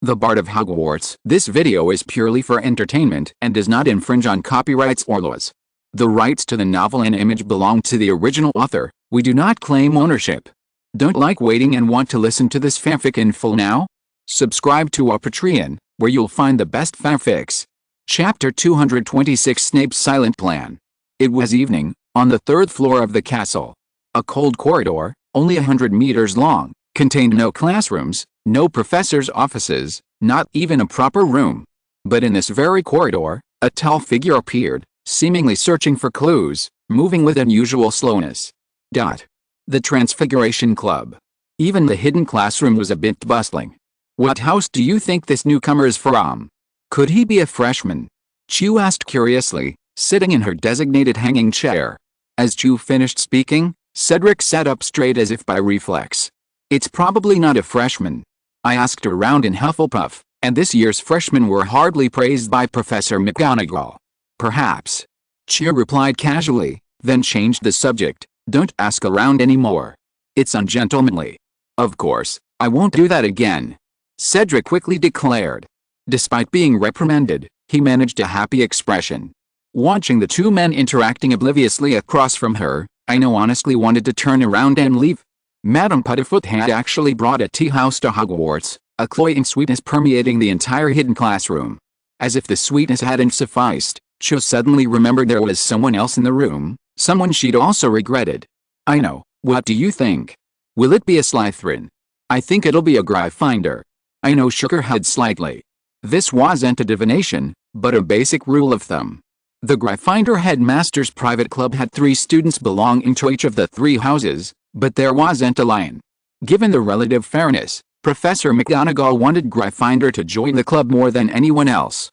The Bard of Hogwarts. This video is purely for entertainment and does not infringe on copyrights or laws. The rights to the novel and image belong to the original author. We do not claim ownership. Don't like waiting and want to listen to this fanfic in full now? Subscribe to our Patreon, where you'll find the best fanfics. Chapter 226 Snape's Silent Plan. It was evening, on the third floor of the castle. A cold corridor, only 100 meters long, contained no classrooms, no professors' offices, not even a proper room. But in this very corridor, a tall figure appeared, seemingly searching for clues, moving with unusual slowness. The Transfiguration Club. Even the hidden classroom was a bit bustling. What house do you think this newcomer is from? Could he be a freshman? Chu asked curiously, sitting in her designated hanging chair. As Chu finished speaking, Cedric sat up straight as if by reflex. It's probably not a freshman. I asked around in Hufflepuff, and this year's freshmen were hardly praised by Professor McGonagall. Perhaps. Chu replied casually, then changed the subject. Don't ask around anymore. It's ungentlemanly. Of course, I won't do that again, Cedric quickly declared. Despite being reprimanded, he managed a happy expression. Watching the two men interacting obliviously across from her, Ino honestly wanted to turn around and leave. Madame Puddifoot had actually brought a tea house to Hogwarts, a cloying sweetness permeating the entire hidden classroom. As if the sweetness hadn't sufficed, Cho suddenly remembered there was someone else in the room, someone she'd also regretted. Ino, what do you think? Will it be a Slytherin? I think it'll be a Gryffindor. Ino shook her head slightly. This wasn't a divination, but a basic rule of thumb. The Gryffindor headmaster's private club had 3 students belonging to each of the 3 houses, but there wasn't a line. Given the relative fairness, Professor McGonagall wanted Gryffindor to join the club more than anyone else.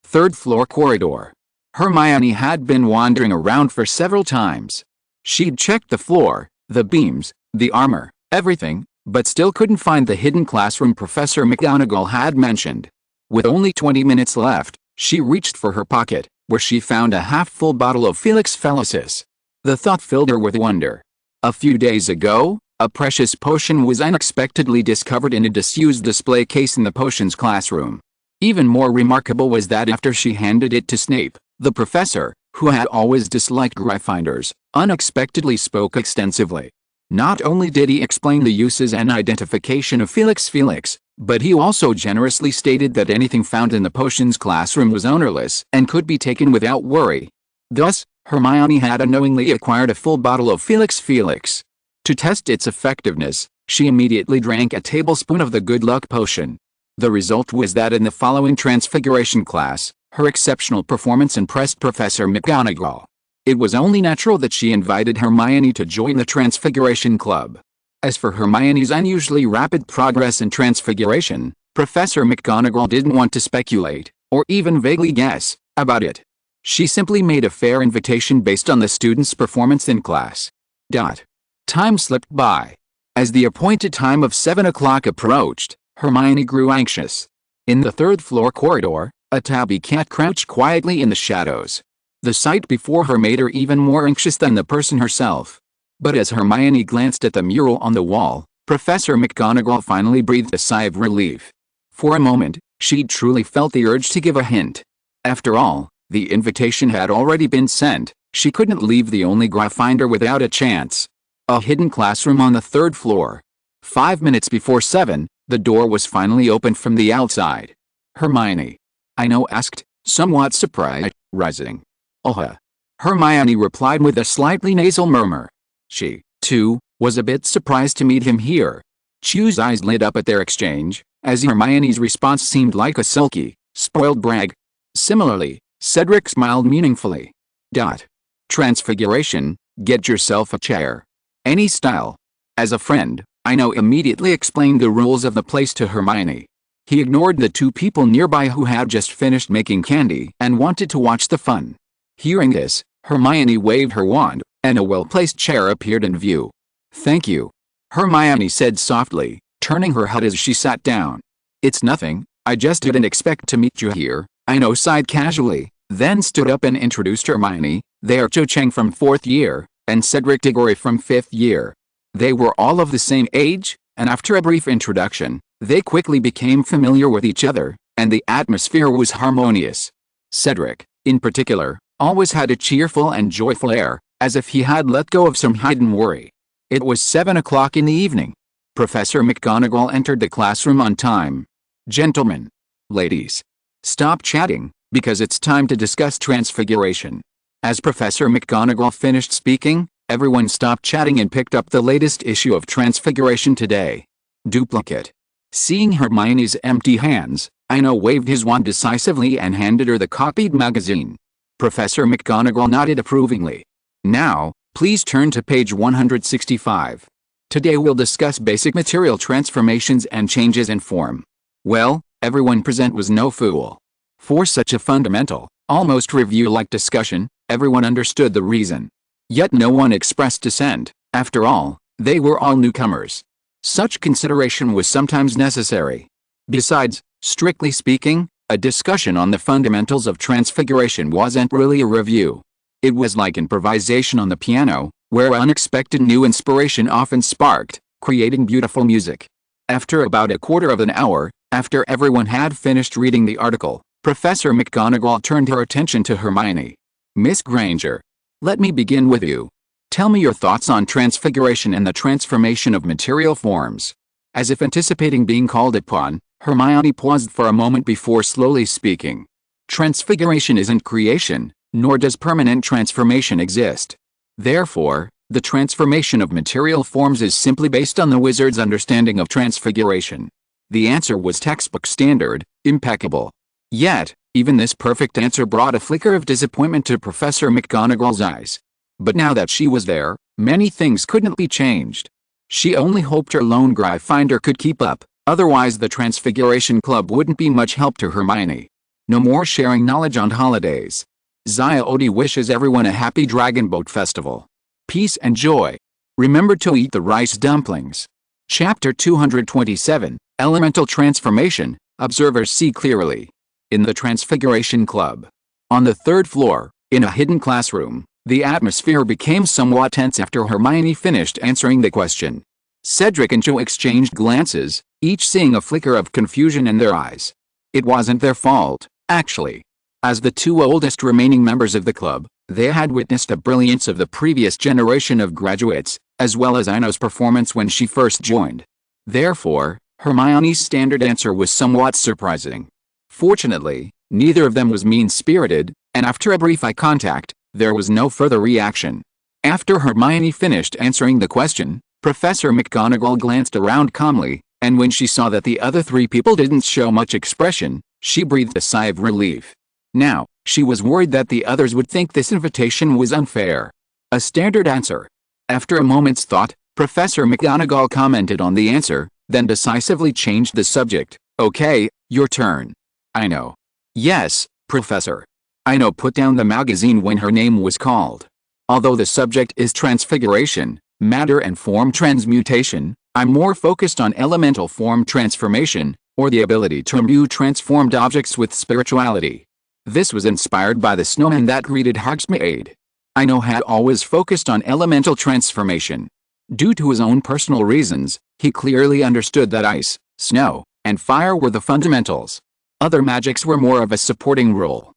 Third floor corridor. Hermione had been wandering around for several times. She'd checked the floor, the beams, the armor, everything, but still couldn't find the hidden classroom Professor McGonagall had mentioned. With only 20 minutes left, she reached for her pocket, where she found a half-full bottle of Felix Felicis. The thought filled her with wonder. A few days ago, a precious potion was unexpectedly discovered in a disused display case in the potions classroom. Even more remarkable was that after she handed it to Snape, the professor, who had always disliked Gryffindors, unexpectedly spoke extensively. Not only did he explain the uses and identification of Felix, but he also generously stated that anything found in the potions classroom was ownerless and could be taken without worry. Thus, Hermione had unknowingly acquired a full bottle of Felix. To test its effectiveness, she immediately drank a tablespoon of the good luck potion. The result was that in the following Transfiguration class, her exceptional performance impressed Professor McGonagall. It was only natural that she invited Hermione to join the Transfiguration Club. As for Hermione's unusually rapid progress in Transfiguration, Professor McGonagall didn't want to speculate, or even vaguely guess, about it. She simply made a fair invitation based on the student's performance in class. Time slipped by. As the appointed time of 7 o'clock approached, Hermione grew anxious. In the third floor corridor, a tabby cat crouched quietly in the shadows. The sight before her made her even more anxious than the person herself. But as Hermione glanced at the mural on the wall, Professor McGonagall finally breathed a sigh of relief. For a moment, she truly felt the urge to give a hint. After all, the invitation had already been sent. She couldn't leave the only Gryffindor without a chance. A hidden classroom on the third floor. 5 minutes before 7, the door was finally opened from the outside. Hermione? Ino asked, somewhat surprised, rising. Hermione replied with a slightly nasal murmur. She, too, was a bit surprised to meet him here. Chu's eyes lit up at their exchange, as Hermione's response seemed like a sulky, spoiled brag. Similarly, Cedric smiled meaningfully. Transfiguration, get yourself a chair. Any style. As a friend, Ino immediately explained the rules of the place to Hermione. He ignored the 2 people nearby who had just finished making candy and wanted to watch the fun. Hearing this, Hermione waved her wand, and a well-placed chair appeared in view. Thank you, Hermione said softly, turning her head as she sat down. It's nothing, I just didn't expect to meet you here, Ino sighed casually, then stood up and introduced Hermione. They're Cho Chang from 4th year, and Cedric Diggory from 5th year. They were all of the same age, and after a brief introduction, They quickly became familiar with each other, and the atmosphere was harmonious. Cedric, in particular, always had a cheerful and joyful air, as if he had let go of some hidden worry. It was 7 o'clock in the evening. Professor McGonagall entered the classroom on time. "Gentlemen, ladies, stop chatting, because it's time to discuss Transfiguration." As Professor McGonagall finished speaking, everyone stopped chatting and picked up the latest issue of Transfiguration today. Duplicate. Seeing Hermione's empty hands, Ino waved his wand decisively and handed her the copied magazine. Professor McGonagall nodded approvingly. "Now, please turn to page 165. Today we'll discuss basic material transformations and changes in form." Well, everyone present was no fool. For such a fundamental, almost review-like discussion, everyone understood the reason. Yet no one expressed dissent. After all, they were all newcomers. Such consideration was sometimes necessary. Besides, strictly speaking, a discussion on the fundamentals of Transfiguration wasn't really a review. It was like improvisation on the piano, where unexpected new inspiration often sparked, creating beautiful music. After about a quarter of an hour, after everyone had finished reading the article, Professor McGonagall turned her attention to Hermione. "Miss Granger, let me begin with you. Tell me your thoughts on Transfiguration and the transformation of material forms." As if anticipating being called upon, Hermione paused for a moment before slowly speaking. "Transfiguration isn't creation, nor does permanent transformation exist. Therefore, the transformation of material forms is simply based on the wizard's understanding of Transfiguration." The answer was textbook standard, impeccable. Yet, even this perfect answer brought a flicker of disappointment to Professor McGonagall's eyes. But now that she was there, many things couldn't be changed. She only hoped her lone Gry finder could keep up, otherwise the Transfiguration Club wouldn't be much help to Hermione. No more sharing knowledge on holidays. Zia Odie wishes everyone a happy Dragon Boat Festival. Peace and joy. Remember to eat the rice dumplings. Chapter 227, Elemental Transformation, Observers See Clearly. In the Transfiguration Club. On the third floor, in a hidden classroom, the atmosphere became somewhat tense after Hermione finished answering the question. Cedric and Jo exchanged glances, each seeing a flicker of confusion in their eyes. It wasn't their fault, actually. As the two oldest remaining members of the club, they had witnessed the brilliance of the previous generation of graduates, as well as Ino's performance when she first joined. Therefore, Hermione's standard answer was somewhat surprising. Fortunately, neither of them was mean-spirited, and after a brief eye contact, there was no further reaction. After Hermione finished answering the question, Professor McGonagall glanced around calmly, and when she saw that the other three people didn't show much expression, she breathed a sigh of relief. Now, she was worried that the others would think this invitation was unfair. A standard answer. After a moment's thought, Professor McGonagall commented on the answer, then decisively changed the subject. "Okay, your turn." "Ino." "Yes, Professor." Ino put down the magazine when her name was called. "Although the subject is transfiguration, matter and form transmutation, I'm more focused on elemental form transformation, or the ability to imbue transformed objects with spirituality." This was inspired by the snowman that greeted Hogsmeade. Ino had always focused on elemental transformation. Due to his own personal reasons, he clearly understood that ice, snow, and fire were the fundamentals. Other magics were more of a supporting role.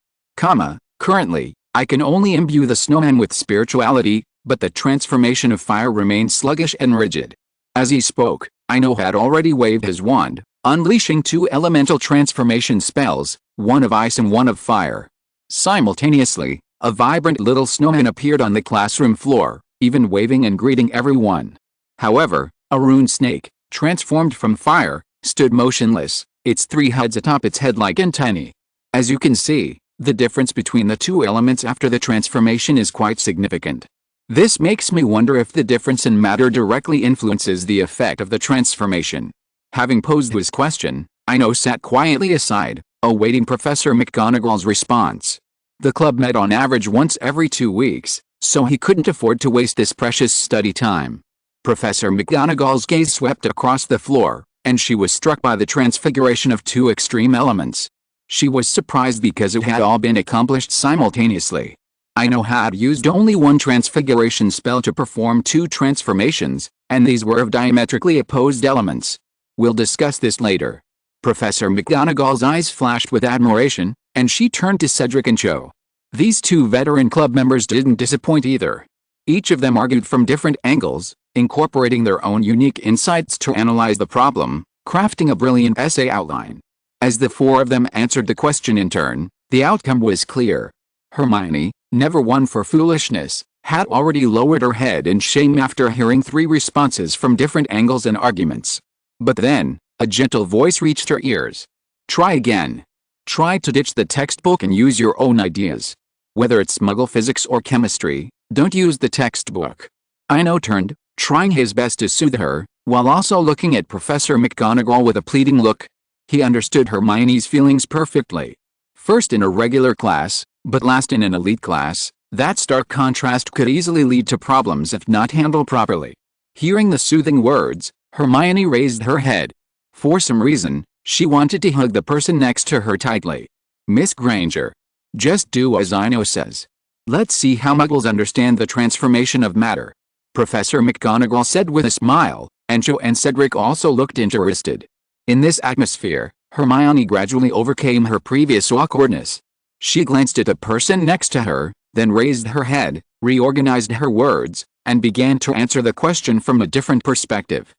Currently, I can only imbue the snowman with spirituality, but the transformation of fire remains sluggish and rigid. As he spoke, Ino had already waved his wand, unleashing two elemental transformation spells, one of ice and one of fire. Simultaneously, a vibrant little snowman appeared on the classroom floor, even waving and greeting everyone. However, a rune snake, transformed from fire, stood motionless, its three heads atop its head like antennae. As you can see, the difference between the two elements after the transformation is quite significant. This makes me wonder if the difference in matter directly influences the effect of the transformation. Having posed this question, Ino sat quietly aside, awaiting Professor McGonagall's response. The club met on average once every 2 weeks, so he couldn't afford to waste this precious study time. Professor McGonagall's gaze swept across the floor, and she was struck by the transfiguration of two extreme elements. She was surprised because it had all been accomplished simultaneously. Ino had used only one transfiguration spell to perform two transformations, and these were of diametrically opposed elements. We'll discuss this later. Professor McGonagall's eyes flashed with admiration, and she turned to Cedric and Cho. These two veteran club members didn't disappoint either. Each of them argued from different angles, incorporating their own unique insights to analyze the problem, crafting a brilliant essay outline. As the four of them answered the question in turn, the outcome was clear. Hermione, never one for foolishness, had already lowered her head in shame after hearing 3 responses from different angles and arguments. But then, a gentle voice reached her ears. Try again. Try to ditch the textbook and use your own ideas. Whether it's Muggle physics or chemistry, don't use the textbook. Ino turned, trying his best to soothe her, while also looking at Professor McGonagall with a pleading look. He understood Hermione's feelings perfectly. First in a regular class, but last in an elite class, that stark contrast could easily lead to problems if not handled properly. Hearing the soothing words, Hermione raised her head. For some reason, she wanted to hug the person next to her tightly. Miss Granger. Just do as Ino says. Let's see how Muggles understand the transformation of matter. Professor McGonagall said with a smile, and Cho and Cedric also looked interested. In this atmosphere, Hermione gradually overcame her previous awkwardness. She glanced at the person next to her, then raised her head, reorganized her words, and began to answer the question from a different perspective.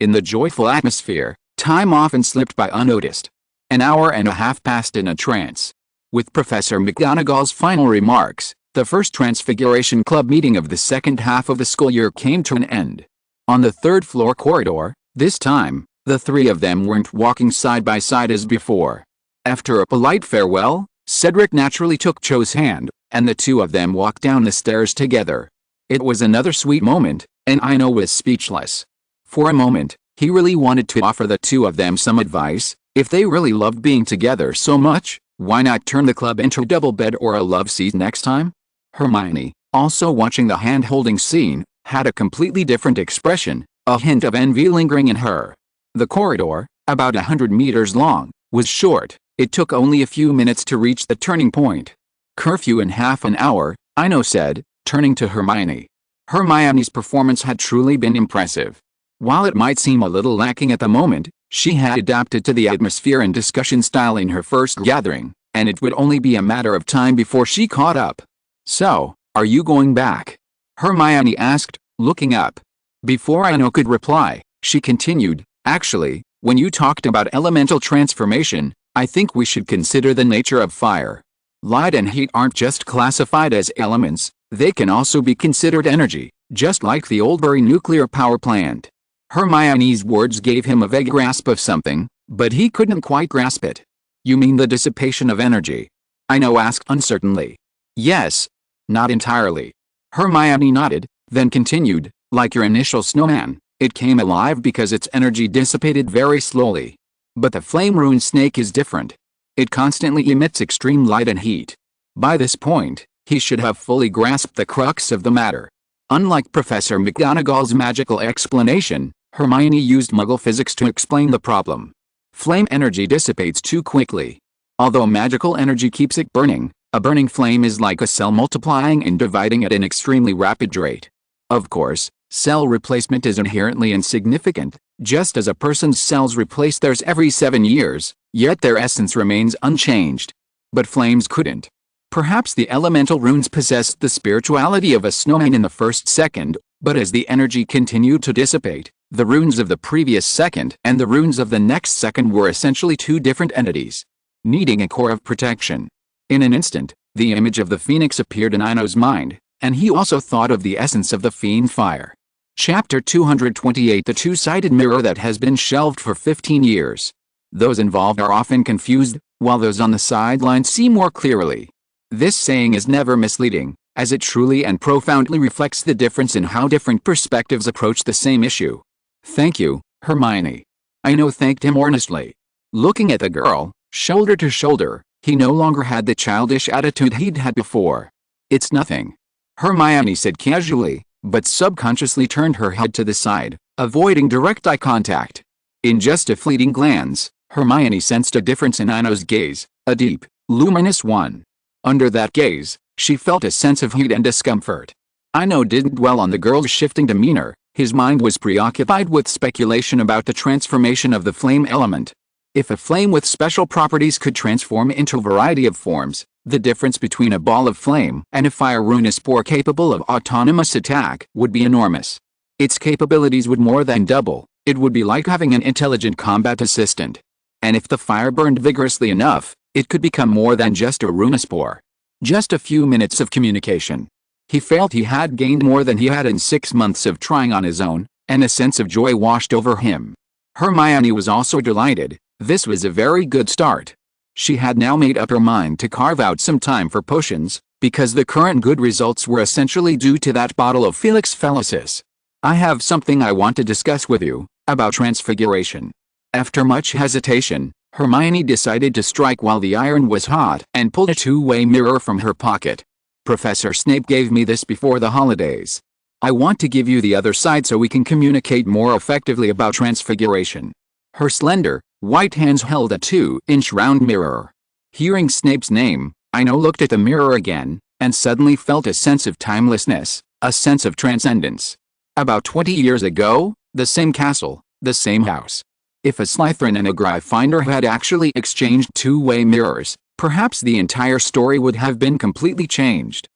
In the joyful atmosphere, time often slipped by unnoticed. An hour and a half passed in a trance. With Professor McGonagall's final remarks, the first Transfiguration Club meeting of the second half of the school year came to an end. On the third-floor corridor, this time, the 3 of them weren't walking side by side as before. After a polite farewell, Cedric naturally took Cho's hand, and the 2 of them walked down the stairs together. It was another sweet moment, and Ino was speechless. For a moment, he really wanted to offer the 2 of them some advice. If they really loved being together so much, why not turn the club into a double bed or a love seat next time? Hermione, also watching the hand-holding scene, had a completely different expression, a hint of envy lingering in her. The corridor, about 100 meters long, was short. It took only a few minutes to reach the turning point. Curfew in half an hour, Ino said, turning to Hermione. Hermione's performance had truly been impressive. While it might seem a little lacking at the moment, she had adapted to the atmosphere and discussion style in her first gathering, and it would only be a matter of time before she caught up. So, are you going back? Hermione asked, looking up. Before Ino could reply, she continued, actually, when you talked about elemental transformation, I think we should consider the nature of fire. Light and heat aren't just classified as elements, they can also be considered energy, just like the Oldbury nuclear power plant. Hermione's words gave him a vague grasp of something, but he couldn't quite grasp it. You mean the dissipation of energy? Ino asked uncertainly. Yes. Not entirely. Hermione nodded, then continued, like your initial snowman, it came alive because its energy dissipated very slowly. But the flame-rune snake is different. It constantly emits extreme light and heat. By this point, he should have fully grasped the crux of the matter. Unlike Professor McGonagall's magical explanation, Hermione used Muggle physics to explain the problem. Flame energy dissipates too quickly. Although magical energy keeps it burning, a burning flame is like a cell multiplying and dividing at an extremely rapid rate. Of course, cell replacement is inherently insignificant, just as a person's cells replace theirs every 7 years, yet their essence remains unchanged. But flames couldn't. Perhaps the elemental runes possessed the spirituality of a snowman in the first second, but as the energy continued to dissipate, the runes of the previous second and the runes of the next second were essentially 2 different entities, needing a core of protection. In an instant, the image of the phoenix appeared in Ino's mind, and he also thought of the essence of the fiend fire. Chapter 228 The two-sided mirror that has been shelved for 15 years. Those involved are often confused, while those on the sidelines see more clearly. This saying is never misleading, as it truly and profoundly reflects the difference in how different perspectives approach the same issue. Thank you, Hermione. Ino thanked him earnestly. Looking at the girl, shoulder to shoulder, he no longer had the childish attitude he'd had before. It's nothing. Hermione said casually, but subconsciously turned her head to the side, avoiding direct eye contact. In just a fleeting glance, Hermione sensed a difference in Ino's gaze, a deep, luminous one. Under that gaze, she felt a sense of heat and discomfort. Ino didn't dwell on the girl's shifting demeanor. His mind was preoccupied with speculation about the transformation of the flame element. If a flame with special properties could transform into a variety of forms, the difference between a ball of flame and a fire rune spore capable of autonomous attack would be enormous. Its capabilities would more than double. It would be like having an intelligent combat assistant. And if the fire burned vigorously enough, it could become more than just a rune spore. Just a few minutes of communication. He felt he had gained more than he had in 6 months of trying on his own, and a sense of joy washed over him. Hermione was also delighted. This was a very good start. She had now made up her mind to carve out some time for potions, because the current good results were essentially due to that bottle of Felix Felicis. I have something I want to discuss with you, about transfiguration. After much hesitation, Hermione decided to strike while the iron was hot and pulled a two-way mirror from her pocket. Professor Snape gave me this before the holidays. I want to give you the other side so we can communicate more effectively about transfiguration. Her slender, white hands held a 2-inch round mirror. Hearing Snape's name, Ino looked at the mirror again, and suddenly felt a sense of timelessness, a sense of transcendence. About 20 years ago, the same castle, the same house. If a Slytherin and a Gryffindor had actually exchanged two-way mirrors, perhaps the entire story would have been completely changed.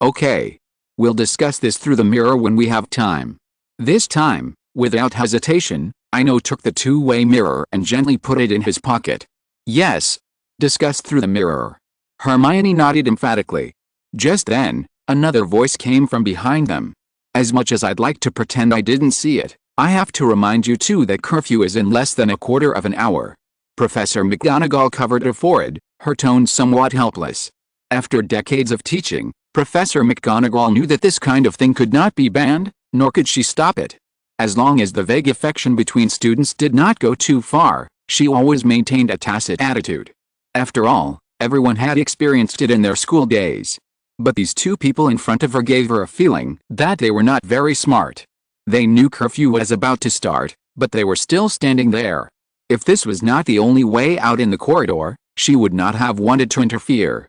Okay. We'll discuss this through the mirror when we have time. This time, without hesitation, Ino took the two-way mirror and gently put it in his pocket. Yes. Discuss through the mirror. Hermione nodded emphatically. Just then, another voice came from behind them. As much as I'd like to pretend I didn't see it, I have to remind you too that curfew is in less than a quarter of an hour. Professor McGonagall covered her forehead, her tone somewhat helpless. After decades of teaching, Professor McGonagall knew that this kind of thing could not be banned, nor could she stop it. As long as the vague affection between students did not go too far, she always maintained a tacit attitude. After all, everyone had experienced it in their school days. But these two people in front of her gave her a feeling that they were not very smart. They knew curfew was about to start, but they were still standing there. If this was not the only way out in the corridor, she would not have wanted to interfere.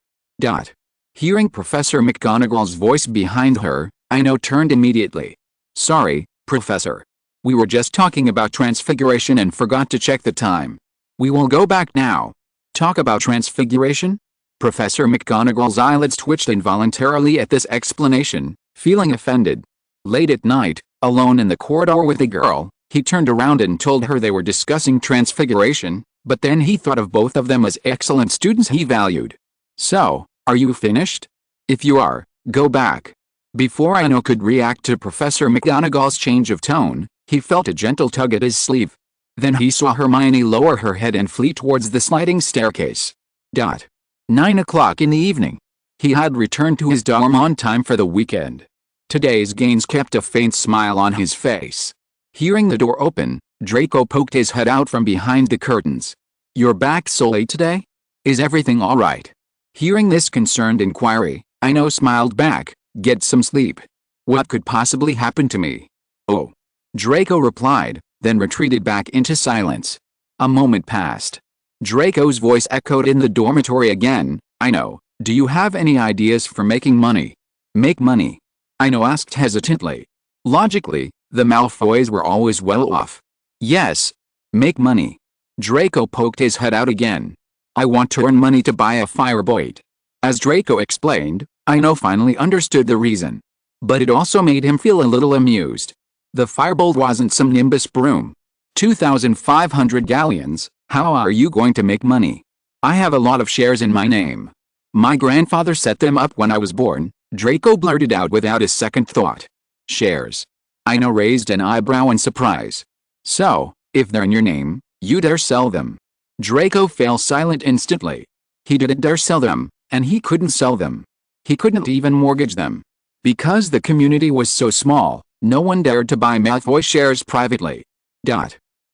Hearing Professor McGonagall's voice behind her, Ino turned immediately. Sorry, Professor. We were just talking about transfiguration and forgot to check the time. We will go back now. Talk about transfiguration? Professor McGonagall's eyelids twitched involuntarily at this explanation, feeling offended. Late at night, alone in the corridor with the girl, he turned around and told her they were discussing transfiguration, but then he thought of both of them as excellent students he valued. So, are you finished? If you are, go back. Before Ino could react to Professor McGonagall's change of tone, he felt a gentle tug at his sleeve. Then he saw Hermione lower her head and flee towards the sliding staircase. 9 o'clock in the evening. He had returned to his dorm on time for the weekend. Today's gains kept a faint smile on his face. Hearing the door open, Draco poked his head out from behind the curtains. You're back so late today? Is everything all right? Hearing this concerned inquiry, Ino smiled back. Get some sleep. What could possibly happen to me? Oh. Draco replied, then retreated back into silence. A moment passed. Draco's voice echoed in the dormitory again. Ino, do you have any ideas for making money? Make money? Ino asked hesitantly. Logically, the Malfoys were always well off. Yes. Make money. Draco poked his head out again. I want to earn money to buy a firebolt. As Draco explained, Ino finally understood the reason. But it also made him feel a little amused. The firebolt wasn't some nimbus broom. 2,500 galleons, how are you going to make money? I have a lot of shares in my name. My grandfather set them up when I was born, Draco blurted out without a second thought. Shares. Ino raised an eyebrow in surprise. So, if they're in your name, you dare sell them. Draco fell silent instantly. He didn't dare sell them, and he couldn't sell them. He couldn't even mortgage them. Because the community was so small, no one dared to buy Malfoy shares privately.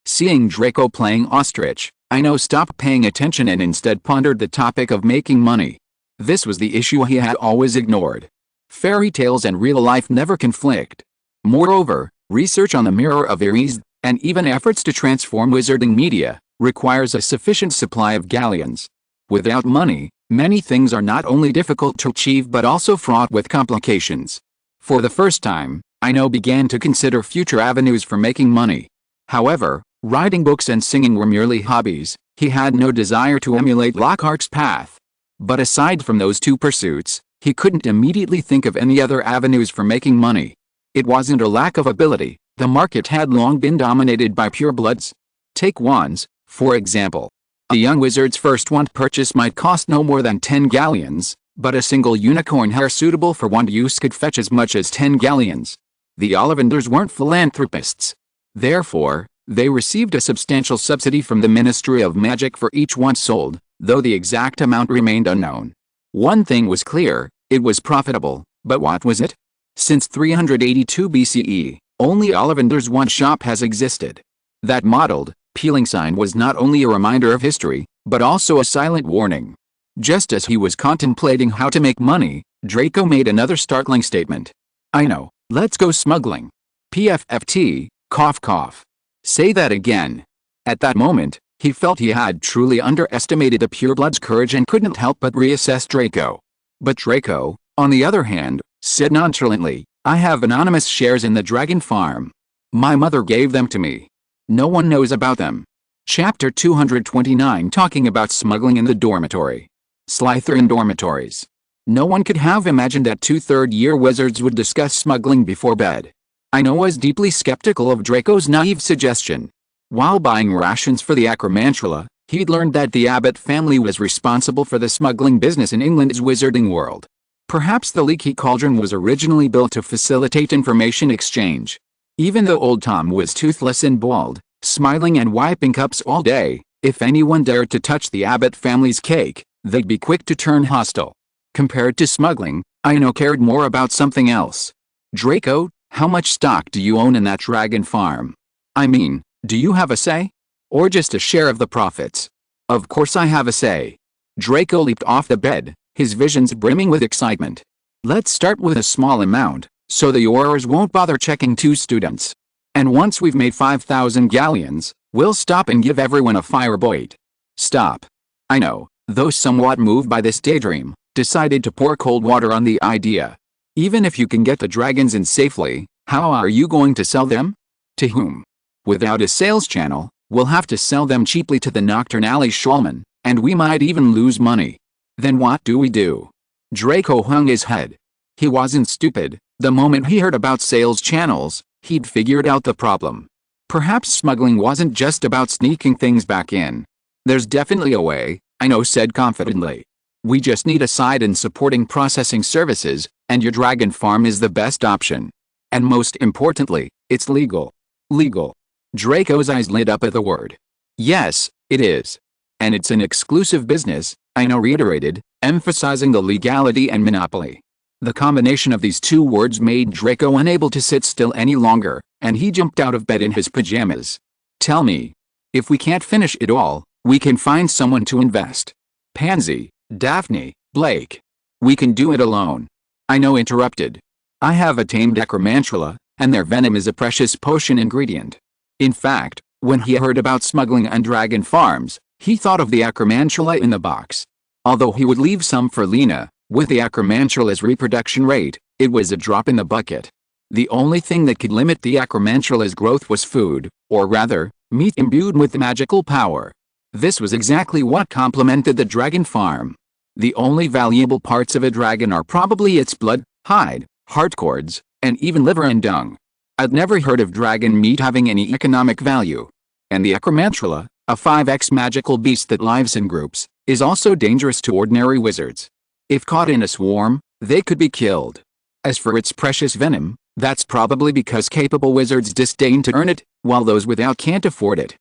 Seeing Draco playing ostrich, Ino stopped paying attention and instead pondered the topic of making money. This was the issue he had always ignored. Fairy tales and real life never conflict. Moreover, research on the Mirror of Eris, and even efforts to transform wizarding media, requires a sufficient supply of galleons. Without money, many things are not only difficult to achieve but also fraught with complications. For the first time, Ino began to consider future avenues for making money. However, writing books and singing were merely hobbies. He had no desire to emulate Lockhart's path. But aside from those two pursuits, he couldn't immediately think of any other avenues for making money. It wasn't a lack of ability. The market had long been dominated by purebloods. Take wands, for example. A young wizard's first wand purchase might cost no more than 10 galleons, but a single unicorn hair suitable for wand use could fetch as much as 10 galleons. The Ollivanders weren't philanthropists. Therefore, they received a substantial subsidy from the Ministry of Magic for each wand sold, though the exact amount remained unknown. One thing was clear, it was profitable, but what was it? Since 382 BCE, only Ollivander's wand shop has existed. That mottled, peeling sign was not only a reminder of history, but also a silent warning. Just as he was contemplating how to make money, Draco made another startling statement. "I know, let's go smuggling." PFFT, cough cough. Say that again. At that moment, he felt he had truly underestimated the pureblood's courage and couldn't help but reassess Draco. But Draco, on the other hand, said nonchalantly, "I have anonymous shares in the dragon farm. My mother gave them to me. No one knows about them." Chapter 229, talking about smuggling in the dormitory. Slytherin dormitories. No one could have imagined that two third-year wizards would discuss smuggling before bed. Ino was deeply skeptical of Draco's naive suggestion. While buying rations for the Acromantula, he'd learned that the Abbott family was responsible for the smuggling business in England's wizarding world. Perhaps the leaky cauldron was originally built to facilitate information exchange. Even though old Tom was toothless and bald, smiling and wiping cups all day, if anyone dared to touch the Abbott family's cake, they'd be quick to turn hostile. Compared to smuggling, Ino cared more about something else. "Draco, how much stock do you own in that dragon farm? I mean, do you have a say? Or just a share of the profits?" "Of course I have a say." Draco leaped off the bed, his visions brimming with excitement. "Let's start with a small amount, so the Aurors won't bother checking 2 students. And once we've made 5,000 galleons, we'll stop and give everyone a firebolt." "Stop." Ino, though somewhat moved by this daydream, decided to pour cold water on the idea. "Even if you can get the dragons in safely, how are you going to sell them? To whom? Without a sales channel, we'll have to sell them cheaply to the Nocturnally Shulman, and we might even lose money. Then what do we do?" Draco hung his head. He wasn't stupid. The moment he heard about sales channels, he'd figured out the problem. Perhaps smuggling wasn't just about sneaking things back in. "There's definitely a way," Ino said confidently. "We just need a side in supporting processing services, and your dragon farm is the best option. And most importantly, it's legal." "Legal?" Draco's eyes lit up at the word. "Yes, it is. And it's an exclusive business," Ino reiterated, emphasizing the legality and monopoly. The combination of these two words made Draco unable to sit still any longer, and he jumped out of bed in his pajamas. "Tell me. If we can't finish it all, we can find someone to invest. Pansy, Daphne, Blake. We can do it alone." Ino interrupted. "I have a tamed Acromantula, and their venom is a precious potion ingredient." In fact, when he heard about smuggling and dragon farms, he thought of the Acromantula in the box. Although he would leave some for Lena, with the Acromantula's reproduction rate, it was a drop in the bucket. The only thing that could limit the Acromantula's growth was food, or rather, meat imbued with magical power. This was exactly what complemented the dragon farm. The only valuable parts of a dragon are probably its blood, hide, heart cords, and even liver and dung. I'd never heard of dragon meat having any economic value. And the Acromantula, a 5x magical beast that lives in groups, is also dangerous to ordinary wizards. If caught in a swarm, they could be killed. As for its precious venom, that's probably because capable wizards disdain to earn it, while those without can't afford it.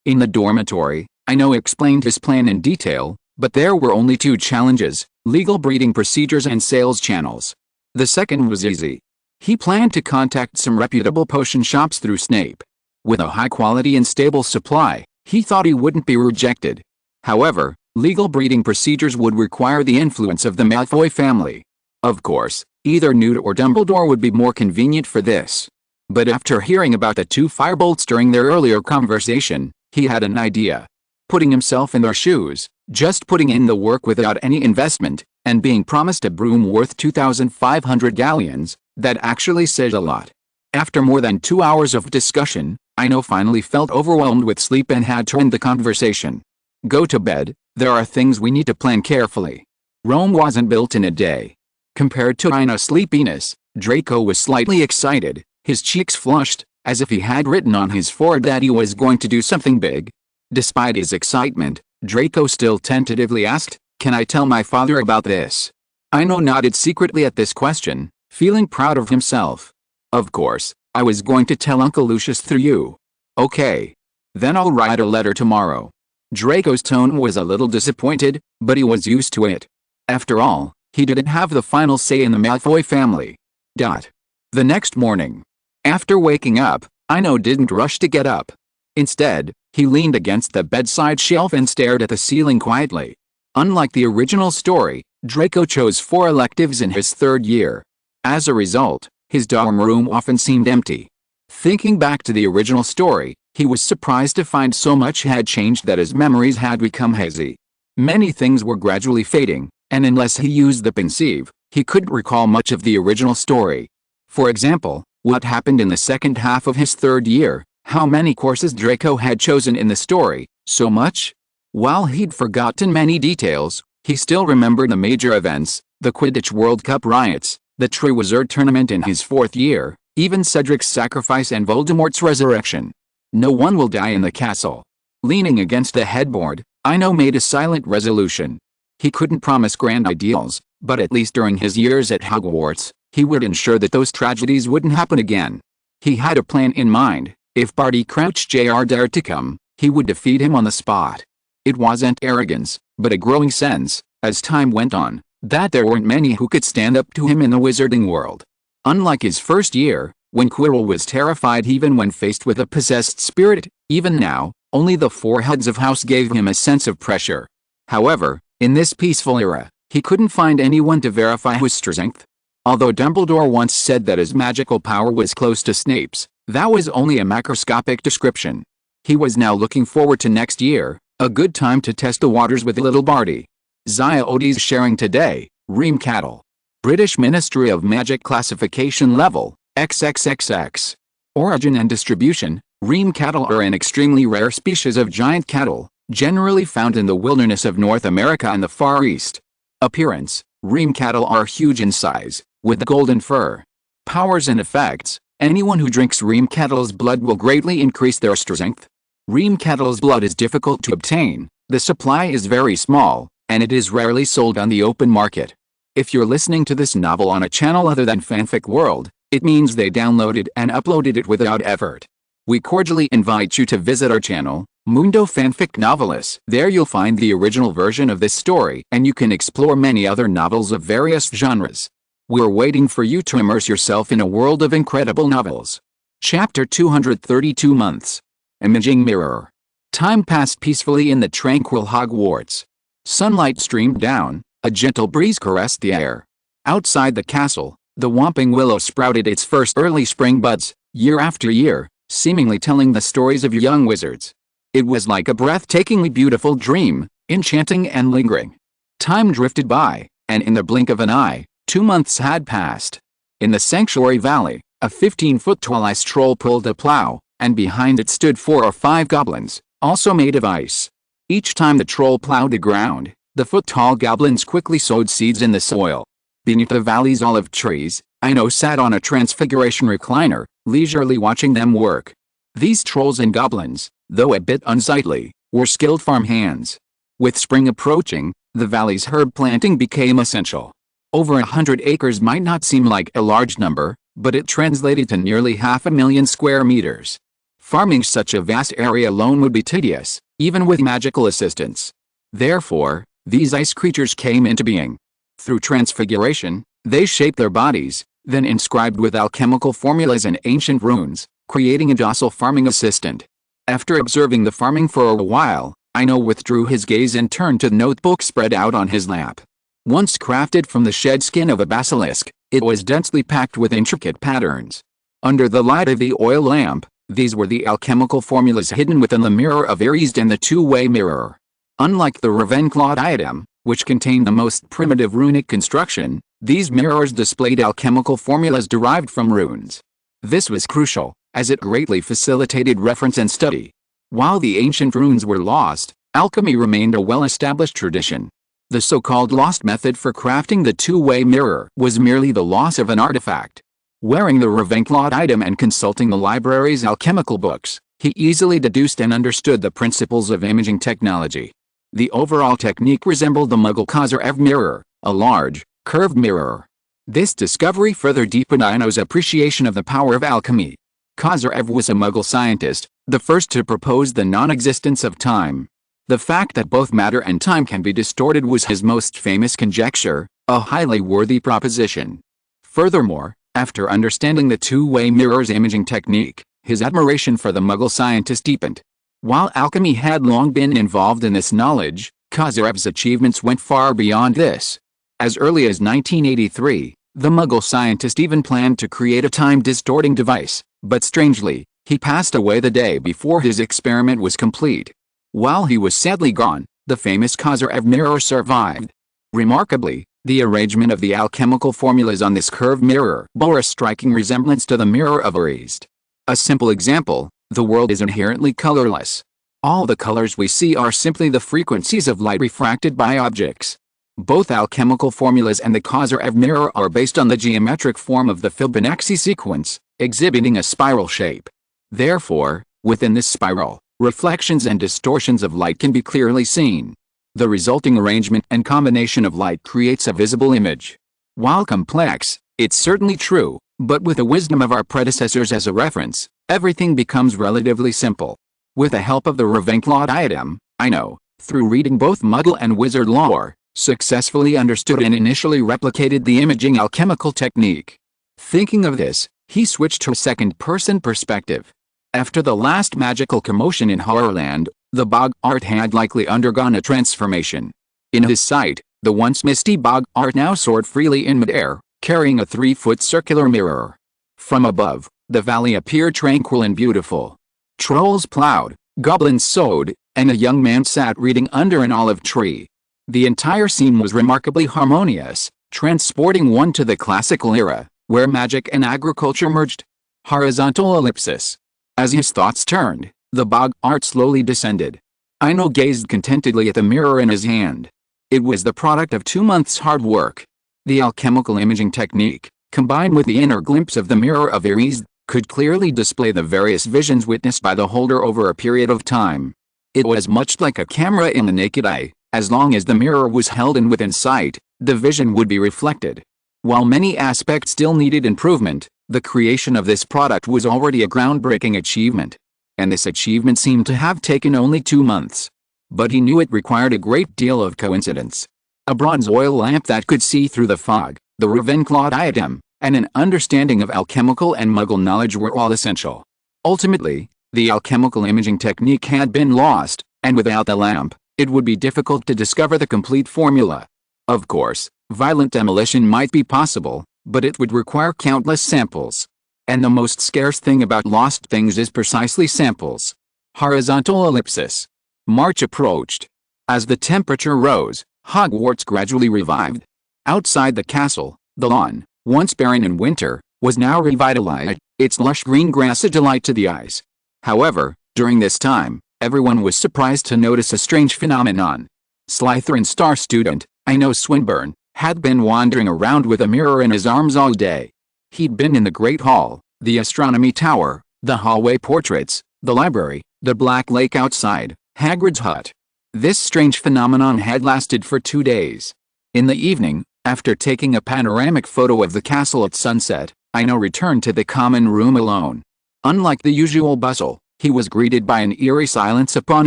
In the dormitory, Ino explained his plan in detail, but there were only 2 challenges: legal breeding procedures and sales channels. The second was easy. He planned to contact some reputable potion shops through Snape. With a high-quality and stable supply, he thought he wouldn't be rejected. However, legal breeding procedures would require the influence of the Malfoy family. Of course, either Newt or Dumbledore would be more convenient for this. But after hearing about the 2 firebolts during their earlier conversation, he had an idea. Putting himself in their shoes, Just putting in the work without any investment, and being promised a broom worth 2,500 galleons, that actually says a lot. After more than 2 hours of discussion, Ino finally felt overwhelmed with sleep and had to end the conversation. Go to bed, there are things we need to plan carefully. Rome wasn't built in a day. Compared to Ino's sleepiness, Draco was slightly excited, his cheeks flushed, as if he had written on his forehead that he was going to do something big. Despite his excitement, Draco still tentatively asked, "Can I tell my father about this?" Ino nodded secretly at this question, feeling proud of himself. "Of course, I was going to tell Uncle Lucius through you." "Okay. Then I'll write a letter tomorrow." Draco's tone was a little disappointed, but he was used to it. After all, he didn't have the final say in the Malfoy family. The next morning, after waking up, Ino didn't rush to get up. Instead, he leaned against the bedside shelf and stared at the ceiling quietly. Unlike the original story, Draco chose 4 electives in his 3rd year. As a result, his dorm room often seemed empty. Thinking back to the original story, he was surprised to find so much had changed that his memories had become hazy. Many things were gradually fading, and unless he used the pensieve, he couldn't recall much of the original story. For example, what happened in the second half of his 3rd year, how many courses Draco had chosen in the story, so much? While he'd forgotten many details, he still remembered the major events, the Quidditch World Cup riots, the Triwizard Tournament in his 4th year, even Cedric's sacrifice and Voldemort's resurrection. No one will die in the castle. Leaning against the headboard, Ino made a silent resolution. He couldn't promise grand ideals, but at least during his years at Hogwarts, he would ensure that those tragedies wouldn't happen again. He had a plan in mind. If Barty Crouch Jr. dared to come, he would defeat him on the spot. It wasn't arrogance, but a growing sense, as time went on, that there weren't many who could stand up to him in the wizarding world. Unlike his first year, when Quirrell was terrified even when faced with a possessed spirit, even now, only the 4 heads of house gave him a sense of pressure. However, in this peaceful era, he couldn't find anyone to verify his strength. Although Dumbledore once said that his magical power was close to Snape's, that was only a macroscopic description. He was now looking forward to next year, a good time to test the waters with little Barty. Ziodes sharing today, Ream cattle. British Ministry of Magic classification level, XXXX. Origin and distribution, Ream cattle are an extremely rare species of giant cattle, generally found in the wilderness of North America and the Far East. Appearance, Ream cattle are huge in size, with golden fur. Powers and effects, anyone who drinks Ream cattle's blood will greatly increase their strength. Ream cattle's blood is difficult to obtain, the supply is very small, and it is rarely sold on the open market. If you're listening to this novel on a channel other than Fanfic World, it means they downloaded and uploaded it without effort. We cordially invite you to visit our channel, Mundo Fanfic Novelist. There you'll find the original version of this story and you can explore many other novels of various genres. We're waiting for you to immerse yourself in a world of incredible novels. Chapter 232 Months. Imaging Mirror. Time passed peacefully in the tranquil Hogwarts. Sunlight streamed down, a gentle breeze caressed the air. Outside the castle, the Whomping Willow sprouted its first early spring buds, year after year, seemingly telling the stories of young wizards. It was like a breathtakingly beautiful dream, enchanting and lingering. Time drifted by, and in the blink of an eye, 2 months had passed. In the Sanctuary Valley, a 15-foot-tall ice troll pulled a plow, and behind it stood 4 or 5 goblins, also made of ice. Each time the troll plowed the ground, the foot-tall goblins quickly sowed seeds in the soil. Beneath the valley's olive trees, Ino sat on a transfiguration recliner, leisurely watching them work. These trolls and goblins, though a bit unsightly, were skilled farm hands. With spring approaching, the valley's herb planting became essential. Over 100 acres might not seem like a large number, but it translated to nearly 500,000 square meters. Farming such a vast area alone would be tedious, even with magical assistance. Therefore, these ice creatures came into being. Through transfiguration, they shaped their bodies, then inscribed with alchemical formulas and ancient runes, creating a docile farming assistant. After observing the farming for a while, Ino withdrew his gaze and turned to the notebook spread out on his lap. Once crafted from the shed skin of a basilisk, it was densely packed with intricate patterns. Under the light of the oil lamp, these were the alchemical formulas hidden within the Mirror of Erised and the two-way mirror. Unlike the Ravenclaw diadem, which contained the most primitive runic construction, these mirrors displayed alchemical formulas derived from runes. This was crucial, as it greatly facilitated reference and study. While the ancient runes were lost, alchemy remained a well-established tradition. The so-called lost method for crafting the two-way mirror was merely the loss of an artifact. Wearing the Ravenclaw diadem and consulting the library's alchemical books, he easily deduced and understood the principles of imaging technology. The overall technique resembled the Muggle Khazar-Ev mirror, a large, curved mirror. This discovery further deepened Ino's appreciation of the power of alchemy. Khazar-Ev was a Muggle scientist, the first to propose the non-existence of time. The fact that both matter and time can be distorted was his most famous conjecture, a highly worthy proposition. Furthermore, after understanding the two-way mirror's imaging technique, his admiration for the Muggle scientist deepened. While alchemy had long been involved in this knowledge, Khazar-Ev's achievements went far beyond this. As early as 1983, the Muggle scientist even planned to create a time-distorting device, but strangely, he passed away the day before his experiment was complete. While he was sadly gone, the famous Khazar-Ev mirror survived. Remarkably, the arrangement of the alchemical formulas on this curved mirror bore a striking resemblance to the mirror of Orist. A simple example: the world is inherently colorless. All the colors we see are simply the frequencies of light refracted by objects. Both alchemical formulas and the Khazar-Ev mirror are based on the geometric form of the Fibonacci sequence, exhibiting a spiral shape. Therefore, within this spiral, reflections and distortions of light can be clearly seen. The resulting arrangement and combination of light creates a visible image. While complex, it's certainly true, but with the wisdom of our predecessors as a reference, everything becomes relatively simple. With the help of the Ravenclaw diadem, Ino, through reading both Muggle and Wizard lore, successfully understood and initially replicated the imaging alchemical technique. Thinking of this, he switched to a second-person perspective. After the last magical commotion in Horrorland, the Boggart had likely undergone a transformation. In his sight, the once misty Boggart now soared freely in midair, carrying a 3-foot circular mirror. From above, the valley appeared tranquil and beautiful. Trolls plowed, goblins sowed, and a young man sat reading under an olive tree. The entire scene was remarkably harmonious, transporting one to the classical era, where magic and agriculture merged. Horizontal ellipsis. As his thoughts turned, the Boggart slowly descended. Ino gazed contentedly at the mirror in his hand. It was the product of 2 months' hard work. The alchemical imaging technique, combined with the inner glimpse of the mirror of Orist, could clearly display the various visions witnessed by the holder over a period of time. It was much like a camera in the naked eye. As long as the mirror was held in within sight, the vision would be reflected. While many aspects still needed improvement, the creation of this product was already a groundbreaking achievement. And this achievement seemed to have taken only 2 months. But he knew it required a great deal of coincidence. A bronze oil lamp that could see through the fog, the Ravenclaw diadem, and an understanding of alchemical and Muggle knowledge were all essential. Ultimately, the alchemical imaging technique had been lost, and without the lamp, it would be difficult to discover the complete formula. Of course, violent demolition might be possible, but it would require countless samples. And the most scarce thing about lost things is precisely samples. Horizontal ellipsis. March approached. As the temperature rose, Hogwarts gradually revived. Outside the castle, the lawn, once barren in winter, was now revitalized, its lush green grass a delight to the eyes. However, during this time, everyone was surprised to notice a strange phenomenon. Slytherin star student, Ino Swinburne, had been wandering around with a mirror in his arms all day. He'd been in the Great Hall, the Astronomy Tower, the hallway portraits, the library, the Black Lake outside, Hagrid's hut. This strange phenomenon had lasted for 2 days. In the evening, after taking a panoramic photo of the castle at sunset, Ino returned to the common room alone. Unlike the usual bustle, he was greeted by an eerie silence upon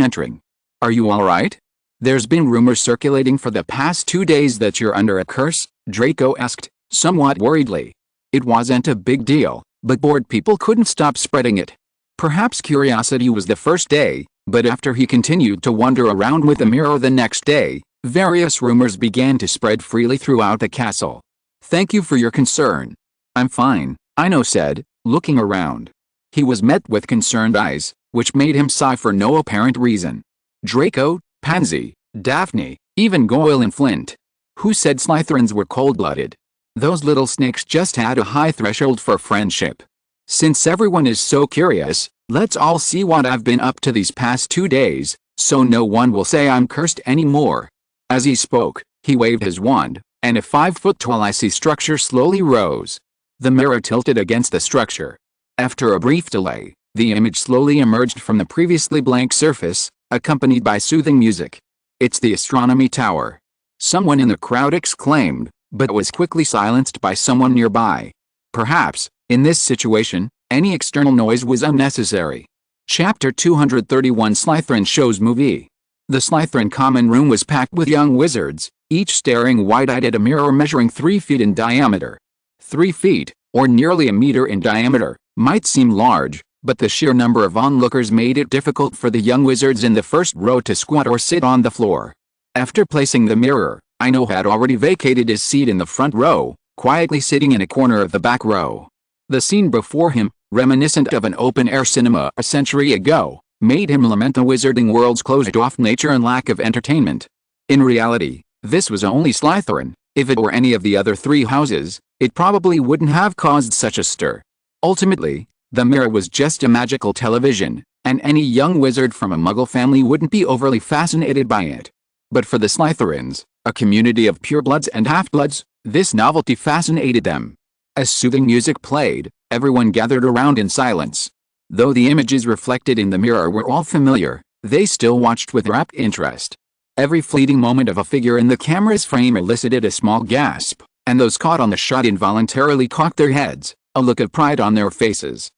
entering. "Are you all right? There's been rumors circulating for the past 2 days that you're under a curse," Draco asked, somewhat worriedly. It wasn't a big deal, but bored people couldn't stop spreading it. Perhaps curiosity was the first day, but after he continued to wander around with a mirror the next day, various rumors began to spread freely throughout the castle. "Thank you for your concern. I'm fine," Ino said, looking around. He was met with concerned eyes, which made him sigh for no apparent reason. "Draco, Pansy, Daphne, even Goyle and Flint. Who said Slytherins were cold-blooded? Those little snakes just had a high threshold for friendship. Since everyone is so curious, let's all see what I've been up to these past 2 days, so no one will say I'm cursed anymore. As he spoke, he waved his wand, and a 5-foot-tall icy structure slowly rose. The mirror tilted against the structure. After a brief delay, the image slowly emerged from the previously blank surface, accompanied by soothing music. It's the astronomy tower. Someone in the crowd exclaimed, but was quickly silenced by someone nearby. Perhaps, in this situation, any external noise was unnecessary. Chapter 231 Slytherin Shows Movie. The Slytherin common room was packed with young wizards, each staring wide-eyed at a mirror measuring 3 feet in diameter. 3 feet, or nearly a meter in diameter, might seem large, but the sheer number of onlookers made it difficult for the young wizards in the first row to squat or sit on the floor. After placing the mirror, Ino had already vacated his seat in the front row, quietly sitting in a corner of the back row. The scene before him, reminiscent of an open-air cinema a century ago, made him lament the wizarding world's closed-off nature and lack of entertainment. In reality, this was only Slytherin. If it were any of the other 3 houses, it probably wouldn't have caused such a stir. Ultimately, the mirror was just a magical television, and any young wizard from a Muggle family wouldn't be overly fascinated by it. But for the Slytherins, a community of purebloods and half-bloods, this novelty fascinated them. As soothing music played, everyone gathered around in silence. Though the images reflected in the mirror were all familiar, they still watched with rapt interest. Every fleeting moment of a figure in the camera's frame elicited a small gasp, and those caught on the shot involuntarily cocked their heads, a look of pride on their faces.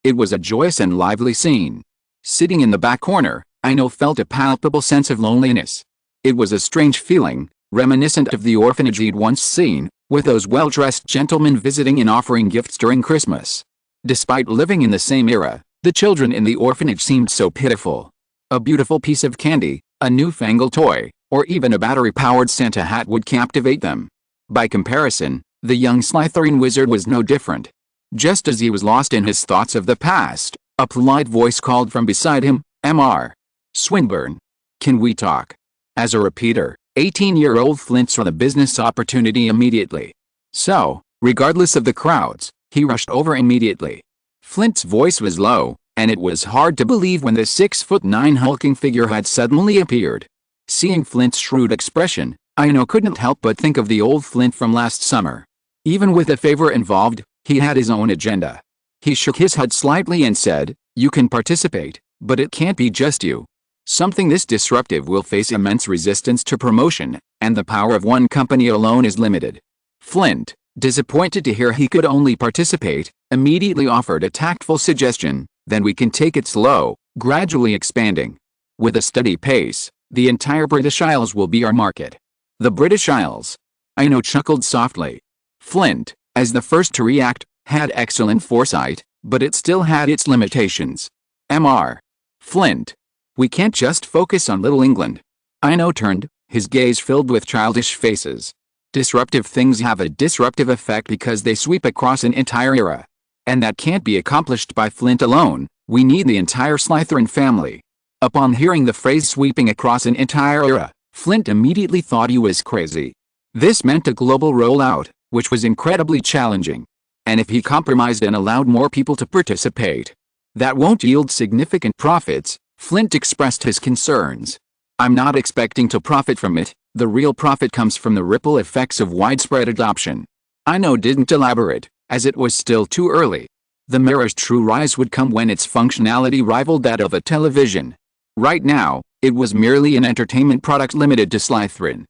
It was a joyous and lively scene. Sitting in the back corner, Ino felt a palpable sense of loneliness. It was a strange feeling, reminiscent of the orphanage he'd once seen, with those well-dressed gentlemen visiting and offering gifts during Christmas. Despite living in the same era, the children in the orphanage seemed so pitiful. A beautiful piece of candy, a newfangled toy, or even a battery-powered Santa hat would captivate them. By comparison, the young Slytherin wizard was no different. Just as he was lost in his thoughts of the past, a polite voice called from beside him, "Mr. Swinburne. Can we talk?" As a repeater, 18-year-old Flint saw the business opportunity immediately. So, regardless of the crowds, he rushed over immediately. Flint's voice was low, and it was hard to believe when the 6'9" hulking figure had suddenly appeared. Seeing Flint's shrewd expression, Ino couldn't help but think of the old Flint from last summer. Even with the favor involved, he had his own agenda. He shook his head slightly and said, "You can participate, but it can't be just you. Something this disruptive will face immense resistance to promotion, and the power of one company alone is limited." Flint, disappointed to hear he could only participate, immediately offered a tactful suggestion, "Then we can take it slow, gradually expanding. With a steady pace, the entire British Isles will be our market." The British Isles. Ino chuckled softly. Flint, as the first to react, had excellent foresight, but it still had its limitations. "Mr. Flint. We can't just focus on Little England." Ino turned, his gaze filled with childish faces. Disruptive things have a disruptive effect because they sweep across an entire era. And that can't be accomplished by Flint alone. We need the entire Slytherin family. Upon hearing the phrase sweeping across an entire era, Flint immediately thought he was crazy. This meant a global rollout, which was incredibly challenging. And if he compromised and allowed more people to participate, that won't yield significant profits. Flint expressed his concerns. "I'm not expecting to profit from it. The real profit comes from the ripple effects of widespread adoption." Ino didn't elaborate, as it was still too early. The mirror's true rise would come when its functionality rivaled that of a television. Right now, it was merely an entertainment product limited to Slytherin.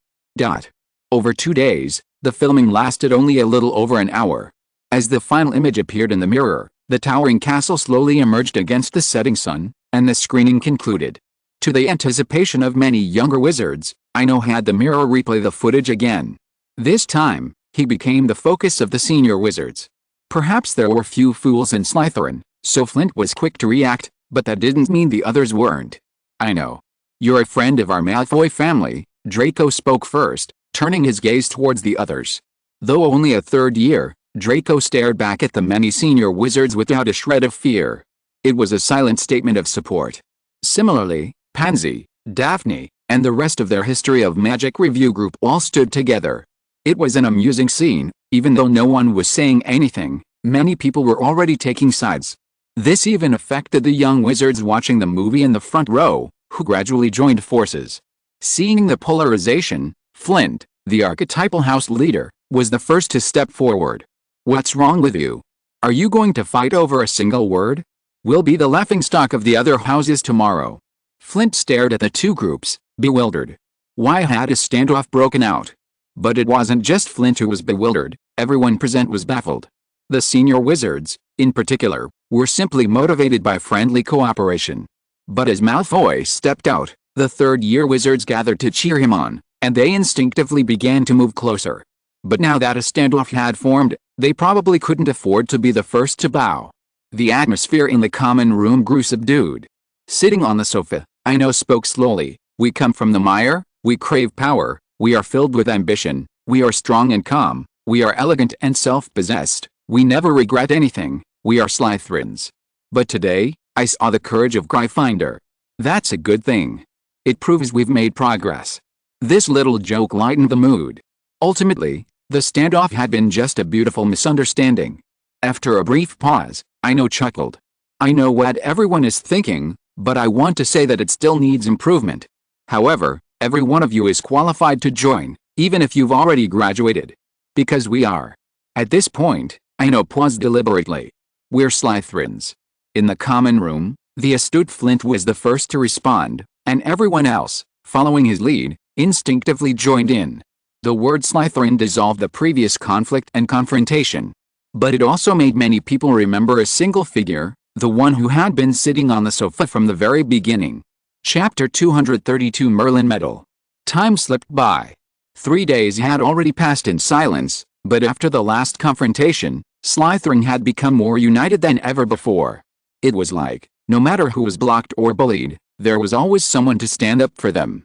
Over 2 days, the filming lasted only a little over an hour. As the final image appeared in the mirror, the towering castle slowly emerged against the setting sun, and the screening concluded. To the anticipation of many younger wizards, Ino had the mirror replay the footage again. This time, he became the focus of the senior wizards. Perhaps there were few fools in Slytherin, so Flint was quick to react, but that didn't mean the others weren't. "Ino. You're a friend of our Malfoy family," Draco spoke first, turning his gaze towards the others. Though only a third year, Draco stared back at the many senior wizards without a shred of fear. It was a silent statement of support. Similarly, Pansy, Daphne, and the rest of their History of Magic review group all stood together. It was an amusing scene, even though no one was saying anything. Many people were already taking sides. This even affected the young wizards watching the movie in the front row, who gradually joined forces. Seeing the polarization, Flint, the archetypal house leader, was the first to step forward. "What's wrong with you? Are you going to fight over a single word? We'll be the laughingstock of the other houses tomorrow." Flint stared at the two groups, bewildered. Why had a standoff broken out? But it wasn't just Flint who was bewildered, everyone present was baffled. The senior wizards, in particular, were simply motivated by friendly cooperation. But as Malfoy stepped out, the third-year wizards gathered to cheer him on, and they instinctively began to move closer. But now that a standoff had formed, they probably couldn't afford to be the first to bow. The atmosphere in the common room grew subdued. Sitting on the sofa, Ino spoke slowly. "We come from the mire, we crave power, we are filled with ambition, we are strong and calm, we are elegant and self-possessed, we never regret anything, we are Slytherins. But today, I saw the courage of Gryffindor. That's a good thing. It proves we've made progress." This little joke lightened the mood. Ultimately, the standoff had been just a beautiful misunderstanding. After a brief pause, Ino chuckled. "I know what everyone is thinking, but I want to say that it still needs improvement. However, every one of you is qualified to join, even if you've already graduated. Because we are." At this point, Ino paused deliberately. "We're Slytherins." In the common room, the astute Flint was the first to respond, and everyone else, following his lead, instinctively joined in. The word Slytherin dissolved the previous conflict and confrontation. But it also made many people remember a single figure, the one who had been sitting on the sofa from the very beginning. Chapter 232 Merlin Medal. Time slipped by. 3 days had already passed in silence, but after the last confrontation, Slytherin had become more united than ever before. It was like, no matter who was blocked or bullied, there was always someone to stand up for them.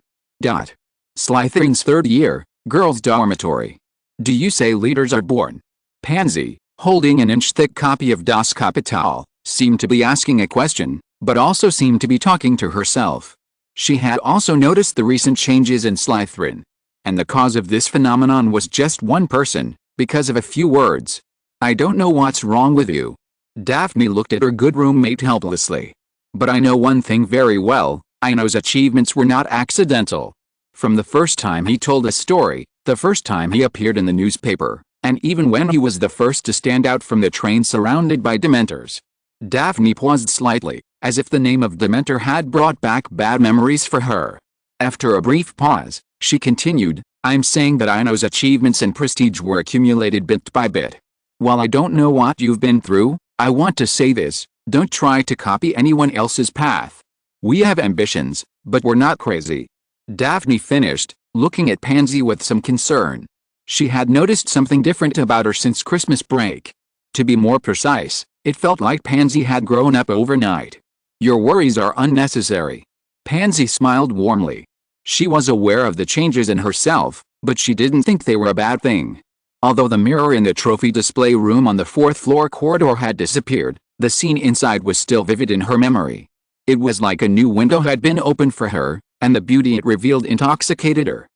Slytherin's third year, girls' dormitory. "Do you say leaders are born?" Pansy, holding an inch-thick copy of Das Kapital, seemed to be asking a question, but also seemed to be talking to herself. She had also noticed the recent changes in Slytherin. And the cause of this phenomenon was just one person, because of a few words. "I don't know what's wrong with you." Daphne looked at her good roommate helplessly. "But I know one thing very well, Ino's achievements were not accidental. From the first time he told a story, the first time he appeared in the newspaper, and even when he was the first to stand out from the train surrounded by Dementors." Daphne paused slightly, as if the name of Dementor had brought back bad memories for her. After a brief pause, she continued, "I'm saying that Ino's achievements and prestige were accumulated bit by bit. While I don't know what you've been through, I want to say this, don't try to copy anyone else's path. We have ambitions, but we're not crazy." Daphne finished, looking at Pansy with some concern. She had noticed something different about her since Christmas break. To be more precise, it felt like Pansy had grown up overnight. "Your worries are unnecessary." Pansy smiled warmly. She was aware of the changes in herself, but she didn't think they were a bad thing. Although the mirror in the trophy display room on the fourth-floor corridor had disappeared, the scene inside was still vivid in her memory. It was like a new window had been opened for her, and the beauty it revealed intoxicated her.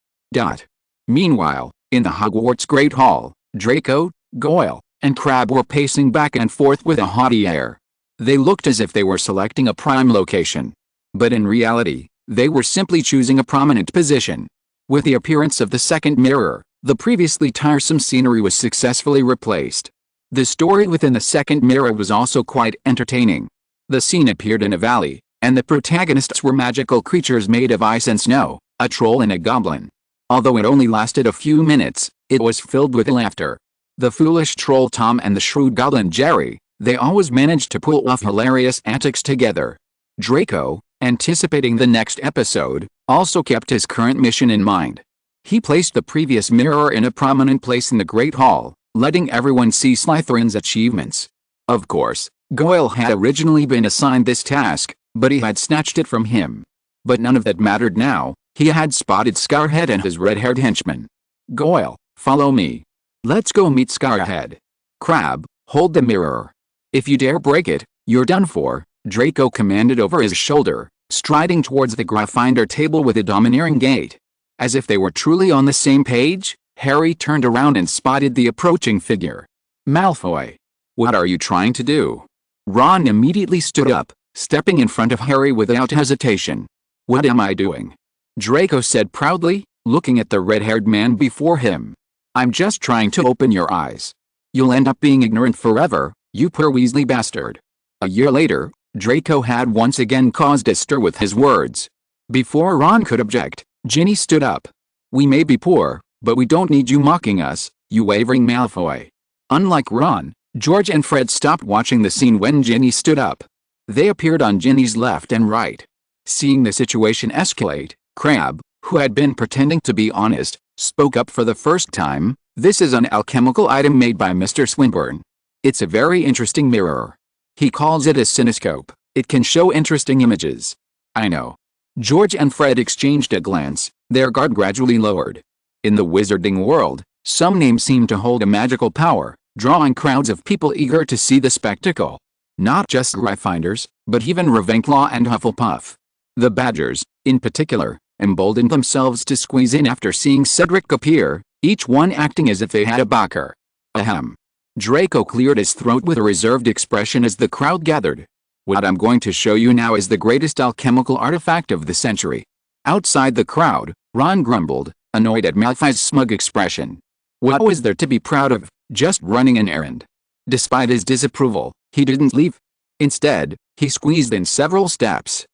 Meanwhile, in the Hogwarts Great Hall, Draco, Goyle, and Crabbe were pacing back and forth with a haughty air. They looked as if they were selecting a prime location. But in reality, they were simply choosing a prominent position. With the appearance of the second mirror, the previously tiresome scenery was successfully replaced. The story within the second mirror was also quite entertaining. The scene appeared in a valley, and the protagonists were magical creatures made of ice and snow, a troll and a goblin. Although it only lasted a few minutes, it was filled with laughter. The foolish troll Tom and the shrewd goblin Jerry, they always managed to pull off hilarious antics together. Draco, anticipating the next episode, also kept his current mission in mind. He placed the previous mirror in a prominent place in the Great Hall, letting everyone see Slytherin's achievements. Of course, Goyle had originally been assigned this task, but he had snatched it from him. But none of that mattered now. He had spotted Scarhead and his red-haired henchman. "Goyle, follow me. Let's go meet Scarhead. Crabbe, hold the mirror. If you dare break it, you're done for," Draco commanded over his shoulder, striding towards the Gryffindor table with a domineering gait. As if they were truly on the same page, Harry turned around and spotted the approaching figure. Malfoy. What are you trying to do? Ron immediately stood up, stepping in front of Harry without hesitation. What am I doing? Draco said proudly, looking at the red-haired man before him. I'm just trying to open your eyes. You'll end up being ignorant forever, you poor Weasley bastard. A year later, Draco had once again caused a stir with his words. Before Ron could object, Ginny stood up. We may be poor, but we don't need you mocking us, you wavering Malfoy. Unlike Ron, George and Fred stopped watching the scene when Ginny stood up. They appeared on Ginny's left and right. Seeing the situation escalate, Crabbe, who had been pretending to be honest, spoke up for the first time. This is an alchemical item made by Mr. Swinburne. It's a very interesting mirror. He calls it a cinescope. It can show interesting images. I know. George and Fred exchanged a glance, their guard gradually lowered. In the wizarding world, some names seem to hold a magical power, drawing crowds of people eager to see the spectacle. Not just Gryffindors, but even Ravenclaw and Hufflepuff. The Badgers, in particular, emboldened themselves to squeeze in after seeing Cedric appear, each one acting as if they had a backer. Ahem. Draco cleared his throat with a reserved expression as the crowd gathered. What I'm going to show you now is the greatest alchemical artifact of the century. Outside the crowd, Ron grumbled, annoyed at Malfoy's smug expression. What was there to be proud of, just running an errand? Despite his disapproval, he didn't leave. Instead, he squeezed in several steps.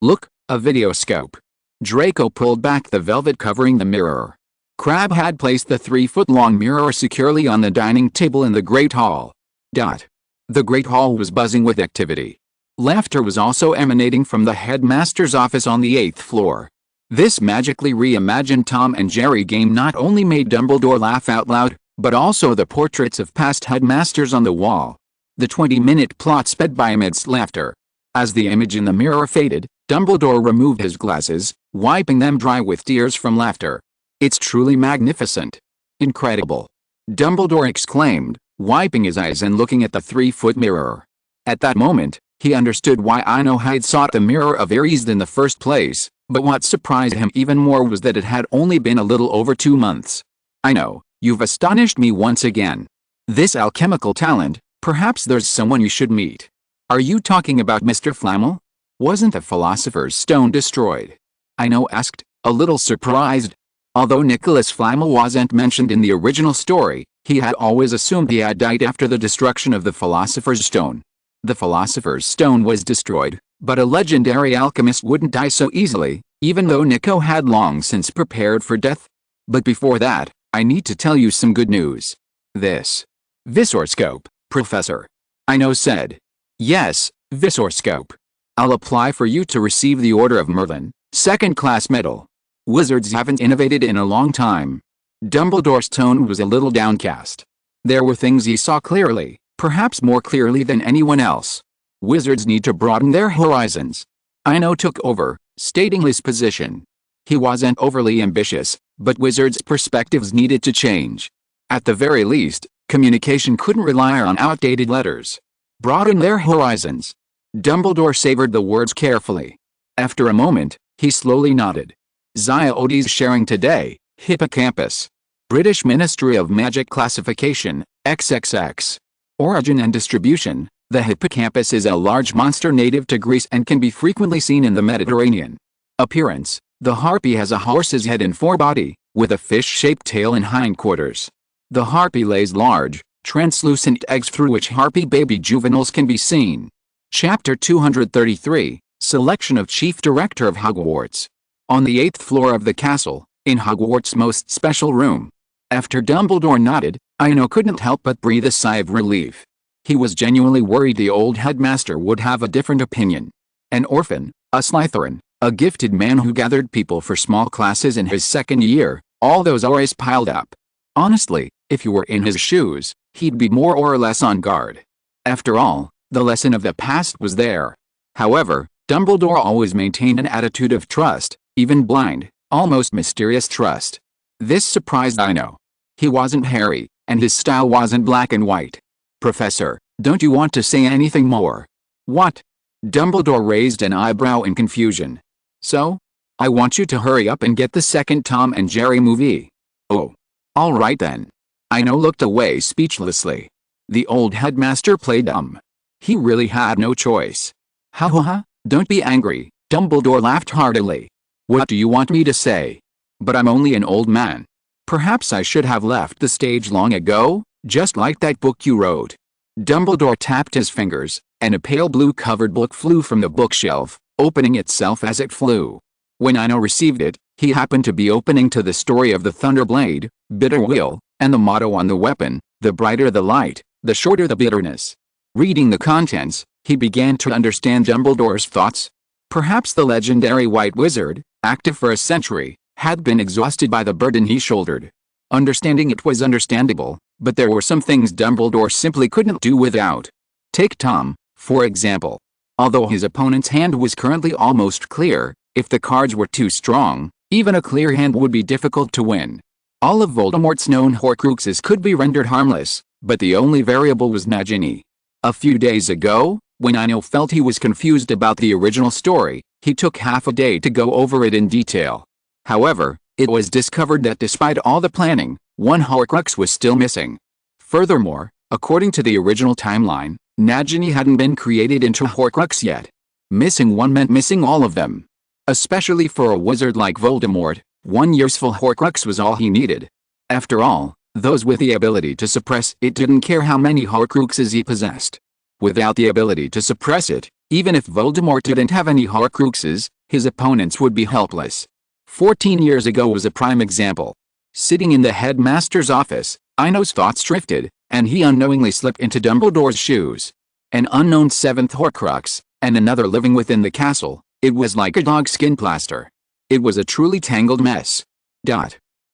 Look, a videoscope. Draco pulled back the velvet covering the mirror. Crabbe had placed the 3-foot-long mirror securely on the dining table in the Great Hall. The Great Hall was buzzing with activity. Laughter was also emanating from the headmaster's office on the 8th floor. This magically reimagined Tom and Jerry game not only made Dumbledore laugh out loud, but also the portraits of past headmasters on the wall. The 20-minute plot sped by amidst laughter. As the image in the mirror faded, Dumbledore removed his glasses, wiping them dry with tears from laughter. It's truly magnificent. Incredible. Dumbledore exclaimed, wiping his eyes and looking at the 3-foot mirror. At that moment, he understood why Ino had sought the Mirror of Ares in the first place, but what surprised him even more was that it had only been a little over 2 months. Ino, you've astonished me once again. This alchemical talent, perhaps there's someone you should meet. Are you talking about Mr. Flamel? Wasn't the Philosopher's Stone destroyed? Ino asked, a little surprised. Although Nicholas Flamel wasn't mentioned in the original story, he had always assumed he had died after the destruction of the Philosopher's Stone. The Philosopher's Stone was destroyed, but a legendary alchemist wouldn't die so easily, even though Nico had long since prepared for death. But before that, I need to tell you some good news. This Visorscope, Professor. Ino said. Yes, Visorscope. I'll apply for you to receive the Order of Merlin, 2nd-class medal. Wizards haven't innovated in a long time. Dumbledore's tone was a little downcast. There were things he saw clearly, perhaps more clearly than anyone else. Wizards need to broaden their horizons. Ino took over, stating his position. He wasn't overly ambitious, but wizards' perspectives needed to change. At the very least, communication couldn't rely on outdated letters. Broaden their horizons. Dumbledore savored the words carefully. After a moment, he slowly nodded. Ziodes sharing today, Hippocampus. British Ministry of Magic Classification, XXX. Origin and distribution. The hippocampus is a large monster native to Greece and can be frequently seen in the Mediterranean. Appearance. The harpy has a horse's head and forebody, with a fish-shaped tail and hindquarters. The harpy lays large, translucent eggs through which harpy baby juveniles can be seen. Chapter 233, Selection of Chief Director of Hogwarts. On the 8th floor of the castle, in Hogwarts' most special room. After Dumbledore nodded, Ino couldn't help but breathe a sigh of relief. He was genuinely worried the old headmaster would have a different opinion. An orphan, a Slytherin, a gifted man who gathered people for small classes in his 2nd year, all those auras piled up. Honestly, if you were in his shoes, he'd be more or less on guard. After all, the lesson of the past was there. However, Dumbledore always maintained an attitude of trust, even blind, almost mysterious trust. This surprised Ino. He wasn't Harry, and his style wasn't black and white. Professor, don't you want to say anything more? What? Dumbledore raised an eyebrow in confusion. So? I want you to hurry up and get the second Tom and Jerry movie. Oh. All right then. Ino looked away speechlessly. The old headmaster played dumb. He really had no choice. Ha ha ha, don't be angry, Dumbledore laughed heartily. What do you want me to say? But I'm only an old man. Perhaps I should have left the stage long ago, just like that book you wrote. Dumbledore tapped his fingers, and a pale blue covered book flew from the bookshelf, opening itself as it flew. When Ino received it, he happened to be opening to the story of the Thunderblade, Bitter Wheel, and the motto on the weapon, the brighter the light, the shorter the bitterness. Reading the contents, he began to understand Dumbledore's thoughts. Perhaps the legendary White Wizard, active for a century, had been exhausted by the burden he shouldered. Understanding it was understandable, but there were some things Dumbledore simply couldn't do without. Take Tom, for example. Although his opponent's hand was currently almost clear, if the cards were too strong, even a clear hand would be difficult to win. All of Voldemort's known Horcruxes could be rendered harmless, but the only variable was Nagini. A few days ago, when Ino felt he was confused about the original story, he took half a day to go over it in detail. However, it was discovered that despite all the planning, one Horcrux was still missing. Furthermore, according to the original timeline, Nagini hadn't been created into a Horcrux yet. Missing one meant missing all of them. Especially for a wizard like Voldemort, one useful Horcrux was all he needed. After all, those with the ability to suppress it didn't care how many Horcruxes he possessed. Without the ability to suppress it, even if Voldemort didn't have any Horcruxes, his opponents would be helpless. 14 years ago was a prime example. Sitting in the headmaster's office, Ino's thoughts drifted, and he unknowingly slipped into Dumbledore's shoes. An unknown seventh Horcrux, and another living within the castle. It was like a dogskin plaster. It was a truly tangled mess.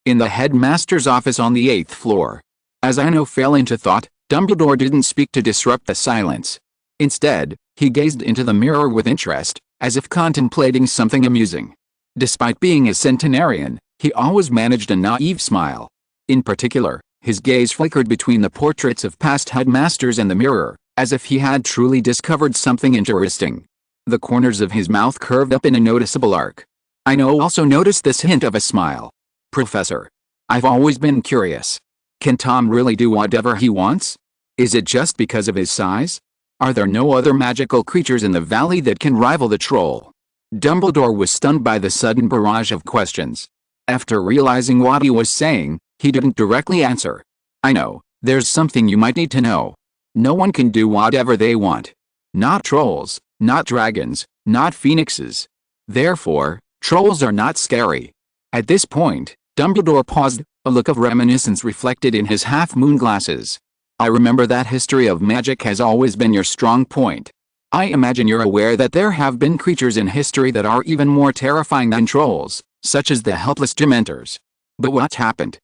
In the headmaster's office on the 8th floor. As Ino fell into thought, Dumbledore didn't speak to disrupt the silence. Instead, he gazed into the mirror with interest, as if contemplating something amusing. Despite being a centenarian, he always managed a naive smile. In particular, his gaze flickered between the portraits of past headmasters and the mirror, as if he had truly discovered something interesting. The corners of his mouth curved up in a noticeable arc. Ino also noticed this hint of a smile. Professor. I've always been curious. Can Tom really do whatever he wants? Is it just because of his size? Are there no other magical creatures in the valley that can rival the troll? Dumbledore was stunned by the sudden barrage of questions. After realizing what he was saying, he didn't directly answer. I know, there's something you might need to know. No one can do whatever they want. Not trolls, not dragons, not phoenixes. Therefore, trolls are not scary. At this point, Dumbledore paused, a look of reminiscence reflected in his half-moon glasses. I remember that history of magic has always been your strong point. I imagine you're aware that there have been creatures in history that are even more terrifying than trolls, such as the helpless Dementors. But what happened?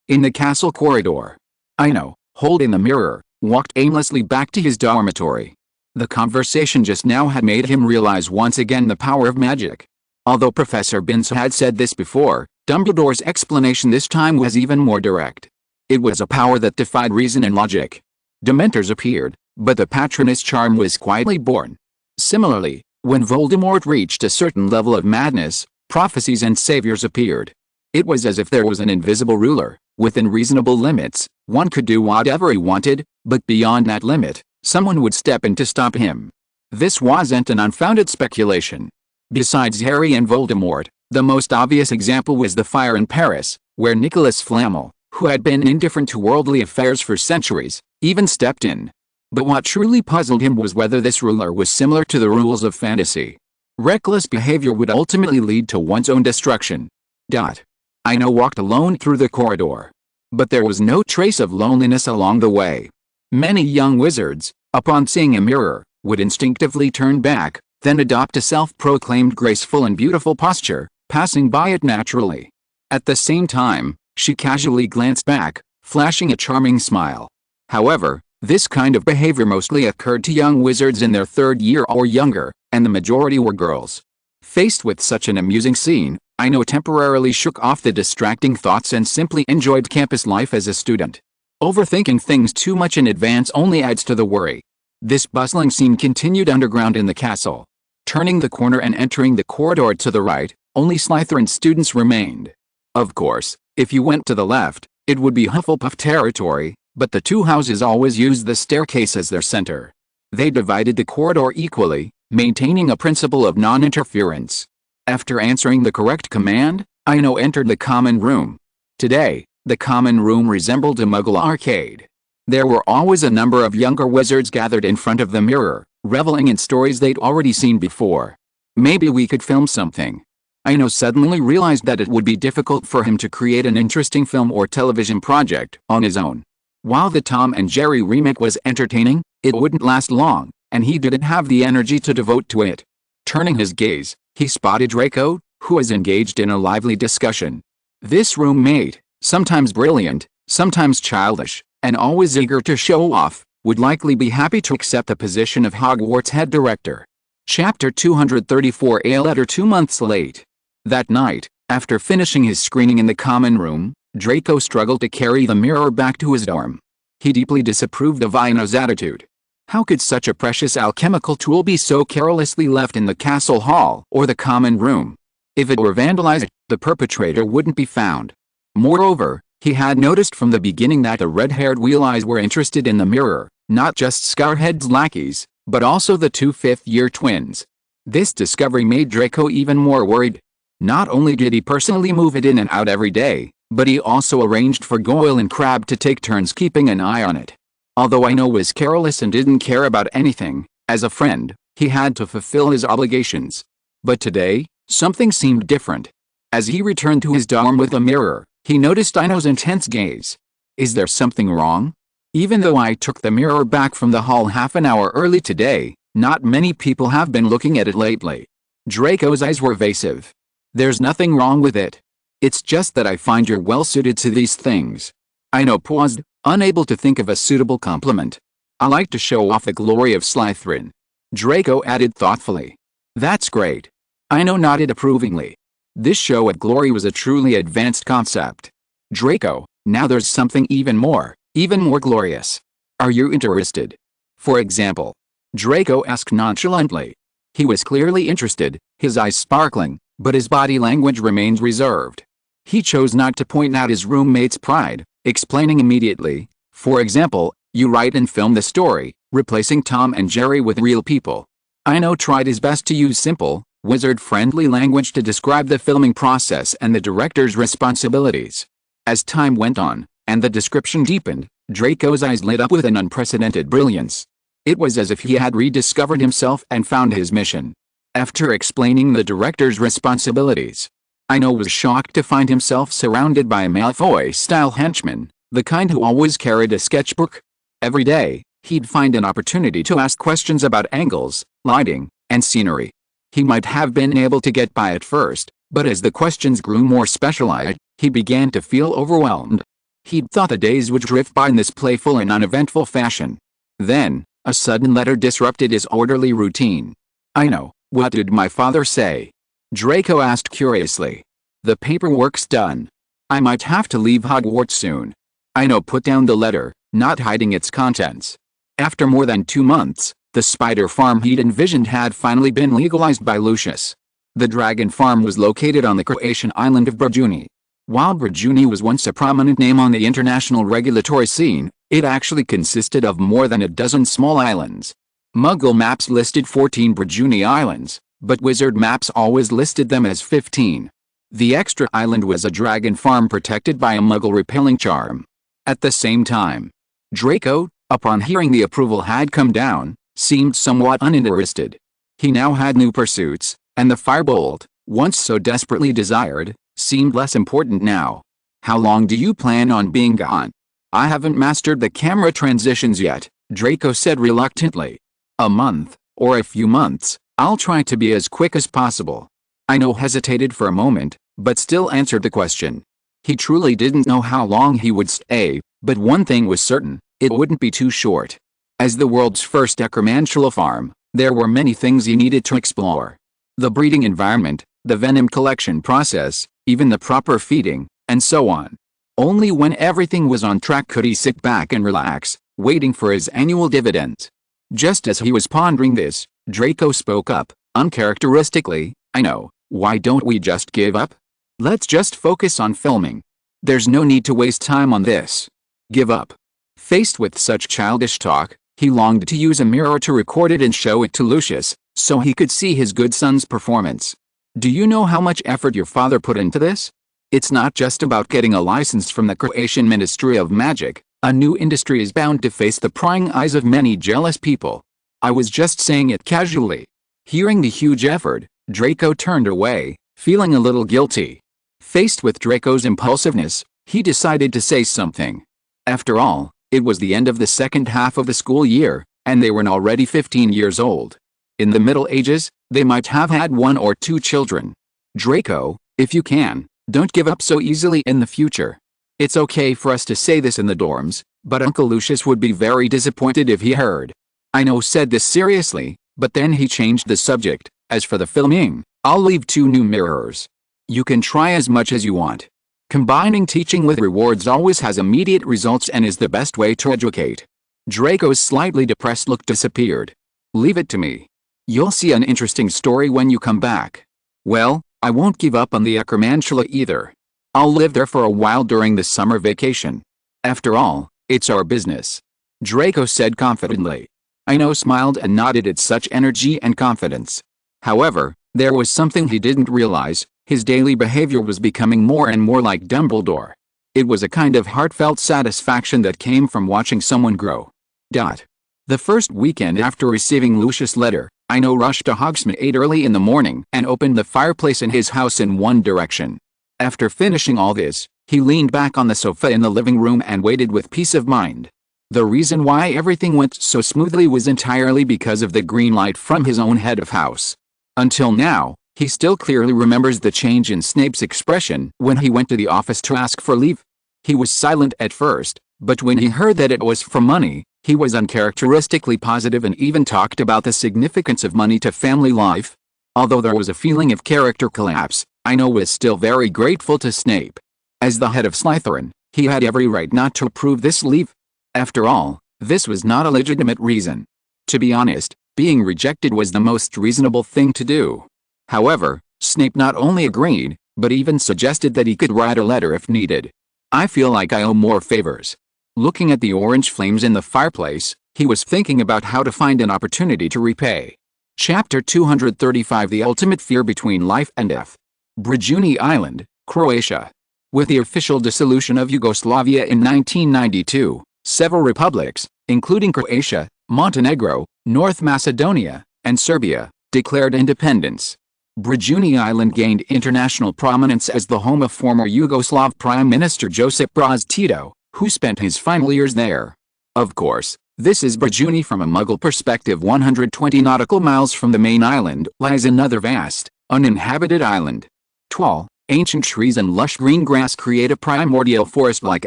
In the castle corridor. Ino, holding the mirror, walked aimlessly back to his dormitory. The conversation just now had made him realize once again the power of magic. Although Professor Binns had said this before, Dumbledore's explanation this time was even more direct. It was a power that defied reason and logic. Dementors appeared, but the Patronus charm was quietly born. Similarly, when Voldemort reached a certain level of madness, prophecies and saviors appeared. It was as if there was an invisible ruler. Within reasonable limits, one could do whatever he wanted, but beyond that limit, someone would step in to stop him. This wasn't an unfounded speculation. Besides Harry and Voldemort, the most obvious example was the fire in Paris, where Nicholas Flamel, who had been indifferent to worldly affairs for centuries, even stepped in. But what truly puzzled him was whether this ruler was similar to the rules of fantasy. Reckless behavior would ultimately lead to one's own destruction. Ino walked alone through the corridor. But there was no trace of loneliness along the way. Many young wizards, upon seeing a mirror, would instinctively turn back, then adopt a self-proclaimed graceful and beautiful posture, passing by it naturally. At the same time, she casually glanced back, flashing a charming smile. However, this kind of behavior mostly occurred to young wizards in their third year or younger, and the majority were girls. Faced with such an amusing scene, Ino temporarily shook off the distracting thoughts and simply enjoyed campus life as a student. Overthinking things too much in advance only adds to the worry. This bustling scene continued underground in the castle. Turning the corner and entering the corridor to the right, only Slytherin students remained. Of course, if you went to the left, it would be Hufflepuff territory, but the two houses always used the staircase as their center. They divided the corridor equally, maintaining a principle of non-interference. After answering the correct command, Ino entered the common room. Today, the common room resembled a Muggle arcade. There were always a number of younger wizards gathered in front of the mirror, reveling in stories they'd already seen before. Maybe we could film something. Ino suddenly realized that it would be difficult for him to create an interesting film or television project on his own. While the Tom and Jerry remake was entertaining, it wouldn't last long, and he didn't have the energy to devote to it. Turning his gaze, he spotted Draco, who was engaged in a lively discussion. This roommate, sometimes brilliant, sometimes childish, and always eager to show off, would likely be happy to accept the position of Hogwarts head director. Chapter 234. A letter 2 months late. That night, after finishing his screening in the common room, Draco struggled to carry the mirror back to his dorm. He deeply disapproved of Ino's attitude. How could such a precious alchemical tool be so carelessly left in the castle hall or the common room? If it were vandalized, the perpetrator wouldn't be found. Moreover, he had noticed from the beginning that the red-haired Wheel-Eyes were interested in the mirror, not just Scarhead's lackeys, but also the two fifth-year twins. This discovery made Draco even more worried. Not only did he personally move it in and out every day, but he also arranged for Goyle and Crabbe to take turns keeping an eye on it. Although Ino was careless and didn't care about anything, as a friend, he had to fulfill his obligations. But today, something seemed different. As he returned to his dorm with a mirror, he noticed Ino's intense gaze. Is there something wrong? Even though I took the mirror back from the hall half an hour early today, not many people have been looking at it lately. Draco's eyes were evasive. There's nothing wrong with it. It's just that I find you're well suited to these things. Ino paused, unable to think of a suitable compliment. I like to show off the glory of Slytherin. Draco added thoughtfully. That's great. Ino nodded approvingly. This show at glory was a truly advanced concept. Draco, now there's something even more glorious. Are you interested? For example? Draco asked nonchalantly. He was clearly interested, his eyes sparkling, but his body language remained reserved. He chose not to point out his roommate's pride, explaining immediately, for example, you write and film the story, replacing Tom and Jerry with real people. Ino tried his best to use simple, wizard-friendly language to describe the filming process and the director's responsibilities. As time went on, and the description deepened, Draco's eyes lit up with an unprecedented brilliance. It was as if he had rediscovered himself and found his mission. After explaining the director's responsibilities, Ino was shocked to find himself surrounded by Malfoy-style henchmen, the kind who always carried a sketchbook. Every day, he'd find an opportunity to ask questions about angles, lighting, and scenery. He might have been able to get by at first, but as the questions grew more specialized, he began to feel overwhelmed. He'd thought the days would drift by in this playful and uneventful fashion. Then, a sudden letter disrupted his orderly routine. Ino, what did my father say? Draco asked curiously. The paperwork's done. I might have to leave Hogwarts soon. Ino put down the letter, not hiding its contents. After more than 2 months, the spider farm he'd envisioned had finally been legalized by Lucius. The dragon farm was located on the Croatian island of Brijuni. While Brijuni was once a prominent name on the international regulatory scene, it actually consisted of more than a dozen small islands. Muggle maps listed 14 Brijuni islands, but wizard maps always listed them as 15. The extra island was a dragon farm protected by a Muggle-repelling charm. At the same time, Draco, upon hearing the approval had come down, seemed somewhat uninterested. He now had new pursuits, and the firebolt, once so desperately desired, seemed less important now. How long do you plan on being gone? I haven't mastered the camera transitions yet, Draco said reluctantly. A month, or a few months, I'll try to be as quick as possible. Ino hesitated for a moment, but still answered the question. He truly didn't know how long he would stay, but one thing was certain, it wouldn't be too short. As the world's first necromantial farm, there were many things he needed to explore. The breeding environment, the venom collection process, even the proper feeding, and so on. Only when everything was on track could he sit back and relax, waiting for his annual dividends. Just as he was pondering this, Draco spoke up, uncharacteristically, "I know, why don't we just give up? Let's just focus on filming. There's no need to waste time on this." Give up. Faced with such childish talk, he longed to use a mirror to record it and show it to Lucius, so he could see his good son's performance. "Do you know how much effort your father put into this? It's not just about getting a license from the Croatian Ministry of Magic. A new industry is bound to face the prying eyes of many jealous people. I was just saying it casually." Hearing the huge effort, Draco turned away, feeling a little guilty. Faced with Draco's impulsiveness, he decided to say something. After all, it was the end of the second half of the school year, and they were already 15 years old. In the Middle Ages, they might have had 1 or 2 children. "Draco, if you can, don't give up so easily in the future. It's okay for us to say this in the dorms, but Uncle Lucius would be very disappointed if he heard." Ino said this seriously, but then he changed the subject. "As for the filming, I'll leave 2 new mirrors. You can try as much as you want. Combining teaching with rewards always has immediate results and is the best way to educate." Draco's slightly depressed look disappeared. "Leave it to me. You'll see an interesting story when you come back." "Well, I won't give up on the Accormantula either. I'll live there for a while during the summer vacation. After all, it's our business," Draco said confidently. Ino smiled and nodded at such energy and confidence. However, there was something he didn't realize. His daily behavior was becoming more and more like Dumbledore. It was a kind of heartfelt satisfaction that came from watching someone grow. The first weekend after receiving Lucius' letter, Ino rushed to Hogsmeade early in the morning and opened the fireplace in his house in one direction. After finishing all this, he leaned back on the sofa in the living room and waited with peace of mind. The reason why everything went so smoothly was entirely because of the green light from his own head of house. Until now, he still clearly remembers the change in Snape's expression when he went to the office to ask for leave. He was silent at first, but when he heard that it was for money, he was uncharacteristically positive and even talked about the significance of money to family life. Although there was a feeling of character collapse, Ino was still very grateful to Snape. As the head of Slytherin, he had every right not to approve this leave. After all, this was not a legitimate reason. To be honest, being rejected was the most reasonable thing to do. However, Snape not only agreed, but even suggested that he could write a letter if needed. "I feel like I owe more favors." Looking at the orange flames in the fireplace, he was thinking about how to find an opportunity to repay. Chapter 235 The Ultimate Fear Between Life and Death. Brijuni Island, Croatia. With the official dissolution of Yugoslavia in 1992, several republics, including Croatia, Montenegro, North Macedonia, and Serbia, declared independence. Brijuni Island gained international prominence as the home of former Yugoslav Prime Minister Josip Broz Tito, who spent his final years there. Of course, this is Brijuni from a Muggle perspective. 120 nautical miles from the main island lies another vast, uninhabited island. Tall, ancient trees and lush green grass create a primordial forest-like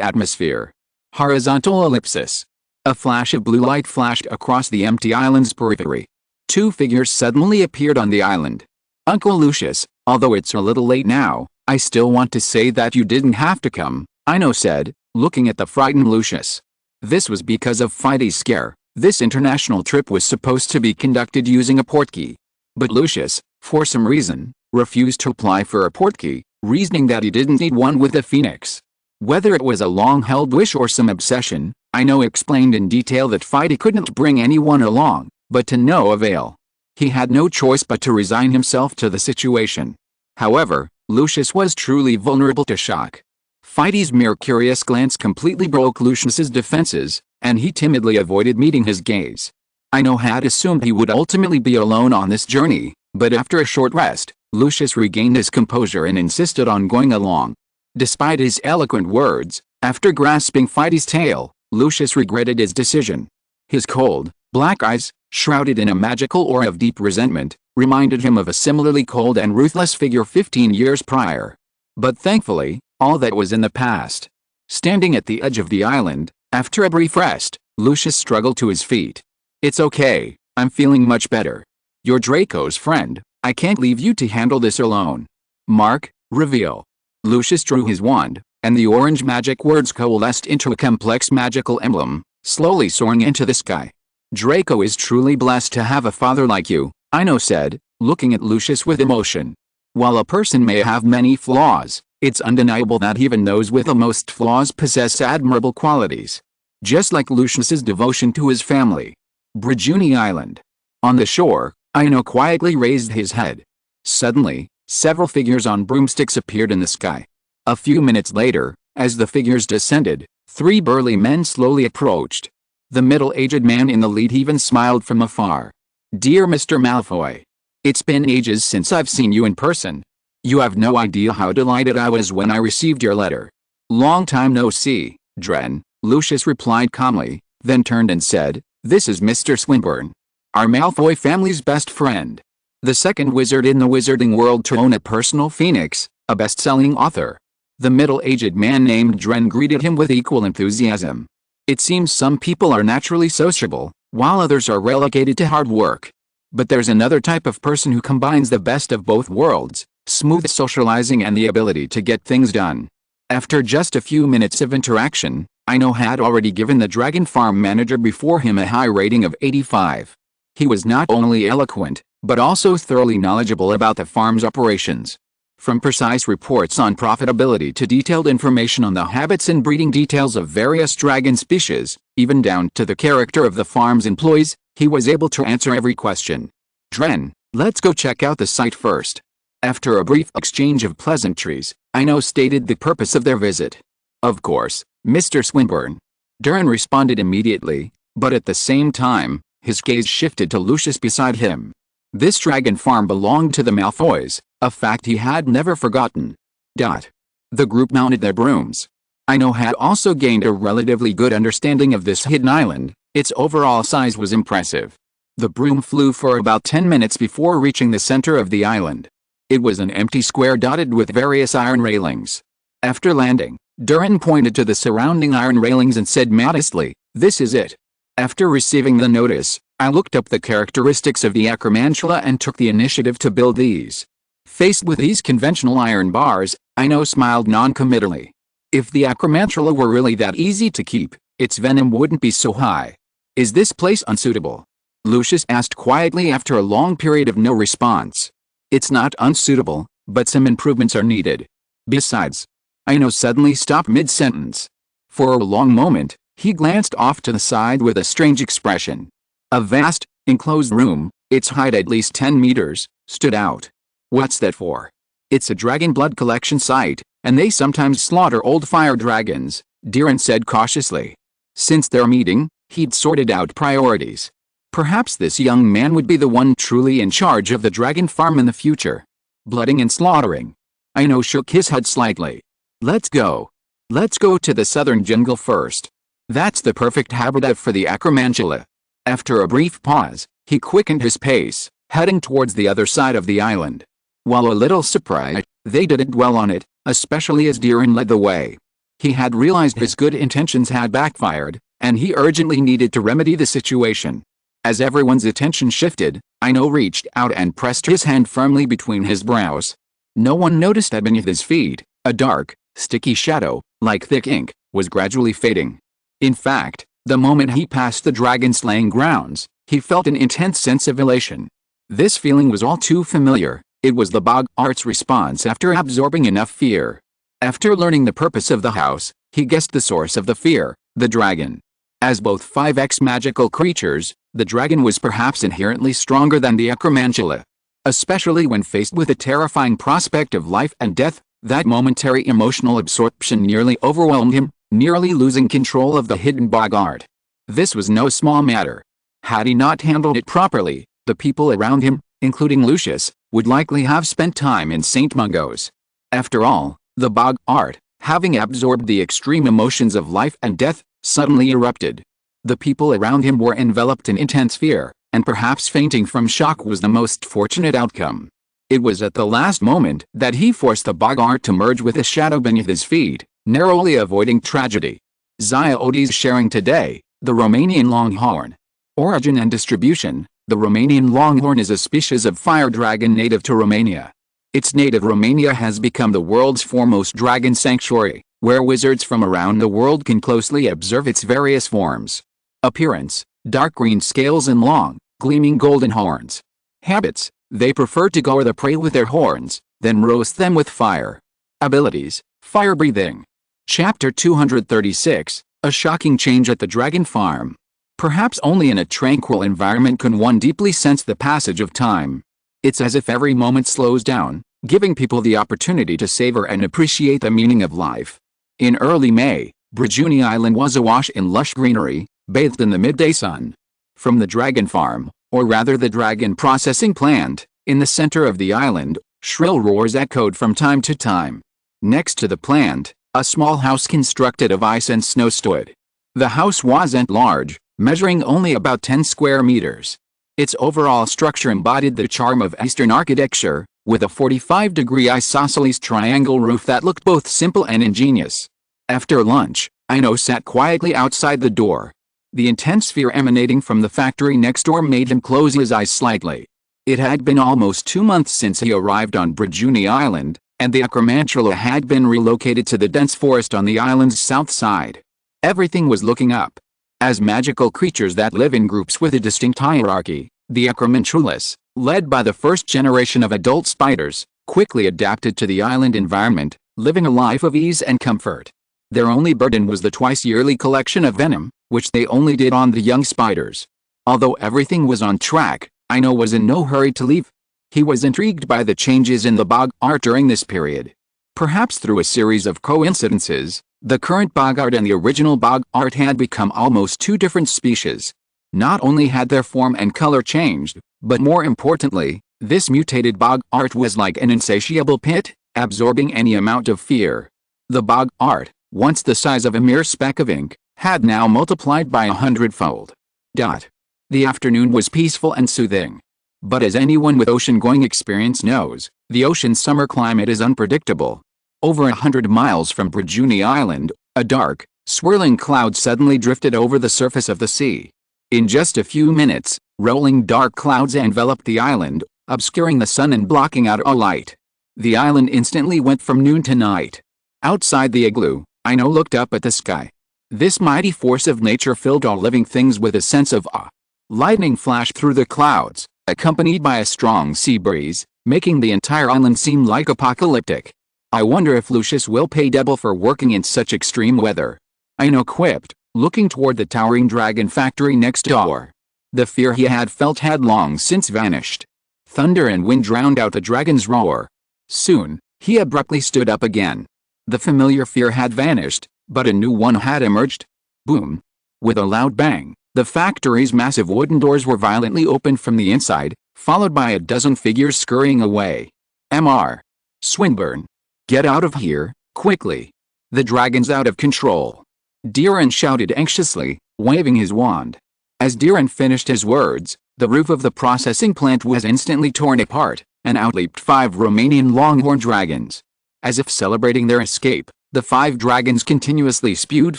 atmosphere. Horizontal ellipsis. A flash of blue light flashed across the empty island's periphery. 2 figures suddenly appeared on the island. "Uncle Lucius, although it's a little late now, I still want to say that you didn't have to come," Ino said, looking at the frightened Lucius. This was because of Fides' scare. This international trip was supposed to be conducted using a portkey. But Lucius, for some reason, refused to apply for a portkey, reasoning that he didn't need one with the Phoenix. Whether it was a long-held wish or some obsession, Ino explained in detail that Fides couldn't bring anyone along, but to no avail. He had no choice but to resign himself to the situation. However, Lucius was truly vulnerable to shock. Fides' mere curious glance completely broke Lucius's defenses, and he timidly avoided meeting his gaze. Ino had assumed he would ultimately be alone on this journey, but after a short rest, Lucius regained his composure and insisted on going along. Despite his eloquent words, after grasping Fides' tail, Lucius regretted his decision. His cold, black eyes, shrouded in a magical aura of deep resentment, reminded him of a similarly cold and ruthless figure 15 years prior. But thankfully, all that was in the past. Standing at the edge of the island, after a brief rest, Lucius struggled to his feet. "It's okay, I'm feeling much better. You're Draco's friend, I can't leave you to handle this alone. Mark, reveal." Lucius drew his wand, and the orange magic words coalesced into a complex magical emblem, slowly soaring into the sky. Draco is truly blessed to have a father like you, Ino said, looking at Lucius with emotion. While a person may have many flaws, it's undeniable that even those with the most flaws possess admirable qualities. Just like Lucius's devotion to his family. Brijuni Island. On the shore, Ino quietly raised his head. Suddenly, several figures on broomsticks appeared in the sky. A few minutes later, as the figures descended, 3 burly men slowly approached. The middle-aged man in the lead even smiled from afar. "Dear Mr. Malfoy. It's been ages since I've seen you in person. You have no idea how delighted I was when I received your letter." "Long time no see, Dren," Lucius replied calmly, then turned and said, "This is Mr. Swinburne. Our Malfoy family's best friend. The second wizard in the wizarding world to own a personal phoenix, a best-selling author." The middle-aged man named Dren greeted him with equal enthusiasm. It seems some people are naturally sociable, while others are relegated to hard work. But there's another type of person who combines the best of both worlds, smooth socializing and the ability to get things done. After just a few minutes of interaction, Ino had already given the Dragon Farm manager before him a high rating of 85. He was not only eloquent, but also thoroughly knowledgeable about the farm's operations. From precise reports on profitability to detailed information on the habits and breeding details of various dragon species, even down to the character of the farm's employees, he was able to answer every question. "Dren, let's go check out the site first." After a brief exchange of pleasantries, Ino stated the purpose of their visit. "Of course, Mr. Swinburne." Dren responded immediately, but at the same time, his gaze shifted to Lucius beside him. This dragon farm belonged to the Malfoys, a fact he had never forgotten. The group mounted their brooms. Ino had also gained a relatively good understanding of this hidden island. Its overall size was impressive. The broom flew for about 10 minutes before reaching the center of the island. It was an empty square dotted with various iron railings. After landing, Durin pointed to the surrounding iron railings and said modestly, "This is it." After receiving the notice, I looked up the characteristics of the acromantula and took the initiative to build these. Faced with these conventional iron bars, Ino smiled non-committally. If the acromantula were really that easy to keep, its venom wouldn't be so high. "Is this place unsuitable?" Lucius asked quietly after a long period of no response. "It's not unsuitable, but some improvements are needed. Besides..." Ino suddenly stopped mid-sentence. For a long moment, he glanced off to the side with a strange expression. A vast, enclosed room, its height at least 10 meters, stood out. "What's that for?" "It's a dragon blood collection site, and they sometimes slaughter old fire dragons," Durin said cautiously. Since their meeting, he'd sorted out priorities. Perhaps this young man would be the one truly in charge of the dragon farm in the future. Blooding and slaughtering. Ino shook his head slightly. Let's go to the southern jungle first. That's the perfect habitat for the acromantula." After a brief pause, he quickened his pace, heading towards the other side of the island. While a little surprised, they didn't dwell on it, especially as Durin led the way. He had realized his good intentions had backfired, and he urgently needed to remedy the situation. As everyone's attention shifted, Ino reached out and pressed his hand firmly between his brows. No one noticed that beneath his feet, a dark, sticky shadow, like thick ink, was gradually fading. In fact, the moment he passed the dragon-slaying grounds, he felt an intense sense of elation. This feeling was all too familiar. It was the Bogart's response after absorbing enough fear. After learning the purpose of the house, he guessed the source of the fear, the dragon. As both 5x magical creatures, the dragon was perhaps inherently stronger than the acromantula. Especially when faced with the terrifying prospect of life and death, that momentary emotional absorption nearly overwhelmed him, nearly losing control of the hidden Bogart. This was no small matter. Had he not handled it properly, the people around him, including Lucius, would likely have spent time in St. Mungo's. After all, the Bogart, having absorbed the extreme emotions of life and death, suddenly erupted. The people around him were enveloped in intense fear, and perhaps fainting from shock was the most fortunate outcome. It was at the last moment that he forced the Bogart to merge with the shadow beneath his feet, narrowly avoiding tragedy. Ziodes sharing today, the Romanian longhorn. Origin and distribution. The Romanian longhorn is a species of fire dragon native to Romania. Its native Romania has become the world's foremost dragon sanctuary, where wizards from around the world can closely observe its various forms. Appearance. dark green scales and long, gleaming golden horns. Habits: they prefer to gore the prey with their horns, then roast them with fire. Abilities: fire breathing. Chapter 236, A Shocking Change at the Dragon Farm. Perhaps only in a tranquil environment can one deeply sense the passage of time. It's as if every moment slows down, giving people the opportunity to savor and appreciate the meaning of life. In early May, Brijuni Island was awash in lush greenery, bathed in the midday sun. From the dragon farm, or rather the dragon processing plant, in the center of the island, shrill roars echoed from time to time. Next to the plant, a small house constructed of ice and snow stood. The house wasn't large, measuring only about 10 square meters. Its overall structure embodied the charm of Eastern architecture, with a 45-degree isosceles triangle roof that looked both simple and ingenious. After lunch, Ino sat quietly outside the door. The intense fear emanating from the factory next door made him close his eyes slightly. It had been almost 2 months since he arrived on Brijuni Island, and the Acromantula had been relocated to the dense forest on the island's south side. Everything was looking up. As magical creatures that live in groups with a distinct hierarchy, the Acromantulas, led by the first generation of adult spiders, quickly adapted to the island environment, living a life of ease and comfort. Their only burden was the twice-yearly collection of venom, which they only did on the young spiders. Although everything was on track, Ino was in no hurry to leave. He was intrigued by the changes in the bog art during this period. Perhaps through a series of coincidences, the current bog art and the original bog art had become almost two different species. Not only had their form and color changed, but more importantly, this mutated bog art was like an insatiable pit, absorbing any amount of fear. The bog art, once the size of a mere speck of ink, had now multiplied by 100-fold. The afternoon was peaceful and soothing. But as anyone with ocean-going experience knows, the ocean's summer climate is unpredictable. Over 100 miles from Brijuni Island, a dark, swirling cloud suddenly drifted over the surface of the sea. In just a few minutes, rolling dark clouds enveloped the island, obscuring the sun and blocking out all light. The island instantly went from noon to night. Outside the igloo, Ino looked up at the sky. This mighty force of nature filled all living things with a sense of awe. Lightning flashed through the clouds, accompanied by a strong sea breeze, making the entire island seem like apocalyptic. I wonder if Lucius will pay double for working in such extreme weather, Ino quipped, looking toward the towering dragon factory next door. The fear he had felt had long since vanished. Thunder and wind drowned out the dragon's roar. Soon, he abruptly stood up again. The familiar fear had vanished, but a new one had emerged. Boom! With a loud bang, the factory's massive wooden doors were violently opened from the inside, followed by a dozen figures scurrying away. Mr. Swinburne. Get out of here, quickly. The dragon's out of control. Diren shouted anxiously, waving his wand. As Diren finished his words, the roof of the processing plant was instantly torn apart, and out leaped 5 Romanian longhorn dragons. As if celebrating their escape, the 5 dragons continuously spewed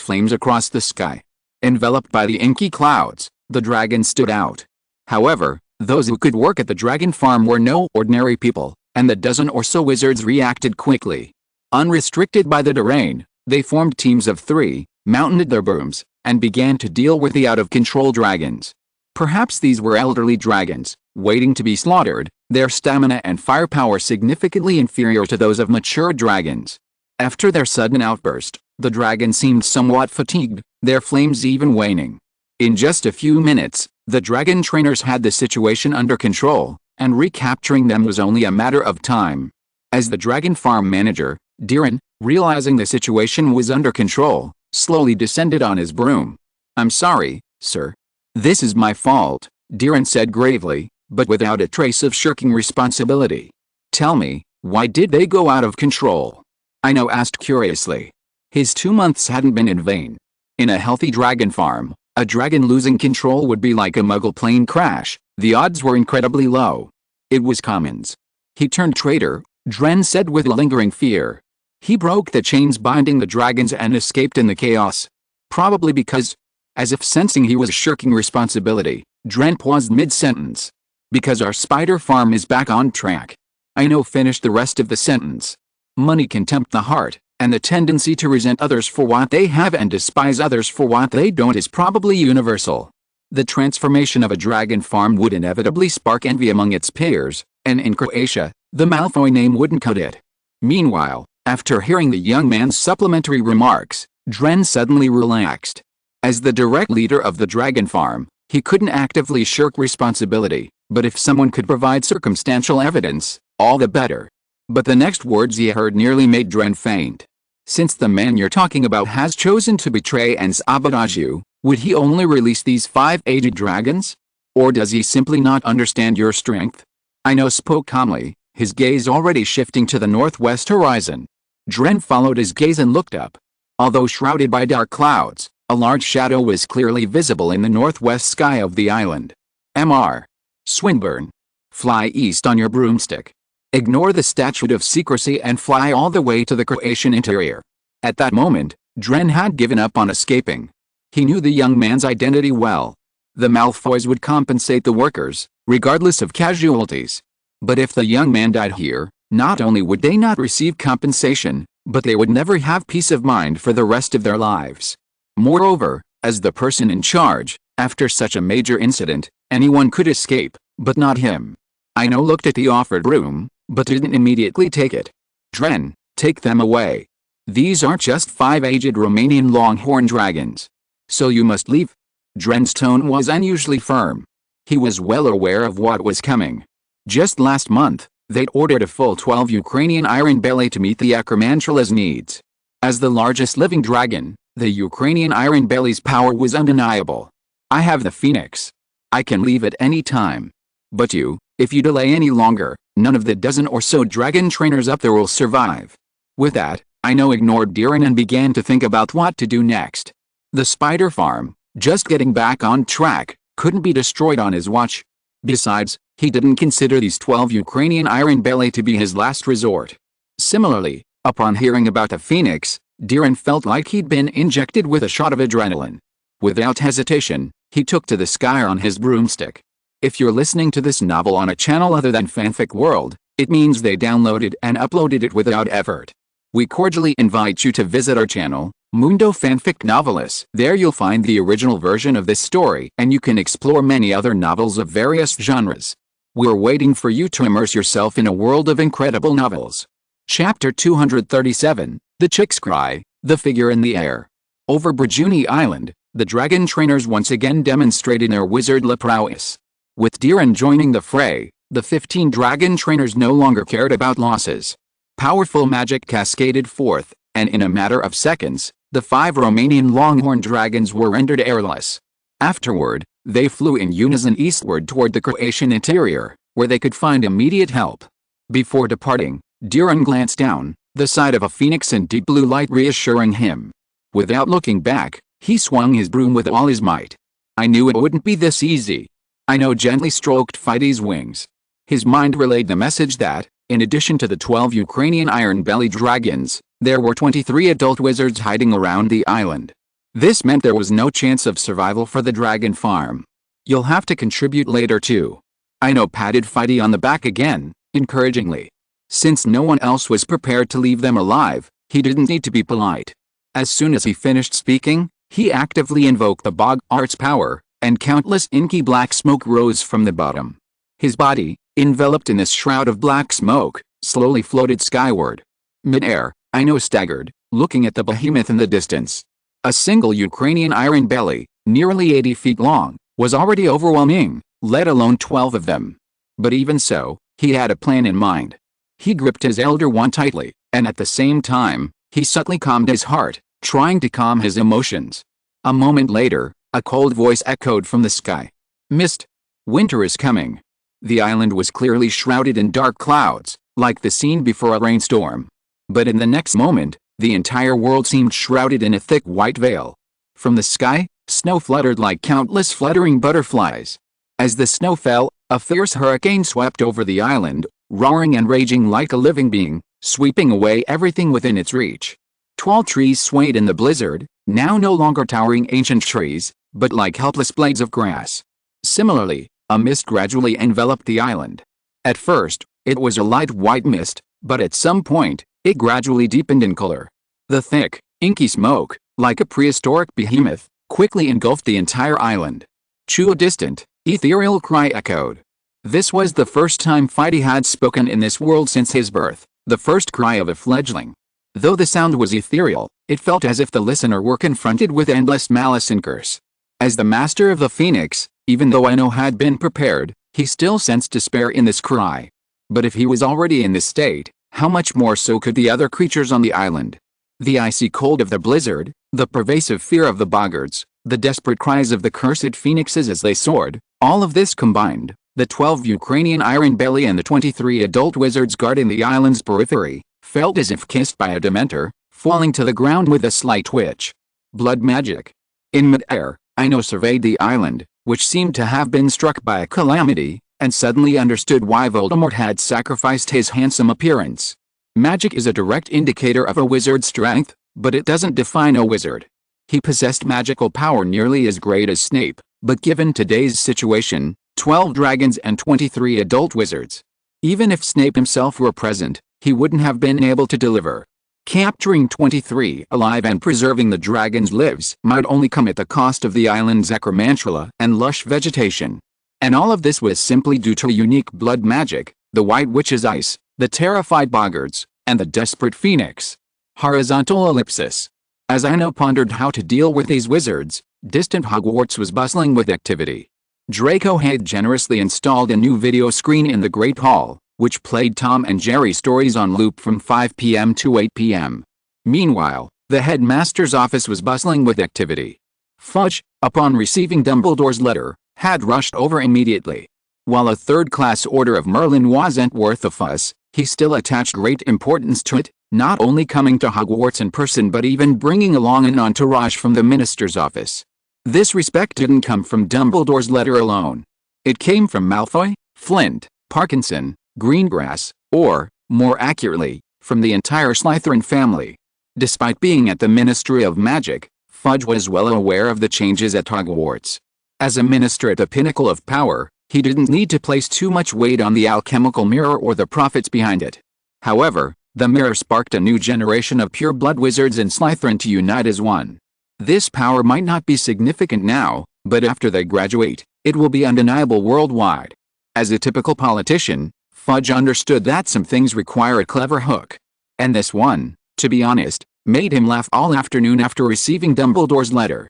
flames across the sky. Enveloped by the inky clouds, the dragons stood out. However, those who could work at the dragon farm were no ordinary people, and the dozen or so wizards reacted quickly. Unrestricted by the terrain, they formed teams of 3, mounted their brooms, and began to deal with the out-of-control dragons. Perhaps these were elderly dragons, waiting to be slaughtered, their stamina and firepower significantly inferior to those of mature dragons. After their sudden outburst, the dragons seemed somewhat fatigued, their flames even waning. In just a few minutes, the dragon trainers had the situation under control, and recapturing them was only a matter of time. As the dragon farm manager, Diren, realizing the situation was under control, slowly descended on his broom. I'm sorry, sir. This is my fault, Diren said gravely, but without a trace of shirking responsibility. Tell me, why did they go out of control? Ino asked curiously. His 2 months hadn't been in vain. In a healthy dragon farm, a dragon losing control would be like a muggle plane crash. The odds were incredibly low. It was commons. He turned traitor, Dren said with lingering fear. He broke the chains binding the dragons and escaped in the chaos. Probably because, as if sensing he was shirking responsibility, Dren paused mid-sentence. Because our spider farm is back on track. Ino finished the rest of the sentence. Money can tempt the heart, and the tendency to resent others for what they have and despise others for what they don't is probably universal. The transformation of a dragon farm would inevitably spark envy among its peers, and in Croatia, the Malfoy name wouldn't cut it. Meanwhile, after hearing the young man's supplementary remarks, Dren suddenly relaxed. As the direct leader of the dragon farm, he couldn't actively shirk responsibility, but if someone could provide circumstantial evidence, all the better. But the next words he heard nearly made Dren faint. Since the man you're talking about has chosen to betray and sabotage you, would he only release these 5 aged dragons? Or does he simply not understand your strength? Ino spoke calmly, his gaze already shifting to the northwest horizon. Dren followed his gaze and looked up. Although shrouded by dark clouds, a large shadow was clearly visible in the northwest sky of the island. Mr. Swinburne. Fly east on your broomstick. Ignore the statute of secrecy and fly all the way to the Croatian interior. At that moment, Dren had given up on escaping. He knew the young man's identity well. The Malfoys would compensate the workers, regardless of casualties. But if the young man died here, not only would they not receive compensation, but they would never have peace of mind for the rest of their lives. Moreover, as the person in charge, after such a major incident, anyone could escape, but not him. Ino looked at the offered room, but didn't immediately take it. Dren, take them away. These aren't just 5 aged Romanian longhorn dragons. So you must leave. Dren's tone was unusually firm. He was well aware of what was coming. Just last month, they'd ordered a full 12 Ukrainian iron belly to meet the Acromantula's needs. As the largest living dragon, the Ukrainian iron belly's power was undeniable. I have the phoenix. I can leave at any time. But if you delay any longer, none of the dozen or so dragon trainers up there will survive. With that, Ino ignored Diren and began to think about what to do next. The spider farm, just getting back on track, couldn't be destroyed on his watch. Besides, he didn't consider these 12 Ukrainian iron belly to be his last resort. Similarly, upon hearing about the phoenix, Diren felt like he'd been injected with a shot of adrenaline. Without hesitation, he took to the sky on his broomstick. If you're listening to this novel on a channel other than Fanfic World, it means they downloaded and uploaded it without effort. We cordially invite you to visit our channel, Mundo Fanfic Novelis. There you'll find the original version of this story and you can explore many other novels of various genres. We're waiting for you to immerse yourself in a world of incredible novels. Chapter 237, The Chick's Cry, The Figure in the Air. Over Brajuni Island, the dragon trainers once again demonstrated their wizardly prowess. With Diren joining the fray, the 15 dragon trainers no longer cared about losses. Powerful magic cascaded forth, and in a matter of seconds, the 5 Romanian longhorn dragons were rendered airless. Afterward, they flew in unison eastward toward the Croatian interior, where they could find immediate help. Before departing, Diren glanced down, the sight of a phoenix in deep blue light reassuring him. Without looking back, he swung his broom with all his might. I knew it wouldn't be this easy. Ino gently stroked Fighty's wings. His mind relayed the message that, in addition to the 12 Ukrainian iron-bellied dragons, there were 23 adult wizards hiding around the island. This meant there was no chance of survival for the dragon farm. You'll have to contribute later too. Ino patted Fighty on the back again, encouragingly. Since no one else was prepared to leave them alive, he didn't need to be polite. As soon as he finished speaking, he actively invoked the bog art's power, and countless inky black smoke rose from the bottom. His body, enveloped in this shroud of black smoke, slowly floated skyward. Mid-air, Ino staggered, looking at the behemoth in the distance. A single Ukrainian iron belly, nearly 80 feet long, was already overwhelming, let alone 12 of them. But even so, he had a plan in mind. He gripped his elder one tightly, and at the same time, he subtly calmed his heart, trying to calm his emotions. A moment later, a cold voice echoed from the sky. Mist. Winter is coming. The island was clearly shrouded in dark clouds, like the scene before a rainstorm. But in the next moment, the entire world seemed shrouded in a thick white veil. From the sky, snow fluttered like countless fluttering butterflies. As the snow fell, a fierce hurricane swept over the island, roaring and raging like a living being, sweeping away everything within its reach. Tall trees swayed in the blizzard, now no longer towering ancient trees, but like helpless blades of grass. Similarly, a mist gradually enveloped the island. At first, it was a light white mist, but at some point, it gradually deepened in color. The thick, inky smoke, like a prehistoric behemoth, quickly engulfed the entire island. A distant, ethereal cry echoed. This was the first time Fighty had spoken in this world since his birth, the first cry of a fledgling. Though the sound was ethereal, it felt as if the listener were confronted with endless malice and curse. As the master of the Phoenix, even though Ino had been prepared, he still sensed despair in this cry. But if he was already in this state, how much more so could the other creatures on the island? The icy cold of the blizzard, the pervasive fear of the boggards, the desperate cries of the cursed phoenixes as they soared, all of this combined, the 12 Ukrainian Iron Belly and the 23 adult wizards guarding the island's periphery, felt as if kissed by a dementor, falling to the ground with a slight twitch. Blood magic. In mid-air, Ino surveyed the island, which seemed to have been struck by a calamity, and suddenly understood why Voldemort had sacrificed his handsome appearance. Magic is a direct indicator of a wizard's strength, but it doesn't define a wizard. He possessed magical power nearly as great as Snape, but given today's situation, 12 dragons and 23 adult wizards. Even if Snape himself were present, he wouldn't have been able to deliver. Capturing 23 alive and preserving the dragon's lives might only come at the cost of the island's acromantula and lush vegetation. And all of this was simply due to unique blood magic, the White Witch's ice, the terrified boggards, and the desperate phoenix. Horizontal ellipsis. As Ino pondered how to deal with these wizards, distant Hogwarts was bustling with activity. Draco had generously installed a new video screen in the Great Hall, which played Tom and Jerry stories on loop from 5 p.m. to 8 p.m. Meanwhile, the headmaster's office was bustling with activity. Fudge, upon receiving Dumbledore's letter, had rushed over immediately. While a third-class order of Merlin wasn't worth a fuss, he still attached great importance to it, not only coming to Hogwarts in person but even bringing along an entourage from the minister's office. This respect didn't come from Dumbledore's letter alone. It came from Malfoy, Flint, Parkinson, Greengrass, or, more accurately, from the entire Slytherin family. Despite being at the Ministry of Magic, Fudge was well aware of the changes at Hogwarts. As a minister at the pinnacle of power, he didn't need to place too much weight on the alchemical mirror or the profits behind it. However, the mirror sparked a new generation of pure-blood wizards in Slytherin to unite as one. This power might not be significant now, but after they graduate, it will be undeniable worldwide. As a typical politician, Fudge understood that some things require a clever hook. And this one, to be honest, made him laugh all afternoon after receiving Dumbledore's letter.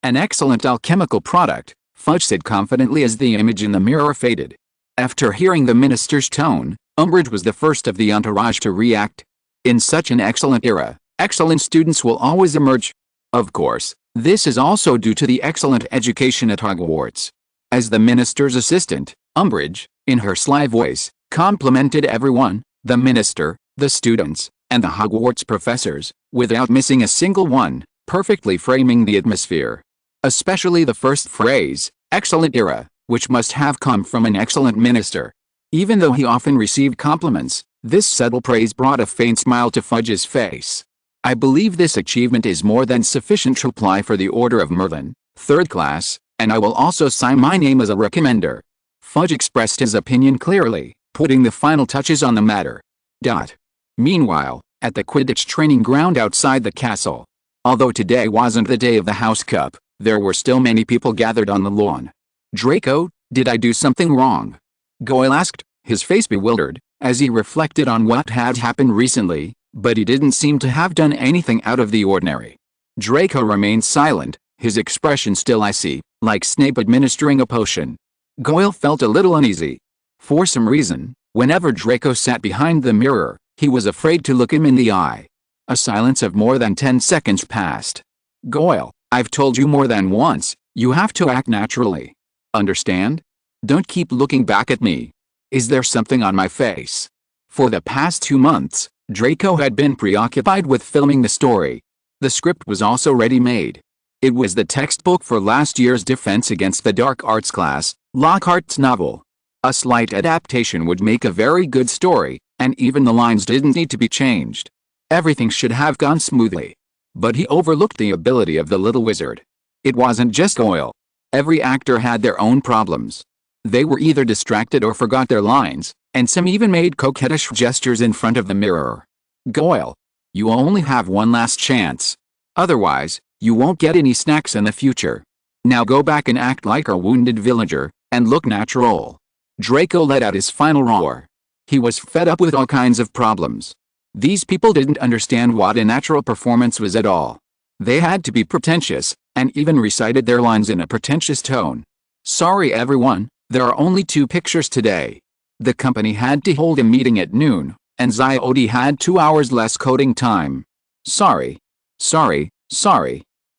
An excellent alchemical product, Fudge said confidently as the image in the mirror faded. After hearing the minister's tone, Umbridge was the first of the entourage to react. In such an excellent era, excellent students will always emerge. Of course, this is also due to the excellent education at Hogwarts. As the minister's assistant, Umbridge, in her sly voice, complimented everyone, the minister, the students, and the Hogwarts professors, without missing a single one, perfectly framing the atmosphere. Especially the first phrase, excellent era, which must have come from an excellent minister. Even though he often received compliments, this subtle praise brought a faint smile to Fudge's face. I believe this achievement is more than sufficient to apply for the Order of Merlin, 3rd class, and I will also sign my name as a recommender. Fudge expressed his opinion clearly, putting the final touches on the matter. Meanwhile, at the Quidditch training ground outside the castle. Although today wasn't the day of the House Cup, there were still many people gathered on the lawn. Draco, did I do something wrong? Goyle asked, his face bewildered, as he reflected on what had happened recently, but he didn't seem to have done anything out of the ordinary. Draco remained silent, his expression still icy, like Snape administering a potion. Goyle felt a little uneasy. For some reason, whenever Draco sat behind the mirror, he was afraid to look him in the eye. A silence of more than 10 seconds passed. Goyle, I've told you more than once, you have to act naturally. Understand? Don't keep looking back at me. Is there something on my face? For the past 2 months, Draco had been preoccupied with filming the story. The script was also ready-made. It was the textbook for last year's Defense Against the Dark Arts class, Lockhart's novel. A slight adaptation would make a very good story, and even the lines didn't need to be changed. Everything should have gone smoothly. But he overlooked the ability of the little wizard. It wasn't just Goyle. Every actor had their own problems. They were either distracted or forgot their lines, and some even made coquettish gestures in front of the mirror. Goyle, you only have one last chance. Otherwise, you won't get any snacks in the future. Now go back and act like a wounded villager, and look natural. Draco let out his final roar. He was fed up with all kinds of problems. These people didn't understand what a natural performance was at all. They had to be pretentious, and even recited their lines in a pretentious tone. Sorry everyone, there are only 2 pictures today. The company had to hold a meeting at noon, and Zyodi had 2 hours less coding time. Sorry.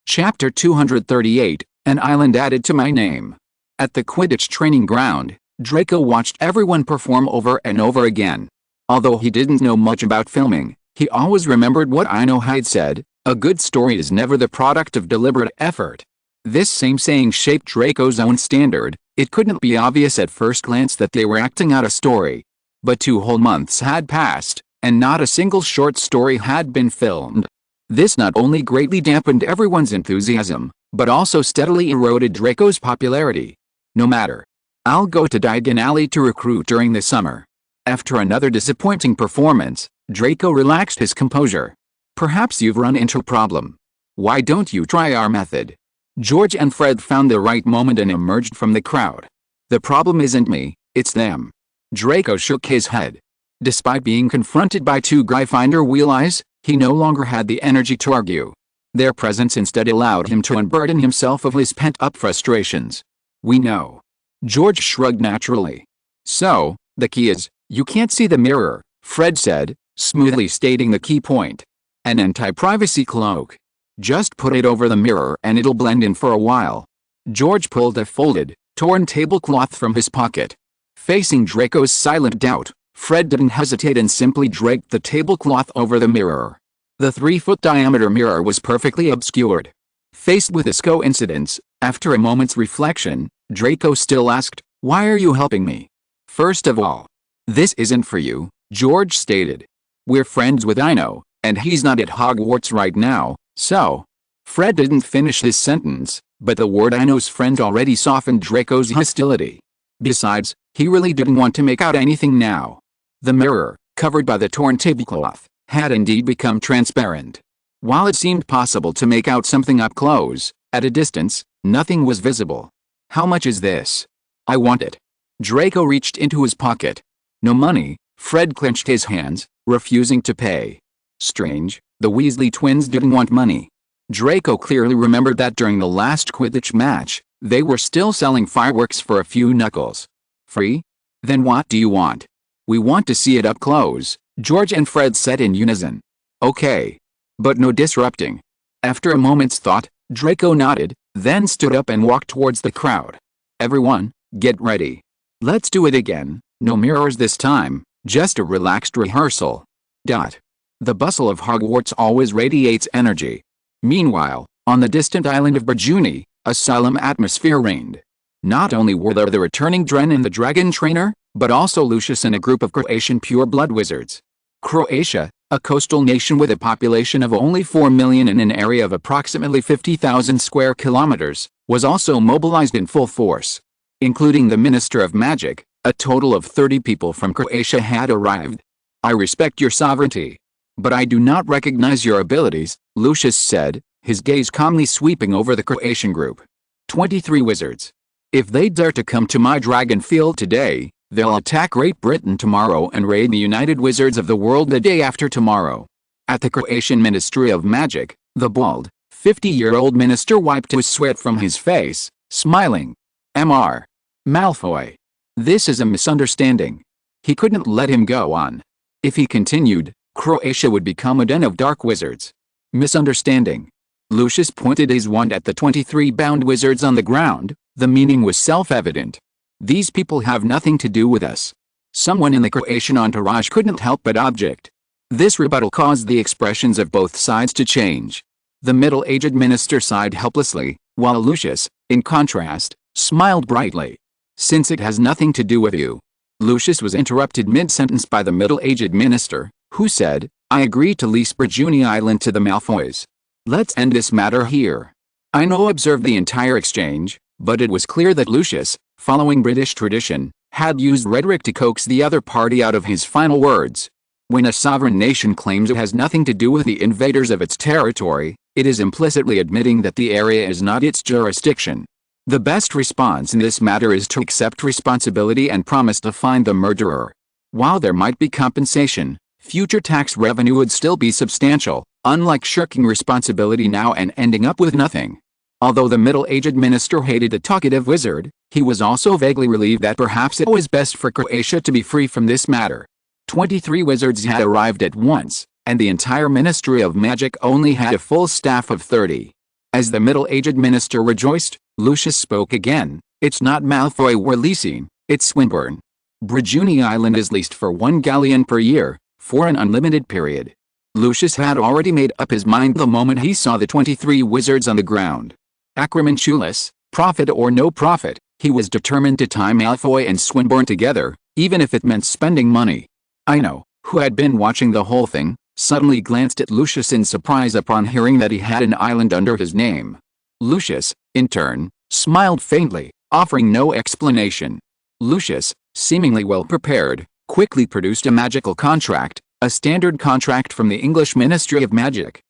Chapter 238, An Island Added to My Name. At the Quidditch training ground, Draco watched everyone perform over and over again. Although he didn't know much about filming, he always remembered what Ino had said, a good story is never the product of deliberate effort. This same saying shaped Draco's own standard. It couldn't be obvious at first glance that they were acting out a story. But 2 whole months had passed, and not a single short story had been filmed. This not only greatly dampened everyone's enthusiasm, but also steadily eroded Draco's popularity. No matter. I'll go to Diagon Alley to recruit during the summer. After another disappointing performance, Draco relaxed his composure. Perhaps you've run into a problem. Why don't you try our method? George and Fred found the right moment and emerged from the crowd. The problem isn't me, it's them. Draco shook his head. Despite being confronted by 2 Gryffindor Wheel Eyes, he no longer had the energy to argue. Their presence instead allowed him to unburden himself of his pent-up frustrations. We know. George shrugged naturally. So, the key is, you can't see the mirror, Fred said, smoothly stating the key point. An anti-privacy cloak. Just put it over the mirror and it'll blend in for a while. George pulled a folded, torn tablecloth from his pocket. Facing Draco's silent doubt, Fred didn't hesitate and simply draped the tablecloth over the mirror. The 3-foot diameter mirror was perfectly obscured. Faced with this coincidence, after a moment's reflection, Draco still asked, "Why are you helping me?" "First of all, this isn't for you," George stated. "We're friends with Ino, and he's not at Hogwarts right now, so..." Fred didn't finish his sentence, but the word Ino's friend already softened Draco's hostility. Besides, he really didn't want to make out anything now. The mirror, covered by the torn tablecloth, had indeed become transparent. While it seemed possible to make out something up close, at a distance, nothing was visible. "How much is this?" "I want it." Draco reached into his pocket. "No money." Fred clenched his hands, refusing to pay. Strange, the Weasley twins didn't want money. Draco clearly remembered that during the last Quidditch match, they were still selling fireworks for a few knuckles. "Free? Then what do you want?" "We want to see it up close," George and Fred said in unison. "Okay. But no disrupting." After a moment's thought, Draco nodded, then stood up and walked towards the crowd. "Everyone, get ready. Let's do it again, no mirrors this time, just a relaxed rehearsal." The bustle of Hogwarts always radiates energy. Meanwhile, on the distant island of Berjuni, a solemn atmosphere reigned. Not only were there the returning Dren and the dragon trainer, but also Lucius and a group of Croatian pure-blood wizards. Croatia, a coastal nation with a population of only 4 million in an area of approximately 50,000 square kilometers, was also mobilized in full force. Including the Minister of Magic, a total of 30 people from Croatia had arrived. "I respect your sovereignty. But I do not recognize your abilities," Lucius said, his gaze calmly sweeping over the Croatian group. 23 wizards. "If they dare to come to my dragon field today, they'll attack Great Britain tomorrow and raid the United Wizards of the World the day after tomorrow." At the Croatian Ministry of Magic, the bald, 50-year-old minister wiped his sweat from his face, smiling. "Mr. Malfoy. This is a misunderstanding." He couldn't let him go on. If he continued, Croatia would become a den of dark wizards. "Misunderstanding." Lucius pointed his wand at the 23 bound wizards on the ground. The meaning was self-evident. "These people have nothing to do with us." Someone in the Croatian entourage couldn't help but object. This rebuttal caused the expressions of both sides to change. The middle-aged minister sighed helplessly, while Lucius, in contrast, smiled brightly. "Since it has nothing to do with you." Lucius was interrupted mid-sentence by the middle-aged minister, who said, "I agree to lease Berjuni Island to the Malfoys. Let's end this matter here." Ino observed the entire exchange, but it was clear that Lucius, following British tradition, had used rhetoric to coax the other party out of his final words. When a sovereign nation claims it has nothing to do with the invaders of its territory, it is implicitly admitting that the area is not its jurisdiction. The best response in this matter is to accept responsibility and promise to find the murderer. While there might be compensation, future tax revenue would still be substantial, unlike shirking responsibility now and ending up with nothing. Although the middle-aged minister hated the talkative wizard, he was also vaguely relieved that perhaps it was best for Croatia to be free from this matter. 23 wizards had arrived at once, and the entire Ministry of Magic only had a full staff of 30. As the middle-aged minister rejoiced, Lucius spoke again. "It's not Malfoy we're leasing, it's Swinburne. Brigiuni Island is leased for 1 galleon per year, for an unlimited period." Lucius had already made up his mind the moment he saw the 23 wizards on the ground. Acromantulas, profit or no profit, he was determined to tie Malfoy and Swinburne together, even if it meant spending money. Ino, who had been watching the whole thing, suddenly glanced at Lucius in surprise upon hearing that he had an island under his name. Lucius, in turn, smiled faintly, offering no explanation. Lucius, seemingly well prepared, quickly produced a magical contract, a standard contract from the English Ministry of Magic.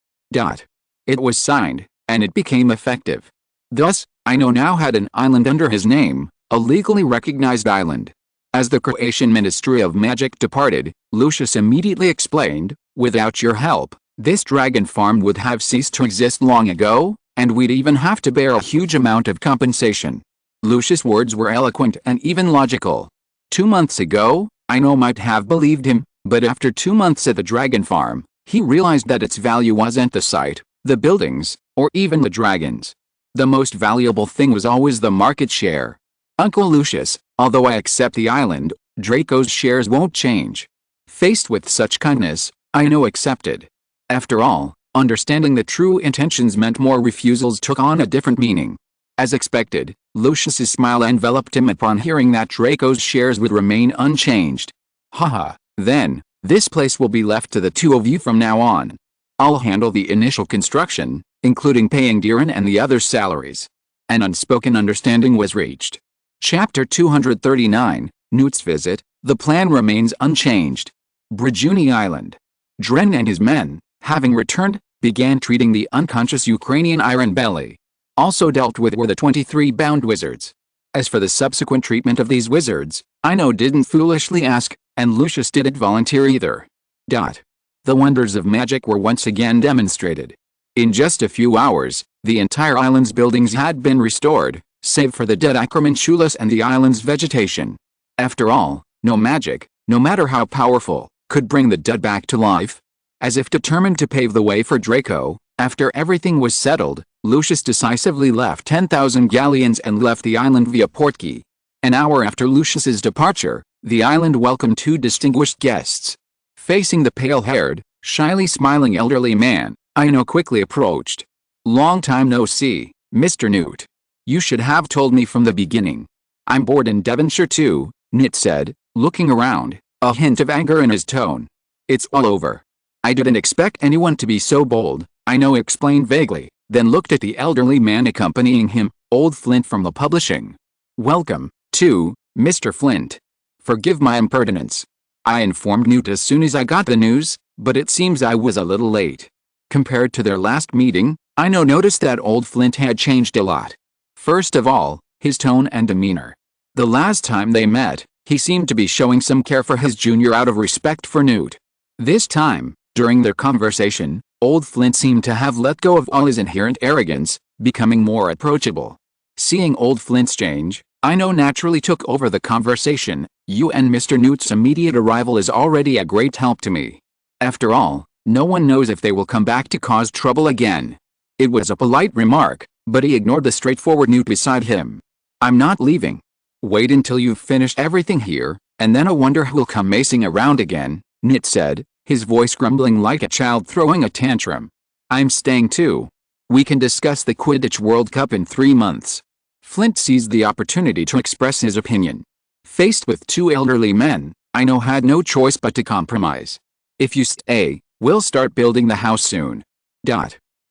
It was signed, and it became effective. Thus, Ino now had an island under his name, a legally recognized island. As the Croatian Ministry of Magic departed, Lucius immediately explained, "Without your help, this dragon farm would have ceased to exist long ago, and we'd even have to bear a huge amount of compensation." Lucius' words were eloquent and even logical. 2 months ago, Ino might have believed him, but after 2 months at the dragon farm, he realized that its value wasn't the site, the buildings, or even the dragons. The most valuable thing was always the market share. "Uncle Lucius, although I accept the island, Draco's shares won't change." Faced with such kindness, Ino accepted. After all, understanding the true intentions meant more refusals took on a different meaning. As expected, Lucius's smile enveloped him upon hearing that Draco's shares would remain unchanged. "Haha, then, this place will be left to the two of you from now on. I'll handle the initial construction, including paying Diran and the others' salaries." An unspoken understanding was reached. Chapter 239, Newt's Visit. The plan remains unchanged. Brigiuni Island. Dren and his men, having returned, began treating the unconscious Ukrainian Iron Belly. Also dealt with were the 23 bound wizards. As for the subsequent treatment of these wizards, Ino didn't foolishly ask, and Lucius didn't volunteer either. The wonders of magic were once again demonstrated. In just a few hours, the entire island's buildings had been restored, save for the dead Acromantulas and the island's vegetation. After all, no magic, no matter how powerful, could bring the dead back to life. As if determined to pave the way for Draco, after everything was settled, Lucius decisively left 10,000 galleons and left the island via Portkey. An hour after Lucius's departure, the island welcomed 2 distinguished guests. Facing the pale-haired, shyly smiling elderly man, Ino quickly approached. "Long time no see, Mr. Newt. You should have told me from the beginning. I'm bored in Devonshire too," Newt said, looking around, a hint of anger in his tone. "It's all over." "I didn't expect anyone to be so bold," Ino explained vaguely, then looked at the elderly man accompanying him, old Flint from the publishing. "Welcome, too, Mr. Flint. Forgive my impertinence. I informed Newt as soon as I got the news, but it seems I was a little late." Compared to their last meeting, Ino noticed that old Flint had changed a lot. First of all, his tone and demeanor. The last time they met, he seemed to be showing some care for his junior out of respect for Newt. This time, during their conversation, old Flint seemed to have let go of all his inherent arrogance, becoming more approachable. Seeing old Flint's change, Ino naturally took over the conversation. "You and Mr. Newt's immediate arrival is already a great help to me. After all, no one knows if they will come back to cause trouble again." It was a polite remark, but he ignored the straightforward Newt beside him. "I'm not leaving. Wait until you've finished everything here, and then I wonder who'll come macing around again," Newt said, his voice grumbling like a child throwing a tantrum. "I'm staying too. We can discuss the Quidditch World Cup in 3 months. Flint seized the opportunity to express his opinion. Faced with 2 elderly men, Ino had no choice but to compromise. "If you stay, we'll start building the house soon."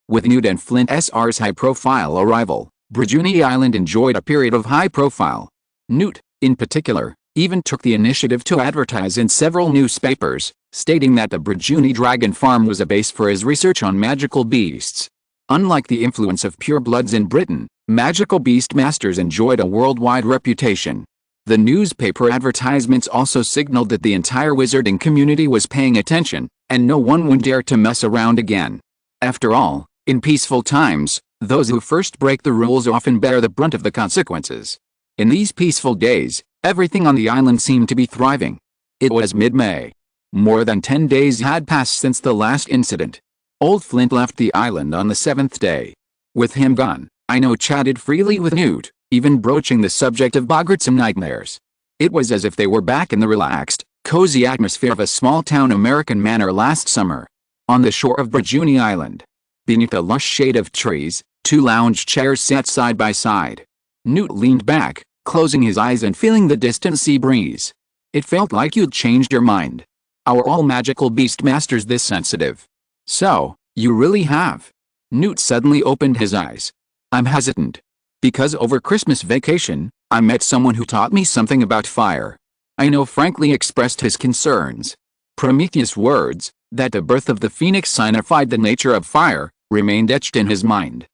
With Newt and Flint SR's high-profile arrival, Brigiuni Island enjoyed a period of high profile. Newt, in particular, even took the initiative to advertise in several newspapers, stating that the Brigiuni Dragon Farm was a base for his research on magical beasts. Unlike the influence of purebloods in Britain, Magical Beastmasters enjoyed a worldwide reputation. The newspaper advertisements also signaled that the entire wizarding community was paying attention, and no one would dare to mess around again. After all, in peaceful times, those who first break the rules often bear the brunt of the consequences. In these peaceful days, everything on the island seemed to be thriving. It was mid-May. More than 10 days had passed since the last incident. Old Flint left the island on the 7th day. With him gone, Ino chatted freely with Newt, even broaching the subject of Boggartsome nightmares. It was as if they were back in the relaxed, cozy atmosphere of a small-town American manor last summer. On the shore of Brajuni Island, beneath a lush shade of trees, 2 lounge chairs sat side by side. Newt leaned back, closing his eyes and feeling the distant sea breeze. It felt like you'd changed your mind. Are all magical beastmasters this sensitive? So, you really have? Newt suddenly opened his eyes. I'm hesitant. Because over Christmas vacation, I met someone who taught me something about fire. Ino frankly expressed his concerns. Prometheus' words, that the birth of the phoenix signified the nature of fire, remained etched in his mind.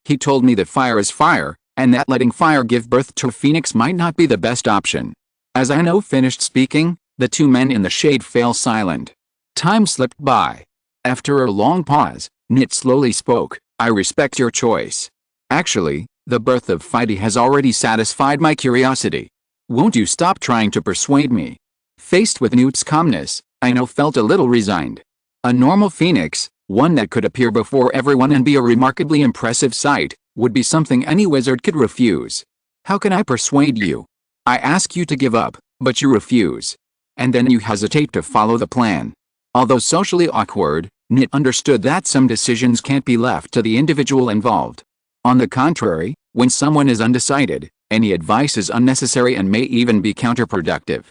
He told me that fire is fire, and that letting fire give birth to a phoenix might not be the best option. As Ino finished speaking, the 2 men in the shade fell silent. Time slipped by. After a long pause, Nit slowly spoke. I respect your choice. Actually, the birth of Fighty has already satisfied my curiosity. Won't you stop trying to persuade me? Faced with Newt's calmness, Ino felt a little resigned. A normal phoenix, one that could appear before everyone and be a remarkably impressive sight, would be something any wizard could refuse. How can I persuade you? I ask you to give up, but you refuse. And then you hesitate to follow the plan. Although socially awkward, Nit understood that some decisions can't be left to the individual involved. On the contrary, when someone is undecided, any advice is unnecessary and may even be counterproductive.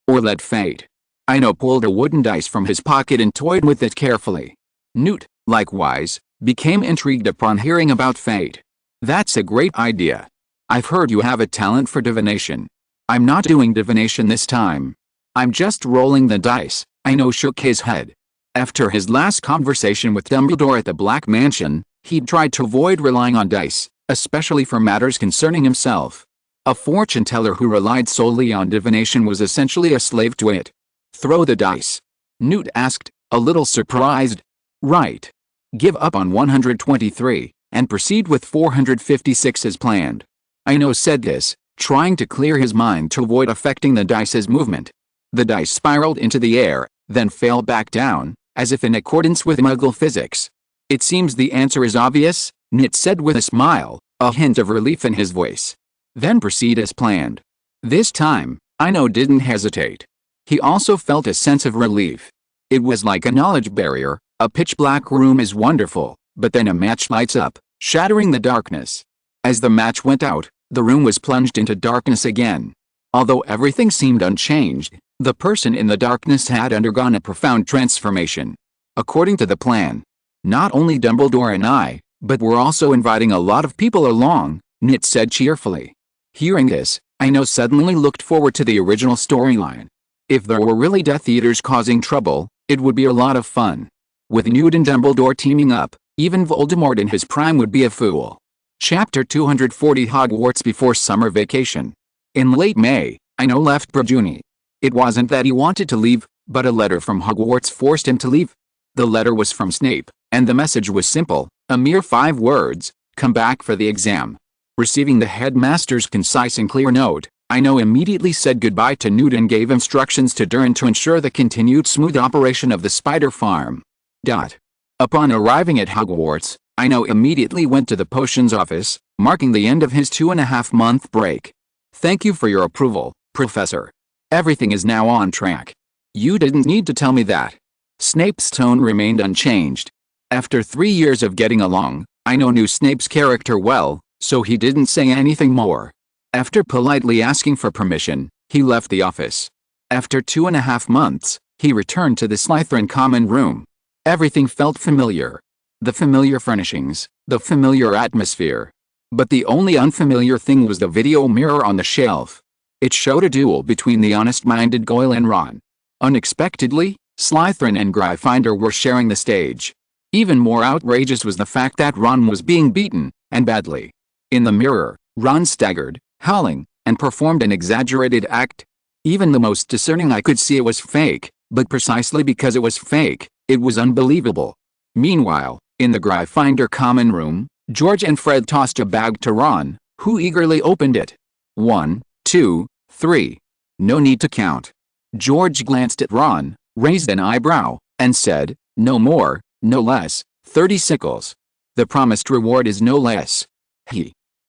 Or let fate. Ino pulled a wooden dice from his pocket and toyed with it carefully. Newt, likewise, became intrigued upon hearing about fate. That's a great idea. I've heard you have a talent for divination. I'm not doing divination this time. I'm just rolling the dice. Ino shook his head. After his last conversation with Dumbledore at the Black Mansion, he'd tried to avoid relying on dice, especially for matters concerning himself. A fortune teller who relied solely on divination was essentially a slave to it. Throw the dice. Newt asked, a little surprised. Right. Give up on 123, and proceed with 456 as planned. Ino said this, trying to clear his mind to avoid affecting the dice's movement. The dice spiraled into the air, then fell back down, as if in accordance with Muggle physics. It seems the answer is obvious, Nit said with a smile, a hint of relief in his voice. Then proceed as planned. This time, Ino didn't hesitate. He also felt a sense of relief. It was like a knowledge barrier. A pitch-black room is wonderful, but then a match lights up, shattering the darkness. As the match went out, the room was plunged into darkness again. Although everything seemed unchanged, the person in the darkness had undergone a profound transformation. According to the plan, not only Dumbledore and I, but we're also inviting a lot of people along, Nit said cheerfully. Hearing this, Ino suddenly looked forward to the original storyline. If there were really Death Eaters causing trouble, it would be a lot of fun. With Newt and Dumbledore teaming up, even Voldemort in his prime would be a fool. Chapter 240 Hogwarts before summer vacation. In late May, Ino left Brajuni. It wasn't that he wanted to leave, but a letter from Hogwarts forced him to leave. The letter was from Snape, and the message was simple, a mere 5 words, come back for the exam. Receiving the headmaster's concise and clear note, Ino immediately said goodbye to Newt and gave instructions to Durin to ensure the continued smooth operation of the spider farm. Upon arriving at Hogwarts, Ino immediately went to the potions office, marking the end of his 2.5-month break. Thank you for your approval, Professor. Everything is now on track. You didn't need to tell me that. Snape's tone remained unchanged. After 3 years of getting along, Ino knew Snape's character well, so he didn't say anything more. After politely asking for permission, he left the office. After 2.5 months, he returned to the Slytherin common room. Everything felt familiar. The familiar furnishings, the familiar atmosphere. But the only unfamiliar thing was the video mirror on the shelf. It showed a duel between the honest-minded Goyle and Ron. Unexpectedly, Slytherin and Gryffindor were sharing the stage. Even more outrageous was the fact that Ron was being beaten, and badly. In the mirror, Ron staggered, howling, and performed an exaggerated act. Even the most discerning eye could see it was fake, but precisely because it was fake, it was unbelievable. Meanwhile, in the Gryffindor common room, George and Fred tossed a bag to Ron, who eagerly opened it. 1, 2, 3. No need to count. George glanced at Ron, raised an eyebrow, and said, "No more, no less, 30 sickles. The promised reward is no less."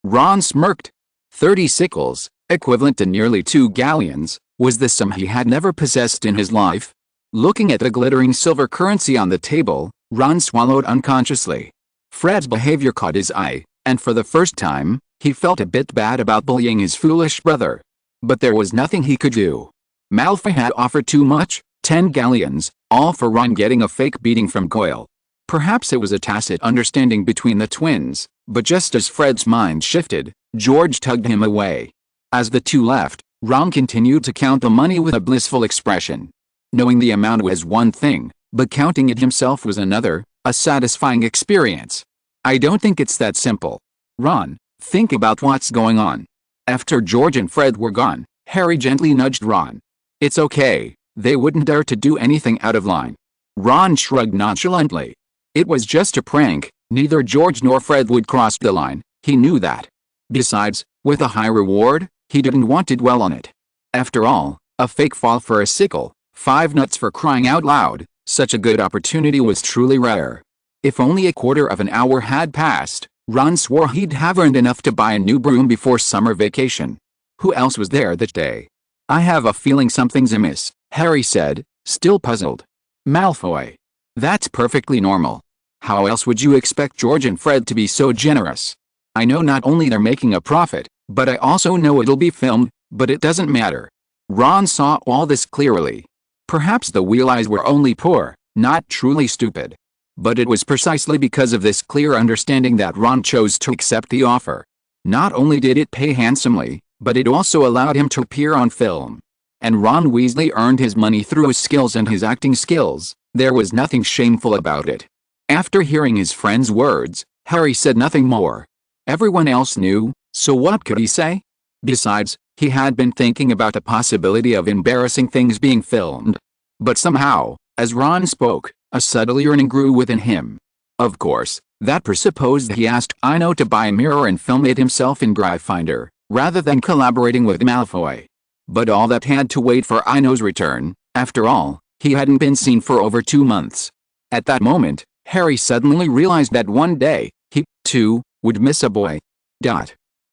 Ron smirked. 30 sickles, equivalent to nearly 2 galleons, was the sum he had never possessed in his life. Looking at the glittering silver currency on the table, Ron swallowed unconsciously. Fred's behavior caught his eye, and for the first time, he felt a bit bad about bullying his foolish brother. But there was nothing he could do. Malfoy had offered too much, 10 galleons, all for Ron getting a fake beating from Goyle. Perhaps it was a tacit understanding between the twins, but just as Fred's mind shifted, George tugged him away. As the two left, Ron continued to count the money with a blissful expression. Knowing the amount was one thing, but counting it himself was another, a satisfying experience. "I don't think it's that simple. Ron, think about what's going on." After George and Fred were gone, Harry gently nudged Ron. "It's okay, they wouldn't dare to do anything out of line." Ron shrugged nonchalantly. It was just a prank, neither George nor Fred would cross the line, he knew that. Besides, with a high reward, he didn't want to dwell on it. After all, a fake fall for a sickle, 5 nuts for crying out loud, such a good opportunity was truly rare. If only a quarter of an hour had passed, Ron swore he'd have earned enough to buy a new broom before summer vacation. Who else was there that day? "I have a feeling something's amiss," Harry said, still puzzled. "Malfoy. That's perfectly normal. How else would you expect George and Fred to be so generous? I know not only they're making a profit, but I also know it'll be filmed, but it doesn't matter." Ron saw all this clearly. Perhaps the Wheel Eyes were only poor, not truly stupid. But it was precisely because of this clear understanding that Ron chose to accept the offer. Not only did it pay handsomely, but it also allowed him to appear on film. And Ron Weasley earned his money through his skills and his acting skills. There was nothing shameful about it. After hearing his friend's words, Harry said nothing more. Everyone else knew, so what could he say? Besides, he had been thinking about the possibility of embarrassing things being filmed. But somehow, as Ron spoke, a subtle yearning grew within him. Of course, that presupposed he asked Ino to buy a mirror and film it himself in Gryffindor, rather than collaborating with Malfoy. But all that had to wait for Ino's return. After all, he hadn't been seen for over 2 months. At that moment, Harry suddenly realized that one day, he, too, would miss a boy.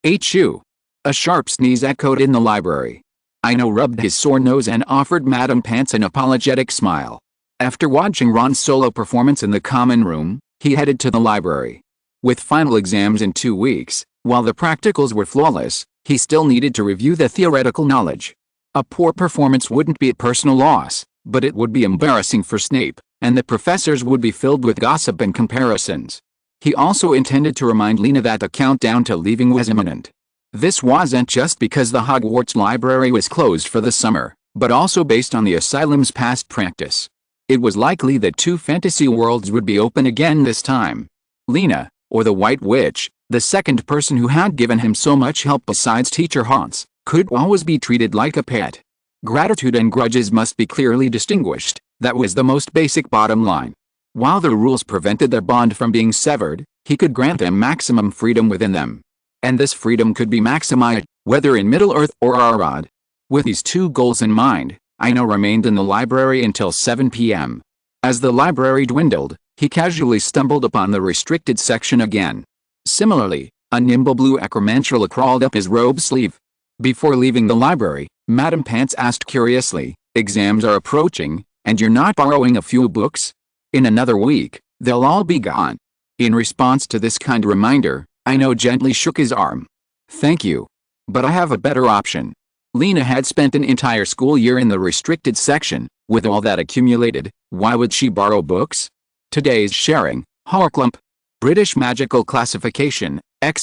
Achoo! A sharp sneeze echoed in the library. Ino rubbed his sore nose and offered Madame Pants an apologetic smile. After watching Ron's solo performance in the common room, he headed to the library. With final exams in 2 weeks, while the practicals were flawless, he still needed to review the theoretical knowledge. A poor performance wouldn't be a personal loss, but it would be embarrassing for Snape, and the professors would be filled with gossip and comparisons. He also intended to remind Lena that the countdown to leaving was imminent. This wasn't just because the Hogwarts library was closed for the summer, but also based on the asylum's past practice. It was likely that 2 fantasy worlds would be open again this time. Lena, or the White Witch, the second person who had given him so much help besides Teacher Haunts, could always be treated like a pet. Gratitude and grudges must be clearly distinguished, that was the most basic bottom line. While the rules prevented their bond from being severed, he could grant them maximum freedom within them. And this freedom could be maximized, whether in Middle-earth or Arad. With these 2 goals in mind, Ino remained in the library until 7 p.m. As the library dwindled, he casually stumbled upon the restricted section again. Similarly, a nimble blue acromantula crawled up his robe sleeve. Before leaving the library, Madame Pants asked curiously, "Exams are approaching, and you're not borrowing a few books? In another week, they'll all be gone." In response to this kind reminder, Ino gently shook his arm. "Thank you. But I have a better option." Lena had spent an entire school year in the restricted section. With all that accumulated, why would she borrow books? Today's sharing, Horcrux. British magical classification,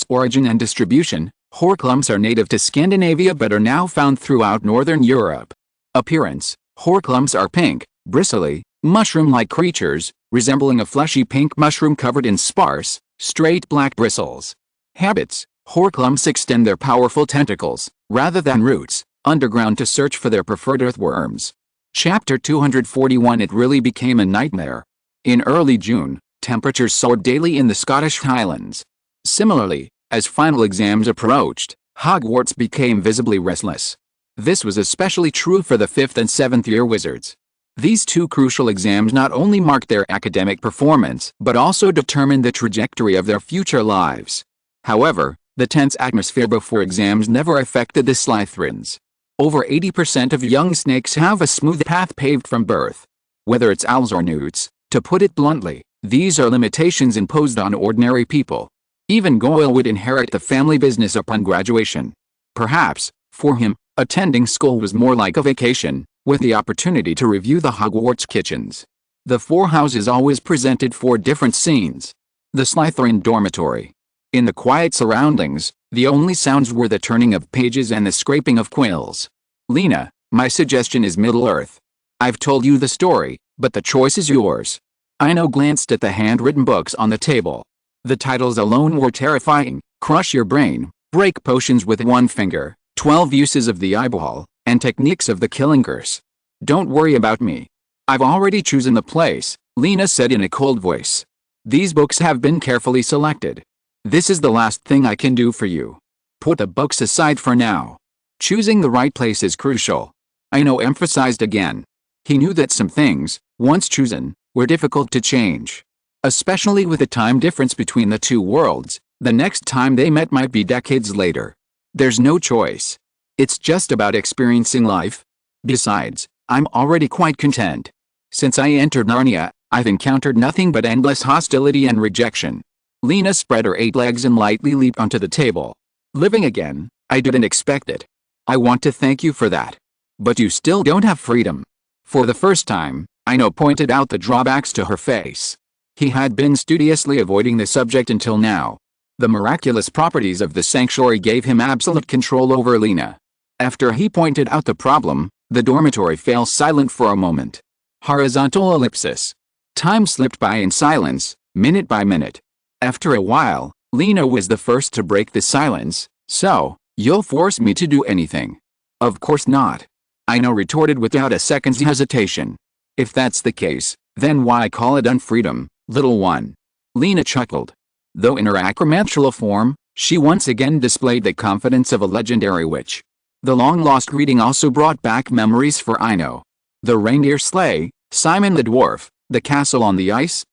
origin and distribution. Horcruxes are native to Scandinavia but are now found throughout Northern Europe. Appearance: Horcruxes are pink, bristly, mushroom-like creatures, resembling a fleshy pink mushroom covered in sparse, straight black bristles. Habits: Horcrux extend their powerful tentacles, rather than roots, underground to search for their preferred earthworms. Chapter 241. It really became a nightmare. In early June, temperatures soared daily in the Scottish Highlands. Similarly, as final exams approached, Hogwarts became visibly restless. This was especially true for the 5th and 7th year wizards. These two crucial exams not only marked their academic performance but also determined the trajectory of their future lives. However, the tense atmosphere before exams never affected the Slytherins. Over 80% of young snakes have a smooth path paved from birth. Whether it's owls or newts, to put it bluntly, these are limitations imposed on ordinary people. Even Goyle would inherit the family business upon graduation. Perhaps, for him, attending school was more like a vacation, with the opportunity to review the Hogwarts kitchens. The four houses always presented four different scenes. The Slytherin dormitory. In the quiet surroundings, the only sounds were the turning of pages and the scraping of quills. Lena, my suggestion is Middle-earth. I've told you the story, but the choice is yours. Ino glanced at the handwritten books on the table. The titles alone were terrifying: Crush Your Brain, Break Potions with One Finger, 12 Uses of the Eyeball, and Techniques of the Killing Curse. Don't worry about me. I've already chosen the place, Lena said in a cold voice. These books have been carefully selected. This is the last thing I can do for you. Put the books aside for now. Choosing the right place is crucial. Ino emphasized again. He knew that some things, once chosen, were difficult to change. Especially with the time difference between the two worlds, the next time they met might be decades later. There's no choice. It's just about experiencing life. Besides, I'm already quite content. Since I entered Narnia, I've encountered nothing but endless hostility and rejection. Lena spread her 8 legs and lightly leaped onto the table. Living again, I didn't expect it. I want to thank you for that. But you still don't have freedom. For the first time, Ino pointed out the drawbacks to her face. He had been studiously avoiding the subject until now. The miraculous properties of the sanctuary gave him absolute control over Lena. After he pointed out the problem, the dormitory fell silent for a moment. Horizontal ellipsis. Time slipped by in silence, minute by minute. After a while, Lena was the first to break the silence. So, you'll force me to do anything? Of course not. Ino retorted without a second's hesitation. If that's the case, then why call it unfreedom, little one? Lena chuckled. Though in her acromantula form, she once again displayed the confidence of a legendary witch. The long-lost greeting also brought back memories for Ino. The reindeer sleigh, Simon the dwarf, the castle on the ice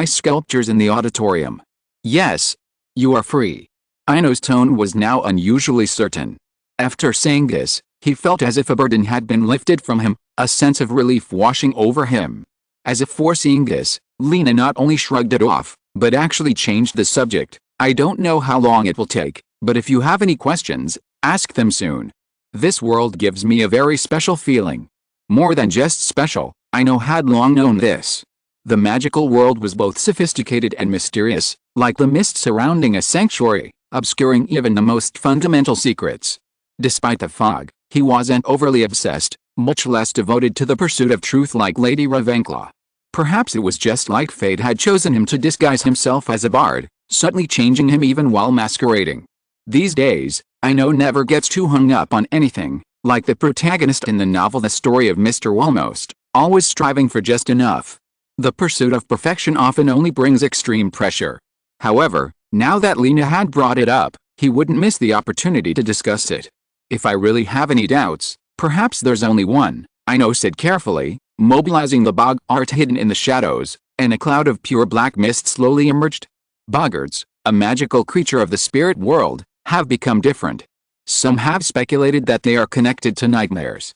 sculptures in the auditorium. Yes, you are free. Ino's tone was now unusually certain. After saying this, he felt as if a burden had been lifted from him, a sense of relief washing over him. As if foreseeing this, Lena not only shrugged it off, but actually changed the subject. I don't know how long it will take, but if you have any questions, ask them soon. This world gives me a very special feeling. More than just special, Ino had long known this. The magical world was both sophisticated and mysterious, like the mist surrounding a sanctuary, obscuring even the most fundamental secrets. Despite the fog, he wasn't overly obsessed, much less devoted to the pursuit of truth like Lady Ravenclaw. Perhaps it was just like fate had chosen him to disguise himself as a bard, subtly changing him even while masquerading. These days, Ino never gets too hung up on anything, like the protagonist in the novel The Story of Mr. Almost, always striving for just enough. The pursuit of perfection often only brings extreme pressure. However, now that Lena had brought it up, he wouldn't miss the opportunity to discuss it. If I really have any doubts, perhaps there's only one, Ino said carefully, mobilizing the bog art hidden in the shadows, and a cloud of pure black mist slowly emerged. Boggarts, a magical creature of the spirit world, have become different. Some have speculated that they are connected to nightmares.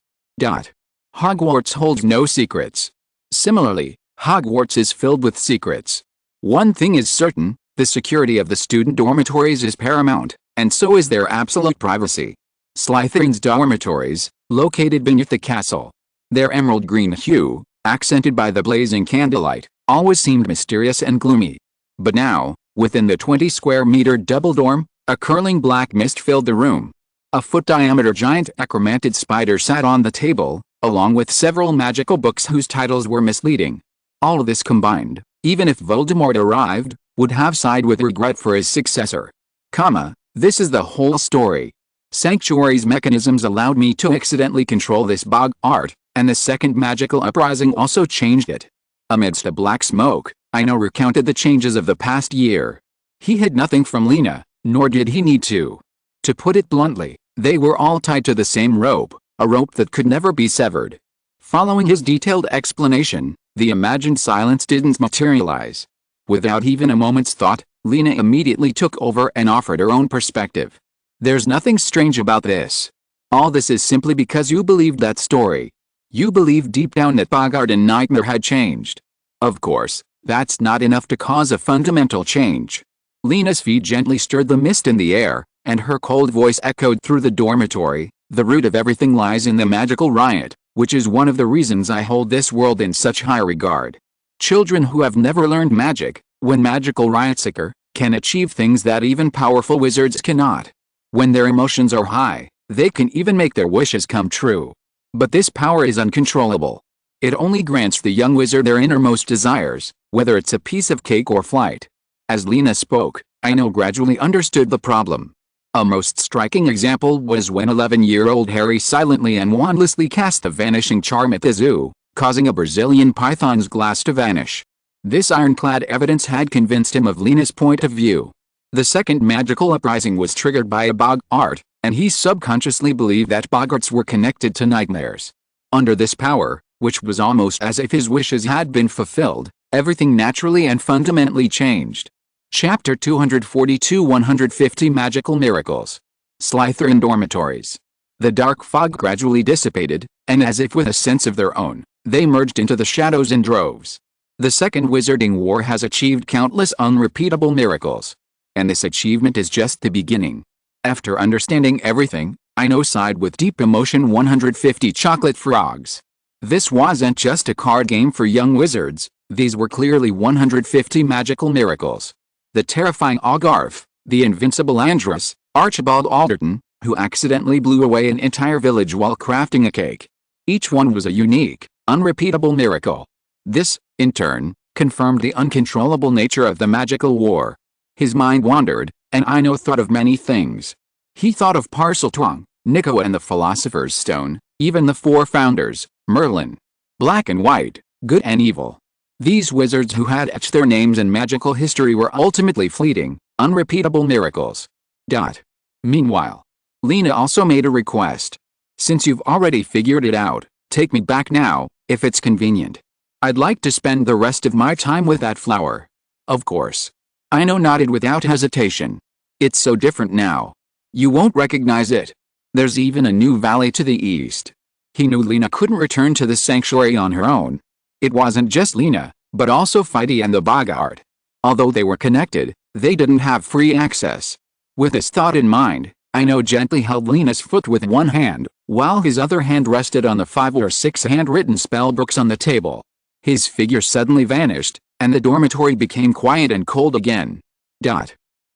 Hogwarts holds no secrets. Similarly, Hogwarts is filled with secrets. One thing is certain, the security of the student dormitories is paramount, and so is their absolute privacy. Slytherin's dormitories, located beneath the castle. Their emerald green hue, accented by the blazing candlelight, always seemed mysterious and gloomy. But now, within the 20-square-meter double dorm, a curling black mist filled the room. A foot-diameter giant acromanted spider sat on the table, along with several magical books whose titles were misleading. All of this combined, even if Voldemort arrived, would have sighed with regret for his successor. This is the whole story. Sanctuary's mechanisms allowed me to accidentally control this bog art, and the second magical uprising also changed it. Amidst the black smoke, Ino recounted the changes of the past year. He hid nothing from Lena, nor did he need to. To put it bluntly, they were all tied to the same rope, a rope that could never be severed. Following his detailed explanation, the imagined silence didn't materialize. Without even a moment's thought, Lena immediately took over and offered her own perspective. There's nothing strange about this. All this is simply because you believed that story. You believed deep down that Boggart and Nightmare had changed. Of course, that's not enough to cause a fundamental change. Lena's feet gently stirred the mist in the air, and her cold voice echoed through the dormitory. The root of everything lies in the magical riot, which is one of the reasons I hold this world in such high regard. Children who have never learned magic, when magical riots occur, can achieve things that even powerful wizards cannot. When their emotions are high, they can even make their wishes come true. But this power is uncontrollable. It only grants the young wizard their innermost desires, whether it's a piece of cake or flight. As Lena spoke, Ino gradually understood the problem. A most striking example was when 11-year-old Harry silently and wandlessly cast the vanishing charm at the zoo, causing a Brazilian python's glass to vanish. This ironclad evidence had convinced him of Lena's point of view. The second magical uprising was triggered by a Boggart, and he subconsciously believed that Boggarts were connected to nightmares. Under this power, which was almost as if his wishes had been fulfilled, everything naturally and fundamentally changed. Chapter 242 150 Magical Miracles. Slytherin Dormitories. The dark fog gradually dissipated, and as if with a sense of their own, they merged into the shadows in droves. The Second Wizarding War has achieved countless unrepeatable miracles. And this achievement is just the beginning. After understanding everything, Ino sighed with deep emotion. 150 chocolate frogs. This wasn't just a card game for young wizards, these were clearly 150 magical miracles. The terrifying Oggarth, the invincible Andros, Archibald Alderton, who accidentally blew away an entire village while crafting a cake. Each one was a unique, unrepeatable miracle. This, in turn, confirmed the uncontrollable nature of the magical war. His mind wandered, and Ino thought of many things. He thought of Parseltongue, Nico and the Philosopher's Stone, even the four founders, Merlin. Black and white, good and evil. These wizards who had etched their names in magical history were ultimately fleeting, unrepeatable miracles. Meanwhile, Lena also made a request. Since you've already figured it out, take me back now, if it's convenient. I'd like to spend the rest of my time with that flower. Of course. Ino nodded without hesitation. It's so different now. You won't recognize it. There's even a new valley to the east. He knew Lena couldn't return to the sanctuary on her own. It wasn't just Lena, but also Fighty and the Boggart. Although they were connected, they didn't have free access. With this thought in mind, Ino gently held Lena's foot with one hand, while his other hand rested on the 5 or 6 handwritten spellbooks on the table. His figure suddenly vanished, and the dormitory became quiet and cold again.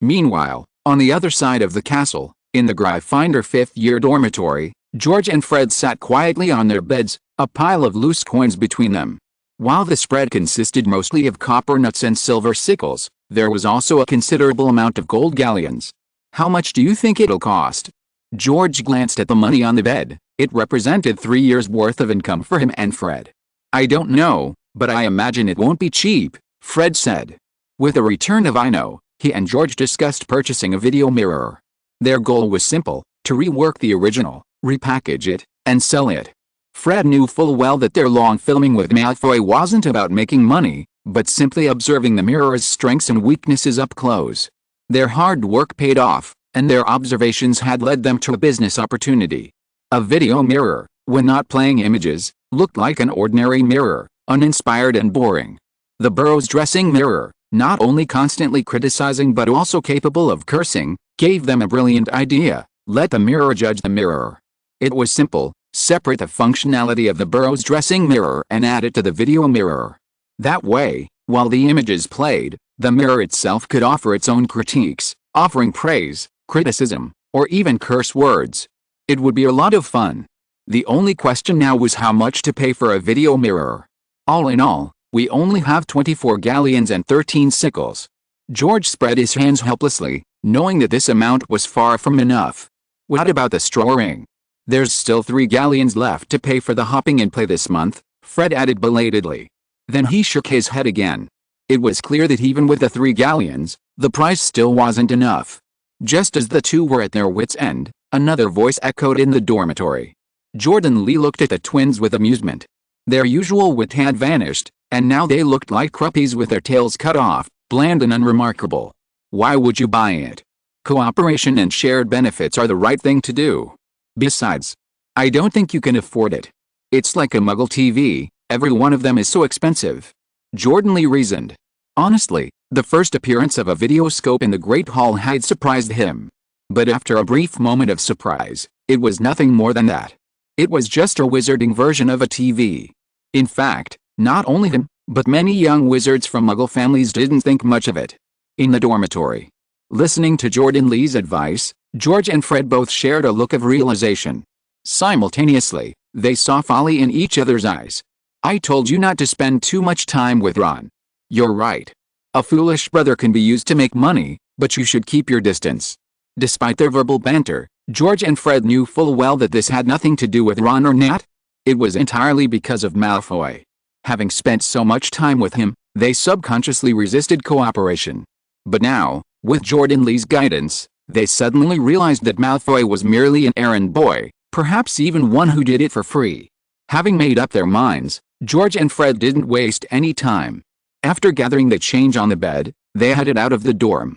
Meanwhile, on the other side of the castle, in the Gryffindor 5th-year dormitory, George and Fred sat quietly on their beds, a pile of loose coins between them. While the spread consisted mostly of copper nuts and silver sickles, there was also a considerable amount of gold galleons. How much do you think it'll cost? George glanced at the money on the bed. It represented 3 years' worth of income for him and Fred. I don't know, but I imagine it won't be cheap, Fred said. With the return of Ino, he and George discussed purchasing a video mirror. Their goal was simple, to rework the original, repackage it, and sell it. Fred knew full well that their long filming with Malfoy wasn't about making money, but simply observing the mirror's strengths and weaknesses up close. Their hard work paid off, and their observations had led them to a business opportunity. A video mirror, when not playing images, looked like an ordinary mirror, uninspired and boring. The Burrow's dressing mirror, not only constantly criticizing but also capable of cursing, gave them a brilliant idea: let the mirror judge the mirror. It was simple: separate the functionality of the Burrow's dressing mirror and add it to the video mirror. That way, while the images played, the mirror itself could offer its own critiques, offering praise, criticism, or even curse words. It would be a lot of fun. The only question now was how much to pay for a video mirror. All in all, we only have 24 galleons and 13 sickles. George spread his hands helplessly, knowing that this amount was far from enough. What about the straw ring? There's still 3 galleons left to pay for the hopping and play this month, Fred added belatedly. Then he shook his head again. It was clear that even with the 3 galleons, the price still wasn't enough. Just as the two were at their wits' end, another voice echoed in the dormitory. Jordan Lee looked at the twins with amusement. Their usual wit had vanished, and now they looked like cruppies with their tails cut off, bland and unremarkable. Why would you buy it? Cooperation and shared benefits are the right thing to do. Besides, I don't think you can afford it. It's like a Muggle TV, every one of them is so expensive. Jordan Lee reasoned. Honestly, the first appearance of a videoscope in the Great Hall had surprised him. But after a brief moment of surprise, it was nothing more than that. It was just a wizarding version of a TV. In fact, not only him, but many young wizards from Muggle families didn't think much of it. In the dormitory, listening to Jordan Lee's advice, George and Fred both shared a look of realization. Simultaneously, they saw folly in each other's eyes. I told you not to spend too much time with Ron. You're right. A foolish brother can be used to make money, but you should keep your distance. Despite their verbal banter, George and Fred knew full well that this had nothing to do with Ron or Nat. It was entirely because of Malfoy. Having spent so much time with him, they subconsciously resisted cooperation. But now, with Jordan Lee's guidance, they suddenly realized that Malfoy was merely an errand boy, perhaps even one who did it for free. Having made up their minds, George and Fred didn't waste any time. After gathering the change on the bed, they headed out of the dorm.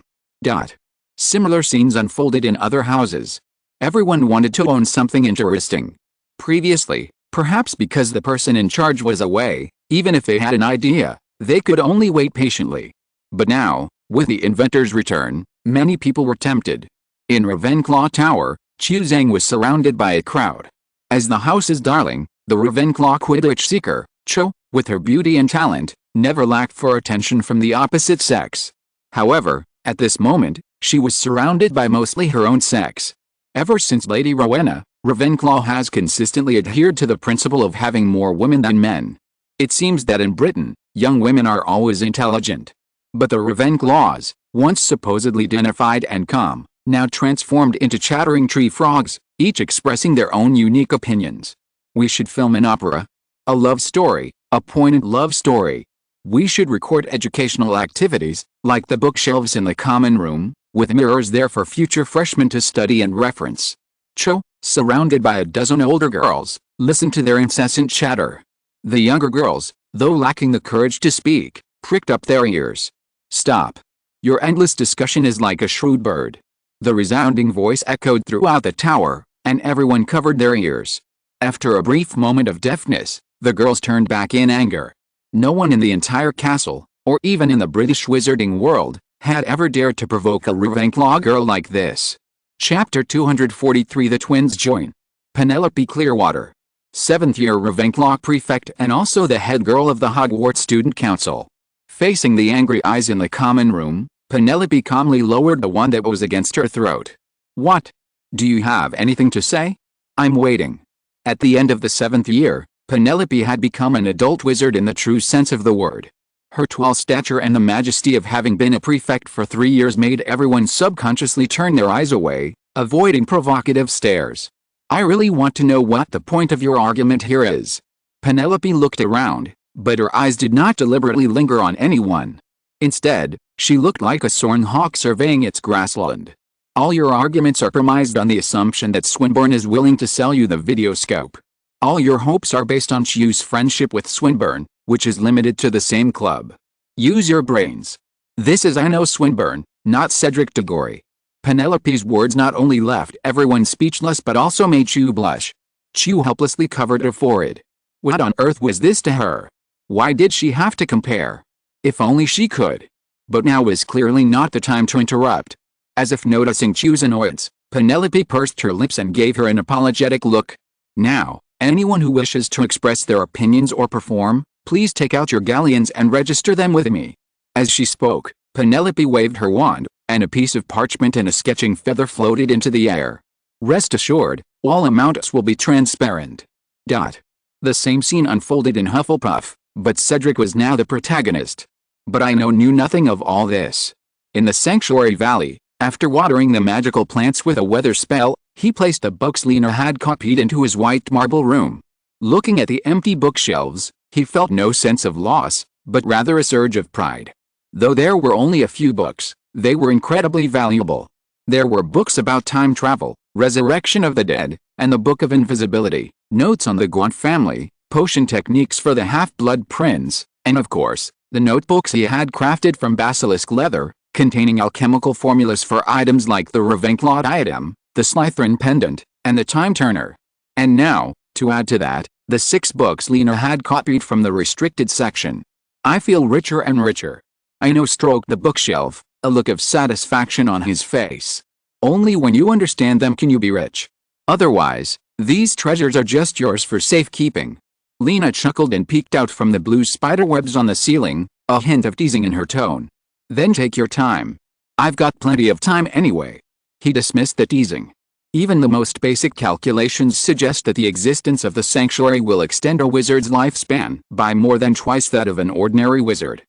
Similar scenes unfolded in other houses. Everyone wanted to own something interesting. Previously, perhaps because the person in charge was away, even if they had an idea, they could only wait patiently. But now, with the inventor's return, many people were tempted. In Ravenclaw Tower, Chu Zhang was surrounded by a crowd. As the house's darling, the Ravenclaw Quidditch seeker, Cho, with her beauty and talent, never lacked for attention from the opposite sex. However, at this moment, she was surrounded by mostly her own sex. Ever since Lady Rowena, Ravenclaw has consistently adhered to the principle of having more women than men. It seems that in Britain, young women are always intelligent. But the Ravenclaws, once supposedly dignified and calm, now transformed into chattering tree frogs, each expressing their own unique opinions. We should film an opera. A love story, a poignant love story. We should record educational activities, like the bookshelves in the common room, with mirrors there for future freshmen to study and reference. Cho, surrounded by a dozen older girls, listened to their incessant chatter. The younger girls, though lacking the courage to speak, pricked up their ears. Stop. Your endless discussion is like a shrewd bird. The resounding voice echoed throughout the tower, and everyone covered their ears. After a brief moment of deafness, the girls turned back in anger. No one in the entire castle, or even in the British wizarding world, had ever dared to provoke a Ravenclaw girl like this. Chapter 243 The Twins Join. Penelope Clearwater, 7th year Ravenclaw prefect and also the head girl of the Hogwarts Student Council. Facing the angry eyes in the common room, Penelope calmly lowered the one that was against her throat. What? Do you have anything to say? I'm waiting. At the end of the 7th year, Penelope had become an adult wizard in the true sense of the word. Her tall stature and the majesty of having been a prefect for 3 years made everyone subconsciously turn their eyes away, avoiding provocative stares. I really want to know what the point of your argument here is. Penelope looked around, but her eyes did not deliberately linger on anyone. Instead, she looked like a soaring hawk surveying its grassland. All your arguments are premised on the assumption that Swinburne is willing to sell you the videoscope. All your hopes are based on Chu's friendship with Swinburne, which is limited to the same club. Use your brains. This is Ino Swinburne, not Cedric Diggory. Penelope's words not only left everyone speechless but also made Chu blush. Chu helplessly covered her forehead. What on earth was this to her? Why did she have to compare? If only she could. But now was clearly not the time to interrupt. As if noticing Chu's annoyance, Penelope pursed her lips and gave her an apologetic look. Now, anyone who wishes to express their opinions or perform, please take out your galleons and register them with me. As she spoke, Penelope waved her wand, and a piece of parchment and a sketching feather floated into the air. Rest assured, all amounts will be transparent. The same scene unfolded in Hufflepuff, but Cedric was now the protagonist. But Ino knew nothing of all this. In the Sanctuary Valley, after watering the magical plants with a weather spell, he placed the books Lena had copied into his white marble room. Looking at the empty bookshelves, he felt no sense of loss, but rather a surge of pride. Though there were only a few books, they were incredibly valuable. There were books about time travel, resurrection of the dead, and the Book of Invisibility, notes on the Gaunt family, potion techniques for the half-blood prince, and of course, the notebooks he had crafted from basilisk leather, containing alchemical formulas for items like the Ravenclaw diadem, the Slytherin pendant, and the Time Turner. And now, to add to that, the 6 books Lena had copied from the restricted section. I feel richer and richer. Ino stroked the bookshelf, a look of satisfaction on his face. Only when you understand them can you be rich. Otherwise, these treasures are just yours for safekeeping. Lena chuckled and peeked out from the blue spiderwebs on the ceiling, a hint of teasing in her tone. Then take your time. I've got plenty of time anyway. He dismissed the teasing. Even the most basic calculations suggest that the existence of the sanctuary will extend a wizard's lifespan by more than twice that of an ordinary wizard.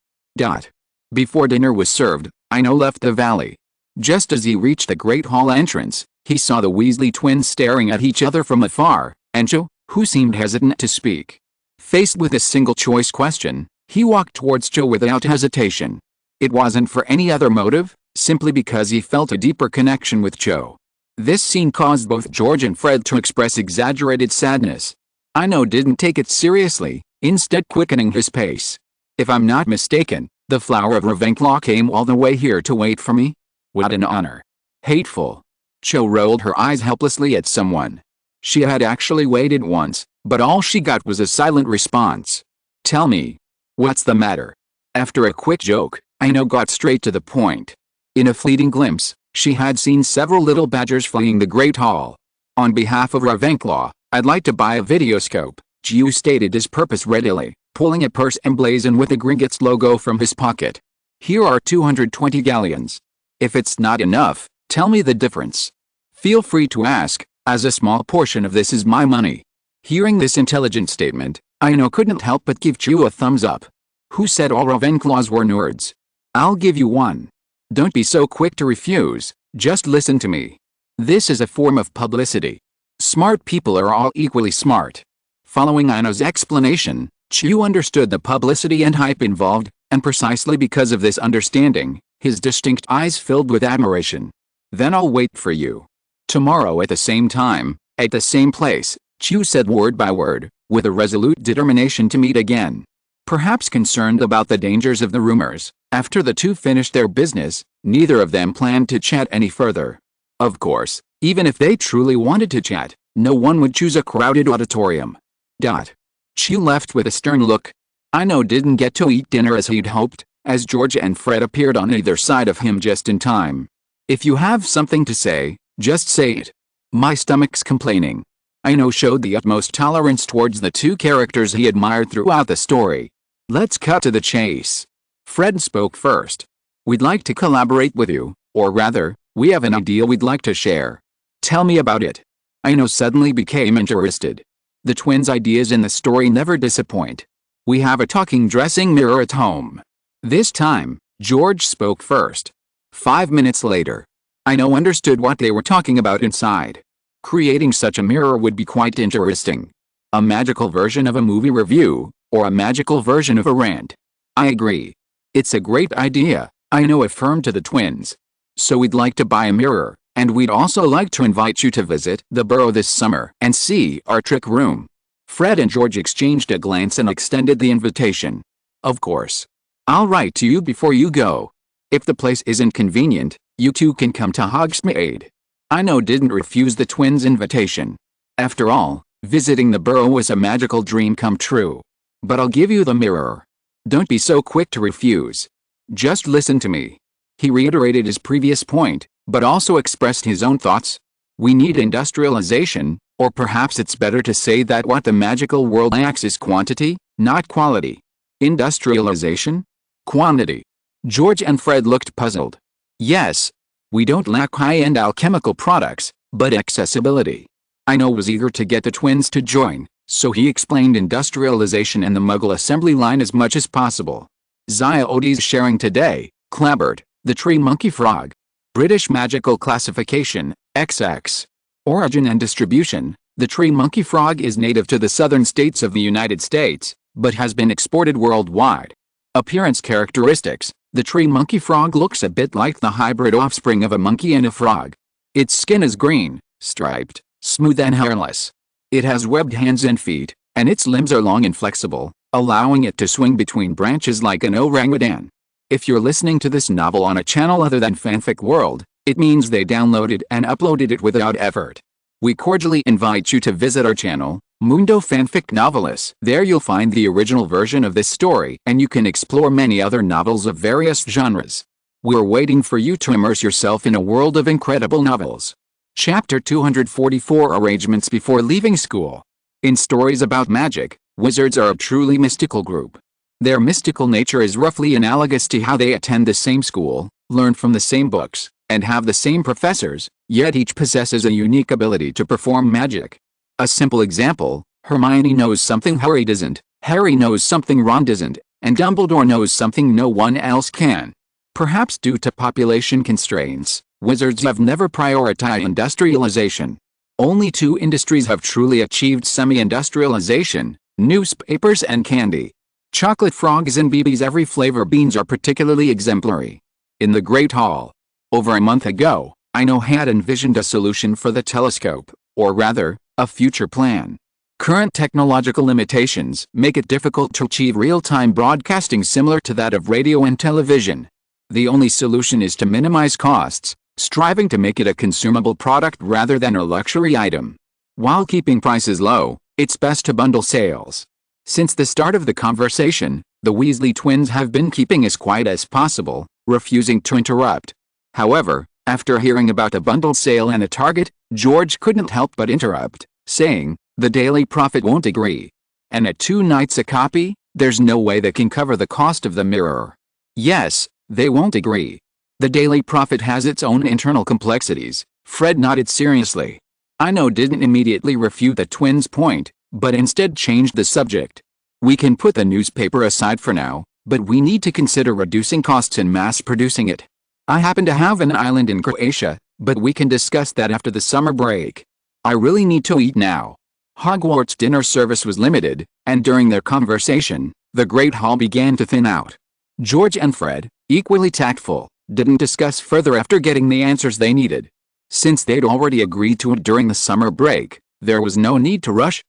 Before dinner was served, Ino left the valley. Just as he reached the Great Hall entrance, he saw the Weasley twins staring at each other from afar, and Cho, who seemed hesitant to speak. Faced with a single-choice question, he walked towards Cho without hesitation. It wasn't for any other motive, simply because he felt a deeper connection with Cho. This scene caused both George and Fred to express exaggerated sadness. Ino didn't take it seriously, instead quickening his pace. If I'm not mistaken, the Flower of Ravenclaw came all the way here to wait for me? What an honor. Hateful. Cho rolled her eyes helplessly at someone. She had actually waited once, but all she got was a silent response. Tell me. What's the matter? After a quick joke, Ino got straight to the point. In a fleeting glimpse, she had seen several little badgers fleeing the Great Hall. On behalf of Ravenclaw, I'd like to buy a videoscope, Jiu stated his purpose readily, pulling a purse emblazoned with the Gringotts logo from his pocket. Here are 220 galleons. If it's not enough, tell me the difference. Feel free to ask, as a small portion of this is my money. Hearing this intelligent statement, Ino couldn't help but give Jiu a thumbs up. Who said all Ravenclaws were nerds? I'll give you one. Don't be so quick to refuse, just listen to me. This is a form of publicity. Smart people are all equally smart. Following Ino's explanation, Jiu understood the publicity and hype involved, and precisely because of this understanding, his distinct eyes filled with admiration. Then I'll wait for you. Tomorrow at the same time, at the same place, Jiu said word by word, with a resolute determination to meet again. Perhaps concerned about the dangers of the rumors, after the two finished their business, neither of them planned to chat any further. Of course, even if they truly wanted to chat, no one would choose a crowded auditorium. Jiu left with a stern look. Ino didn't get to eat dinner as he'd hoped, as George and Fred appeared on either side of him just in time. If you have something to say, just say it. My stomach's complaining. Ino showed the utmost tolerance towards the two characters he admired throughout the story. Let's cut to the chase. Fred spoke first. We'd like to collaborate with you, or rather, we have an idea we'd like to share. Tell me about it. Ino suddenly became interested. The twins' ideas in the story never disappoint. We have a talking dressing mirror at home. This time, George spoke first. 5 minutes later, Ino understood what they were talking about inside. Creating such a mirror would be quite interesting. A magical version of a movie review, or a magical version of a rant. I agree. It's a great idea, Ino affirmed to the twins. So we'd like to buy a mirror, and we'd also like to invite you to visit the Burrow this summer and see our trick room. Fred and George exchanged a glance and extended the invitation. Of course. I'll write to you before you go. If the place isn't convenient, you two can come to Hogsmeade. Ino didn't refuse the twins' invitation. After all, visiting the Burrow was a magical dream come true. But I'll give you the mirror. Don't be so quick to refuse. Just listen to me. He reiterated his previous point, but also expressed his own thoughts. We need industrialization, or perhaps it's better to say that what the magical world lacks is quantity, not quality. Industrialization? Quantity. George and Fred looked puzzled. Yes. We don't lack high-end alchemical products, but accessibility. Ino was eager to get the twins to join, so he explained industrialization and the Muggle assembly line as much as possible. Ziodes sharing today, clabbered, The tree monkey frog. British Magical Classification, XX. Origin and distribution. The tree monkey frog is native to the southern states of the United States, but has been exported worldwide. Appearance characteristics. The tree monkey frog looks a bit like the hybrid offspring of a monkey and a frog. Its skin is green, striped, smooth and hairless. It has webbed hands and feet, and its limbs are long and flexible, allowing it to swing between branches like an orangutan. If you're listening to this novel on a channel other than Fanfic World, it means they downloaded and uploaded it without effort. We cordially invite you to visit our channel, Mundo Fanfic Novelis. There you'll find the original version of this story, and you can explore many other novels of various genres. We're waiting for you to immerse yourself in a world of incredible novels. Chapter 244 Arrangements Before Leaving School. In stories about magic, wizards are a truly mystical group. Their mystical nature is roughly analogous to how they attend the same school, learn from the same books, and have the same professors, yet each possesses a unique ability to perform magic. A simple example, Hermione knows something Harry doesn't, Harry knows something Ron doesn't, and Dumbledore knows something no one else can. Perhaps due to population constraints, wizards have never prioritized industrialization. Only two industries have truly achieved semi-industrialization: newspapers and candy. Chocolate frogs and BB's every flavor beans are particularly exemplary. In the Great Hall. Over a month ago, Ino had envisioned a solution for the telescope, or rather, a future plan. Current technological limitations make it difficult to achieve real-time broadcasting similar to that of radio and television. The only solution is to minimize costs, striving to make it a consumable product rather than a luxury item. While keeping prices low, it's best to bundle sales. Since the start of the conversation, the Weasley twins have been keeping as quiet as possible, refusing to interrupt. However, after hearing about a bundle sale and a target, George couldn't help but interrupt, saying, "The Daily Prophet won't agree. And at 2 nights a copy, there's no way they can cover the cost of the mirror." Yes, they won't agree. The Daily Prophet has its own internal complexities. Fred nodded seriously. Ino didn't immediately refute the twins' point, but instead changed the subject. "We can put the newspaper aside for now, but we need to consider reducing costs and mass-producing it. I happen to have an island in Croatia, but we can discuss that after the summer break. I really need to eat now." Hogwarts dinner service was limited, and during their conversation, the Great Hall began to thin out. George and Fred, equally tactful, didn't discuss further after getting the answers they needed. Since they'd already agreed to it during the summer break, there was no need to rush.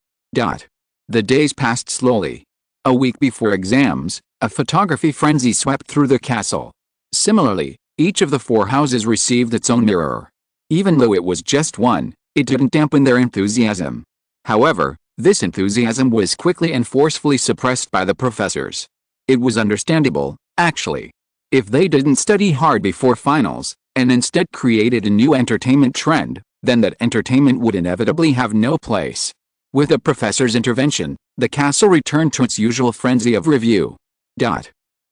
The days passed slowly. A week before exams, a photography frenzy swept through the castle. Similarly, each of the 4 houses received its own mirror. Even though it was just one, it didn't dampen their enthusiasm. However, this enthusiasm was quickly and forcefully suppressed by the professors. It was understandable, actually. If they didn't study hard before finals, and instead created a new entertainment trend, then that entertainment would inevitably have no place. With the professor's intervention, the castle returned to its usual frenzy of review.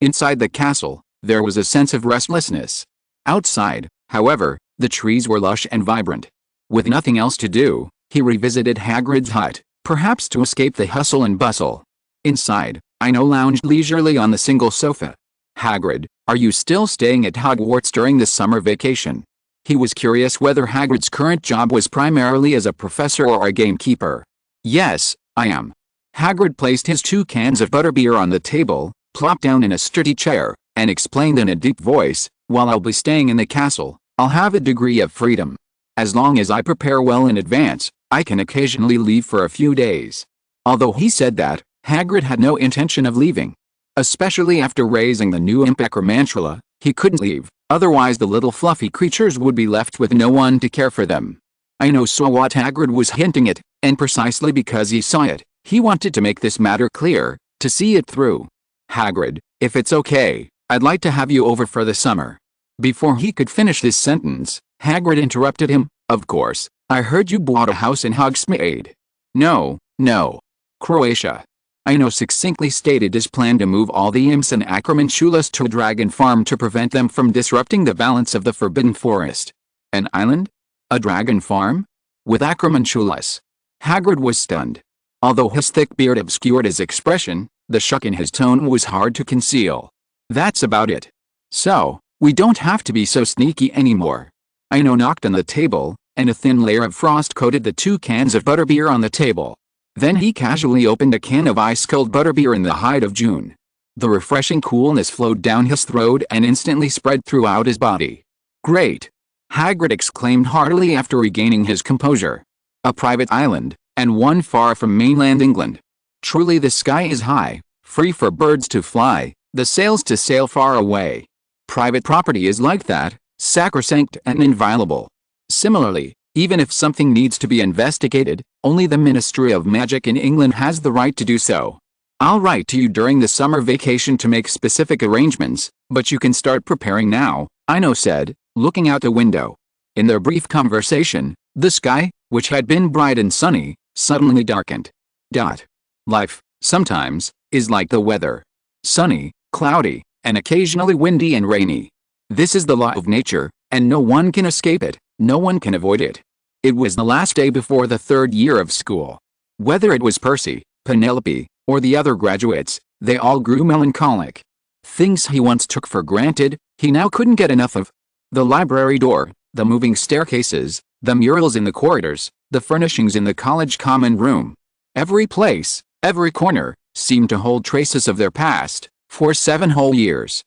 Inside the castle, there was a sense of restlessness. Outside, however, the trees were lush and vibrant. With nothing else to do, he revisited Hagrid's hut, perhaps to escape the hustle and bustle. Inside, Ino lounged leisurely on the single sofa. "Hagrid, are you still staying at Hogwarts during the summer vacation?" He was curious whether Hagrid's current job was primarily as a professor or a gamekeeper. "Yes, I am." Hagrid placed his 2 cans of butterbeer on the table, plopped down in a sturdy chair, and explained in a deep voice, "While I'll be staying in the castle, I'll have a degree of freedom. As long as I prepare well in advance, I can occasionally leave for a few days." Although he said that, Hagrid had no intention of leaving. Especially after raising the new Impacromantula, he couldn't leave, otherwise the little fluffy creatures would be left with no one to care for them. Ino saw what Hagrid was hinting at, and precisely because he saw it, he wanted to make this matter clear, to see it through. "Hagrid, if it's okay, I'd like to have you over for the summer." Before he could finish this sentence, Hagrid interrupted him. "Of course, I heard you bought a house in Hogsmeade." No, Croatia." Ino succinctly stated his plan to move all the imps and acromantulas to a dragon farm to prevent them from disrupting the balance of the Forbidden Forest. An island? A dragon farm? With acromantulas? Hagrid was stunned. Although his thick beard obscured his expression, the shock in his tone was hard to conceal. "That's about it." "So, We don't have to be so sneaky anymore. Ino knocked on the table, and a thin layer of frost coated the 2 cans of butterbeer on the table. Then he casually opened a can of ice-cold butterbeer in the height of June. The refreshing coolness flowed down his throat and instantly spread throughout his body. Great! Hagrid exclaimed heartily after regaining his composure. A private island, and one far from mainland England. Truly the sky is high, free for birds to fly, the sails to sail far away. Private property is like that, sacrosanct and inviolable. Similarly, even if something needs to be investigated, only the Ministry of Magic in England has the right to do so. I'll write to you during the summer vacation to make specific arrangements, but you can start preparing now, Ino said, looking out the window. In their brief conversation, the sky, which had been bright and sunny, suddenly darkened. Life, sometimes, is like the weather. Sunny, cloudy, and occasionally windy and rainy. This is the law of nature, and no one can escape it, no one can avoid it. It was the last day before the 3rd year of school. Whether it was Percy, Penelope, or the other graduates, they all grew melancholic. Things he once took for granted, he now couldn't get enough of. The library door, the moving staircases, the murals in the corridors, the furnishings in the college common room. Every place, every corner, seemed to hold traces of their past, for 7 whole years.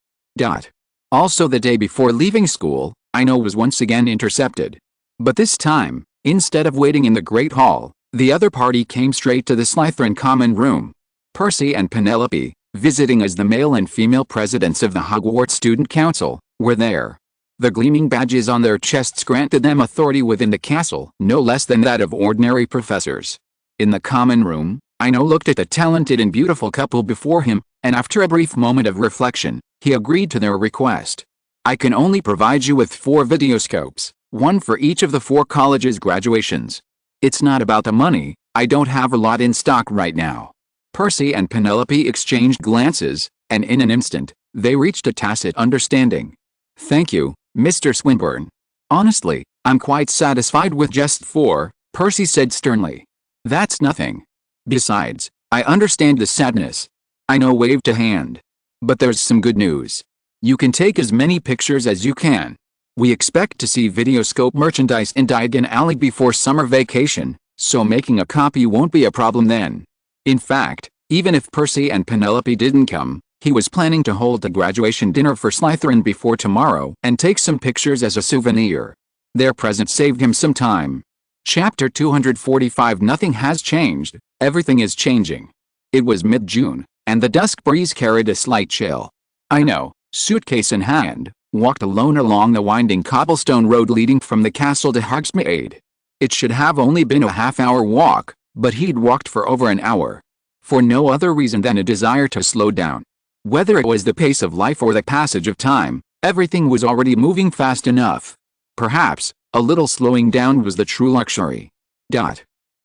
Also the day before leaving school, Ino was once again intercepted. But this time, instead of waiting in the Great Hall, the other party came straight to the Slytherin common room. Percy and Penelope, visiting as the male and female presidents of the Hogwarts Student Council, were there. The gleaming badges on their chests granted them authority within the castle, no less than that of ordinary professors. In the common room, Ino looked at the talented and beautiful couple before him, and after a brief moment of reflection, he agreed to their request. I can only provide you with 4 videoscopes, one for each of the 4 colleges' graduations. It's not about the money, I don't have a lot in stock right now. Percy and Penelope exchanged glances, and in an instant, they reached a tacit understanding. Thank you, Mr. Swinburne. Honestly, I'm quite satisfied with just 4, Percy said sternly. That's nothing. Besides, I understand the sadness. Ino waved a hand. But there's some good news. You can take as many pictures as you can. We expect to see videoscope merchandise in Diagon Alley before summer vacation, so making a copy won't be a problem then. In fact, even if Percy and Penelope didn't come, he was planning to hold a graduation dinner for Slytherin before tomorrow and take some pictures as a souvenir. Their presence saved him some time. Chapter 245. Nothing has changed, everything is changing. It was mid-June, and the dusk breeze carried a slight chill. Ino, suitcase in hand, walked alone along the winding cobblestone road leading from the castle to Hogsmeade. It should have only been a half-hour walk, but he'd walked for over an hour. For no other reason than a desire to slow down. Whether it was the pace of life or the passage of time, everything was already moving fast enough. Perhaps, a little slowing down was the true luxury.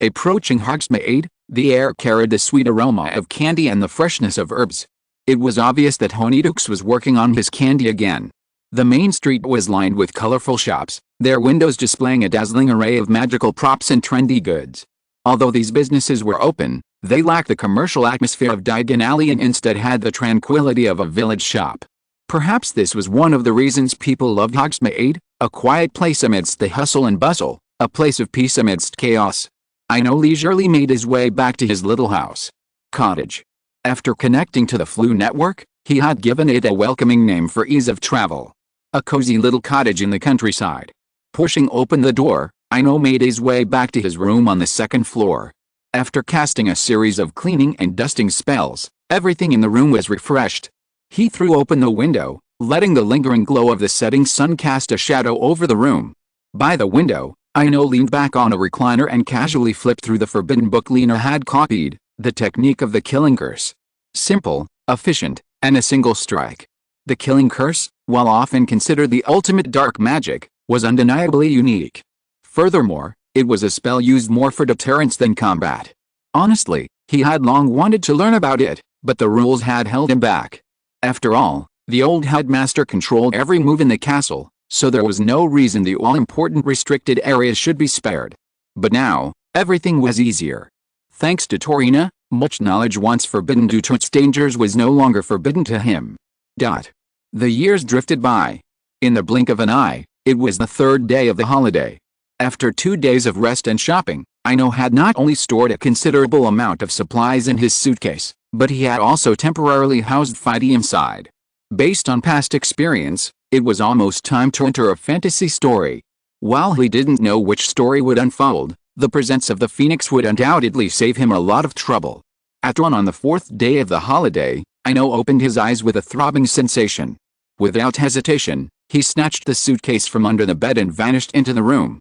Approaching Hogsmeade, the air carried the sweet aroma of candy and the freshness of herbs. It was obvious that Honeydukes was working on his candy again. The main street was lined with colorful shops, their windows displaying a dazzling array of magical props and trendy goods. Although these businesses were open, they lacked the commercial atmosphere of Diagon Alley and instead had the tranquility of a village shop. Perhaps this was one of the reasons people loved Hogsmeade, a quiet place amidst the hustle and bustle, a place of peace amidst chaos. Ino leisurely made his way back to his little house. Cottage. After connecting to the Flu network, he had given it a welcoming name for ease of travel. A cozy little cottage in the countryside. Pushing open the door, Ino made his way back to his room on the 2nd floor. After casting a series of cleaning and dusting spells, everything in the room was refreshed. He threw open the window, letting the lingering glow of the setting sun cast a shadow over the room. By the window, Ino leaned back on a recliner and casually flipped through the forbidden book Lena had copied, The Technique of the Killing Curse. Simple, efficient, and a single strike. The Killing Curse, while often considered the ultimate dark magic, was undeniably unique. Furthermore, it was a spell used more for deterrence than combat. Honestly, he had long wanted to learn about it, but the rules had held him back. After all, the old headmaster controlled every move in the castle, so there was no reason the all-important restricted areas should be spared. But now, everything was easier. Thanks to Torina, much knowledge once forbidden due to its dangers was no longer forbidden to him. The years drifted by, In the blink of an eye, it was the third day of the holiday. After 2 days of rest and shopping, Ino had not only stored a considerable amount of supplies in his suitcase, but he had also temporarily housed Fighty inside. Based on past experience, it was almost time to enter a fantasy story. While he didn't know which story would unfold, the presence of the Phoenix would undoubtedly save him a lot of trouble. At dawn on the fourth day of the holiday, Ino opened his eyes with a throbbing sensation. Without hesitation, he snatched the suitcase from under the bed and vanished into the room.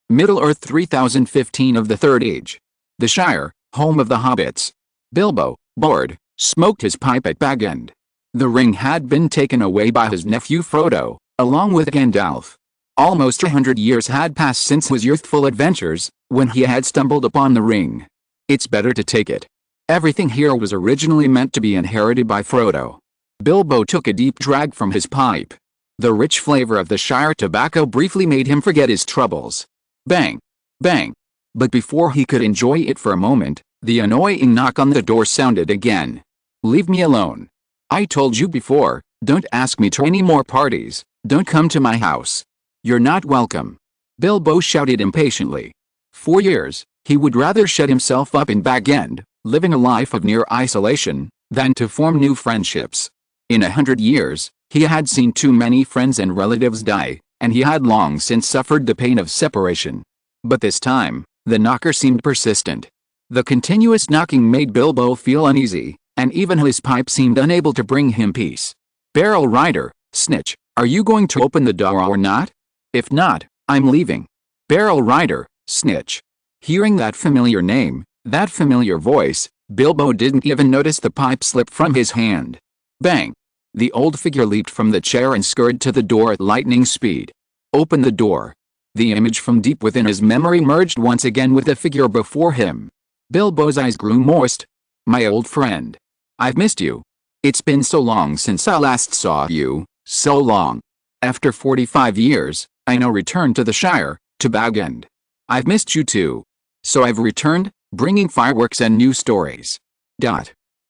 Middle-earth 3015 of the Third Age. The Shire, home of the Hobbits. Bilbo, bored, smoked his pipe at Bag End. The ring had been taken away by his nephew Frodo, along with Gandalf. Almost 100 years had passed since his youthful adventures, when he had stumbled upon the ring. It's better to take it. Everything here was originally meant to be inherited by Frodo. Bilbo took a deep drag from his pipe. The rich flavor of the Shire tobacco briefly made him forget his troubles. Bang! Bang! But before he could enjoy it for a moment, the annoying knock on the door sounded again. Leave me alone. I told you before, don't ask me to any more parties, don't come to my house. You're not welcome. Bilbo shouted impatiently. For years, he would rather shut himself up in Bag End, living a life of near isolation, than to form new friendships. In 100 years, he had seen too many friends and relatives die, and he had long since suffered the pain of separation. But this time, the knocker seemed persistent. The continuous knocking made Bilbo feel uneasy, and even his pipe seemed unable to bring him peace. Barrel Rider, Snitch, are you going to open the door or not? If not, I'm leaving. Barrel Rider, Snitch. Hearing that familiar name, that familiar voice, Bilbo didn't even notice the pipe slip from his hand. Bang! The old figure leaped from the chair and scurried to the door at lightning speed. Open the door. The image from deep within his memory merged once again with the figure before him. Bilbo's eyes grew moist. My old friend. I've missed you. It's been so long since I last saw you, so long. After 45 years, Ino returned to the Shire, to Bag End. I've missed you too. So I've returned, bringing fireworks and new stories.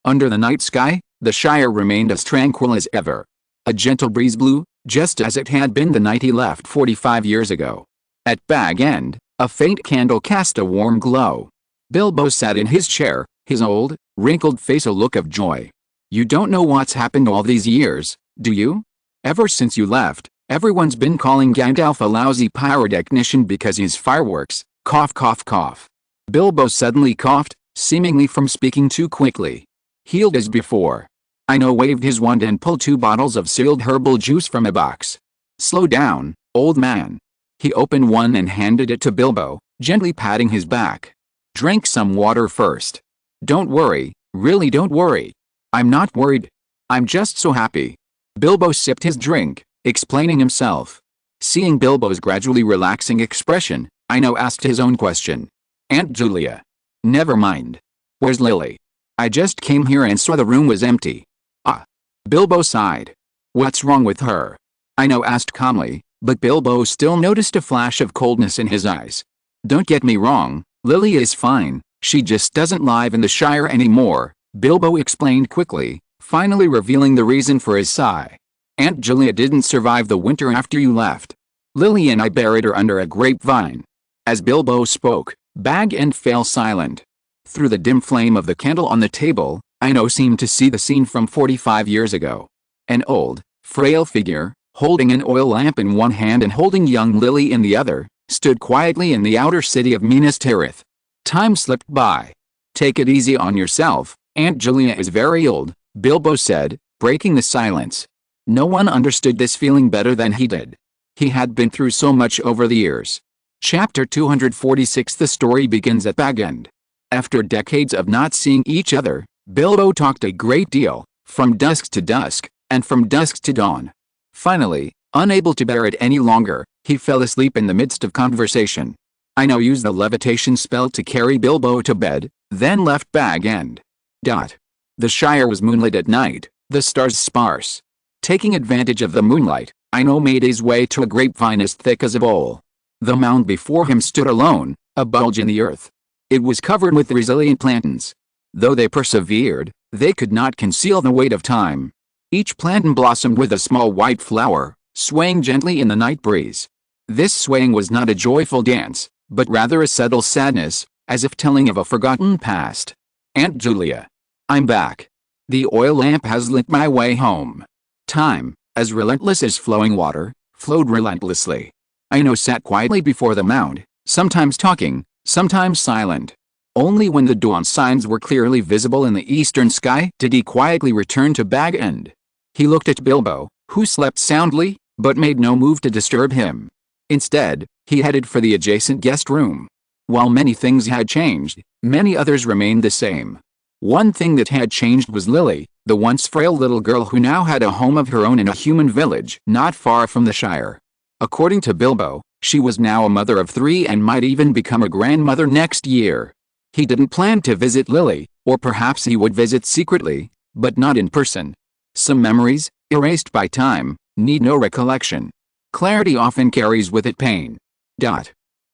Under the night sky, the Shire remained as tranquil as ever. A gentle breeze blew, just as it had been the night he left 45 years ago. At Bag End, a faint candle cast a warm glow. Bilbo sat in his chair, his old, wrinkled face a look of joy. You don't know what's happened all these years, do you? Ever since you left, everyone's been calling Gandalf a lousy pyrotechnician because his fireworks, cough cough cough. Bilbo suddenly coughed, seemingly from speaking too quickly. Healed as before. Ino waved his wand and pulled 2 bottles of sealed herbal juice from a box. Slow down, old man. He opened one and handed it to Bilbo, gently patting his back. Drink some water first. Don't worry, really don't worry. I'm not worried. I'm just so happy. Bilbo sipped his drink, explaining himself. Seeing Bilbo's gradually relaxing expression, Ino asked his own question. Aunt Julia. Never mind. Where's Lily? I just came here and saw the room was empty. Ah. Bilbo sighed. What's wrong with her? Ino asked calmly, but Bilbo still noticed a flash of coldness in his eyes. Don't get me wrong, Lily is fine, she just doesn't live in the Shire anymore, Bilbo explained quickly, finally revealing the reason for his sigh. Aunt Julia didn't survive the winter after you left. Lily and I buried her under a grapevine. As Bilbo spoke, Bag End fell silent. Through the dim flame of the candle on the table, Ino seemed to see the scene from 45 years ago. An old, frail figure, holding an oil lamp in one hand and holding young Lily in the other, stood quietly in the outer city of Minas Tirith. Time slipped by. Take it easy on yourself, Aunt Julia is very old, Bilbo said, breaking the silence. No one understood this feeling better than he did. He had been through so much over the years. Chapter 246. The story begins at Bag End. After decades of not seeing each other, Bilbo talked a great deal, from dusk to dusk, and from dusk to dawn. Finally, unable to bear it any longer, he fell asleep in the midst of conversation. Ino used the levitation spell to carry Bilbo to bed, then left Bag End. The Shire was moonlit at night, the stars sparse. Taking advantage of the moonlight, Ino made his way to a grapevine as thick as a bowl. The mound before him stood alone, a bulge in the earth. It was covered with resilient plantains. Though they persevered, they could not conceal the weight of time. Each plantain blossomed with a small white flower, swaying gently in the night breeze. This swaying was not a joyful dance, but rather a subtle sadness, as if telling of a forgotten past. Aunt Julia. I'm back. The oil lamp has lit my way home. Time, as relentless as flowing water, flowed relentlessly. Ino sat quietly before the mound, sometimes talking, sometimes silent. Only when the dawn signs were clearly visible in the eastern sky did he quietly return to Bag End. He looked at Bilbo, who slept soundly, but made no move to disturb him. Instead, he headed for the adjacent guest room. While many things had changed, many others remained the same. One thing that had changed was Lily, the once frail little girl who now had a home of her own in a human village not far from the Shire. According to Bilbo, she was now a mother of 3 and might even become a grandmother next year. He didn't plan to visit Lily, or perhaps he would visit secretly, but not in person. Some memories, erased by time, need no recollection. Clarity often carries with it pain.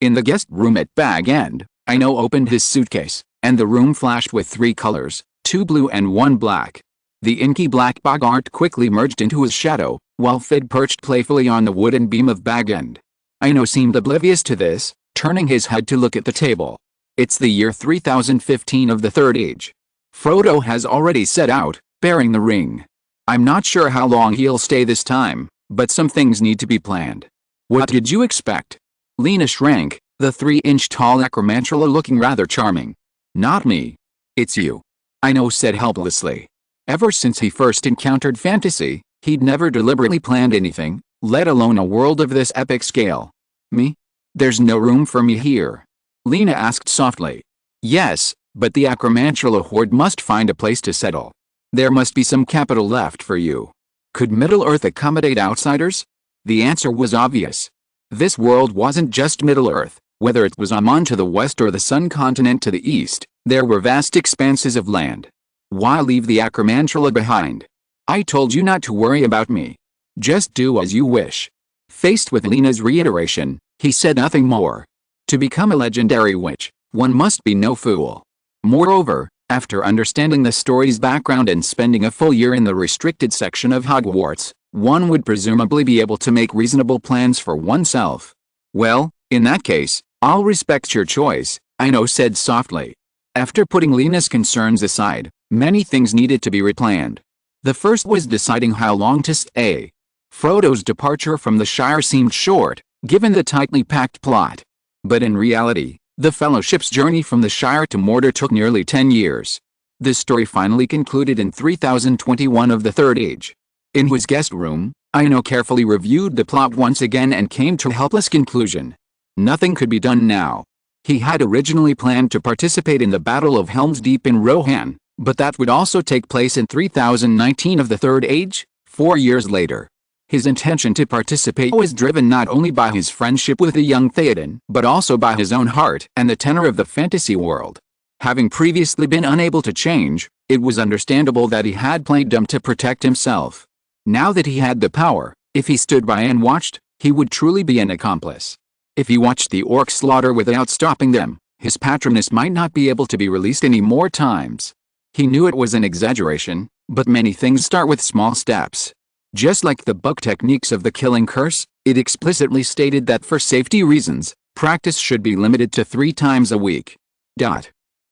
In the guest room at Bag End, Ino opened his suitcase, and the room flashed with 3 colors, 2 blue and 1 black. The inky black Bogart quickly merged into his shadow, while Fid perched playfully on the wooden beam of Bag End. Ino seemed oblivious to this, turning his head to look at the table. It's the year 3015 of the Third Age. Frodo has already set out, bearing the ring. I'm not sure how long he'll stay this time, but some things need to be planned. What did you expect? Lena shrank, the 3-inch-tall acromantula looking rather charming. Not me. It's you. Ino said helplessly. Ever since he first encountered fantasy, he'd never deliberately planned anything, let alone a world of this epic scale. Me? There's no room for me here. Lena asked softly. Yes, but the acromantula horde must find a place to settle. There must be some capital left for you. Could Middle-earth accommodate outsiders? The answer was obvious. This world wasn't just Middle-earth, whether it was Aman to the west or the Sun continent to the east, there were vast expanses of land. Why leave the acromantula behind? I told you not to worry about me. Just do as you wish. Faced with Lena's reiteration, he said nothing more. To become a legendary witch, one must be no fool. Moreover, after understanding the story's background and spending a full year in the restricted section of Hogwarts, one would presumably be able to make reasonable plans for oneself. Well, in that case, I'll respect your choice, Ino said softly. After putting Lena's concerns aside, many things needed to be replanned. The first was deciding how long to stay. Frodo's departure from the Shire seemed short, given the tightly packed plot. But in reality, the Fellowship's journey from the Shire to Mordor took nearly 10 years. The story finally concluded in 3021 of the Third Age. In his guest room, Ino carefully reviewed the plot once again and came to a helpless conclusion. Nothing could be done now. He had originally planned to participate in the Battle of Helm's Deep in Rohan, but that would also take place in 3019 of the Third Age, 4 years later. His intention to participate was driven not only by his friendship with the young Theoden, but also by his own heart and the tenor of the fantasy world. Having previously been unable to change, it was understandable that he had played dumb to protect himself. Now that he had the power, if he stood by and watched, he would truly be an accomplice. If he watched the orcs slaughter without stopping them, his patroness might not be able to be released any more times. He knew it was an exaggeration, but many things start with small steps. Just like the book Techniques of the Killing Curse, it explicitly stated that for safety reasons, practice should be limited to 3 times a week.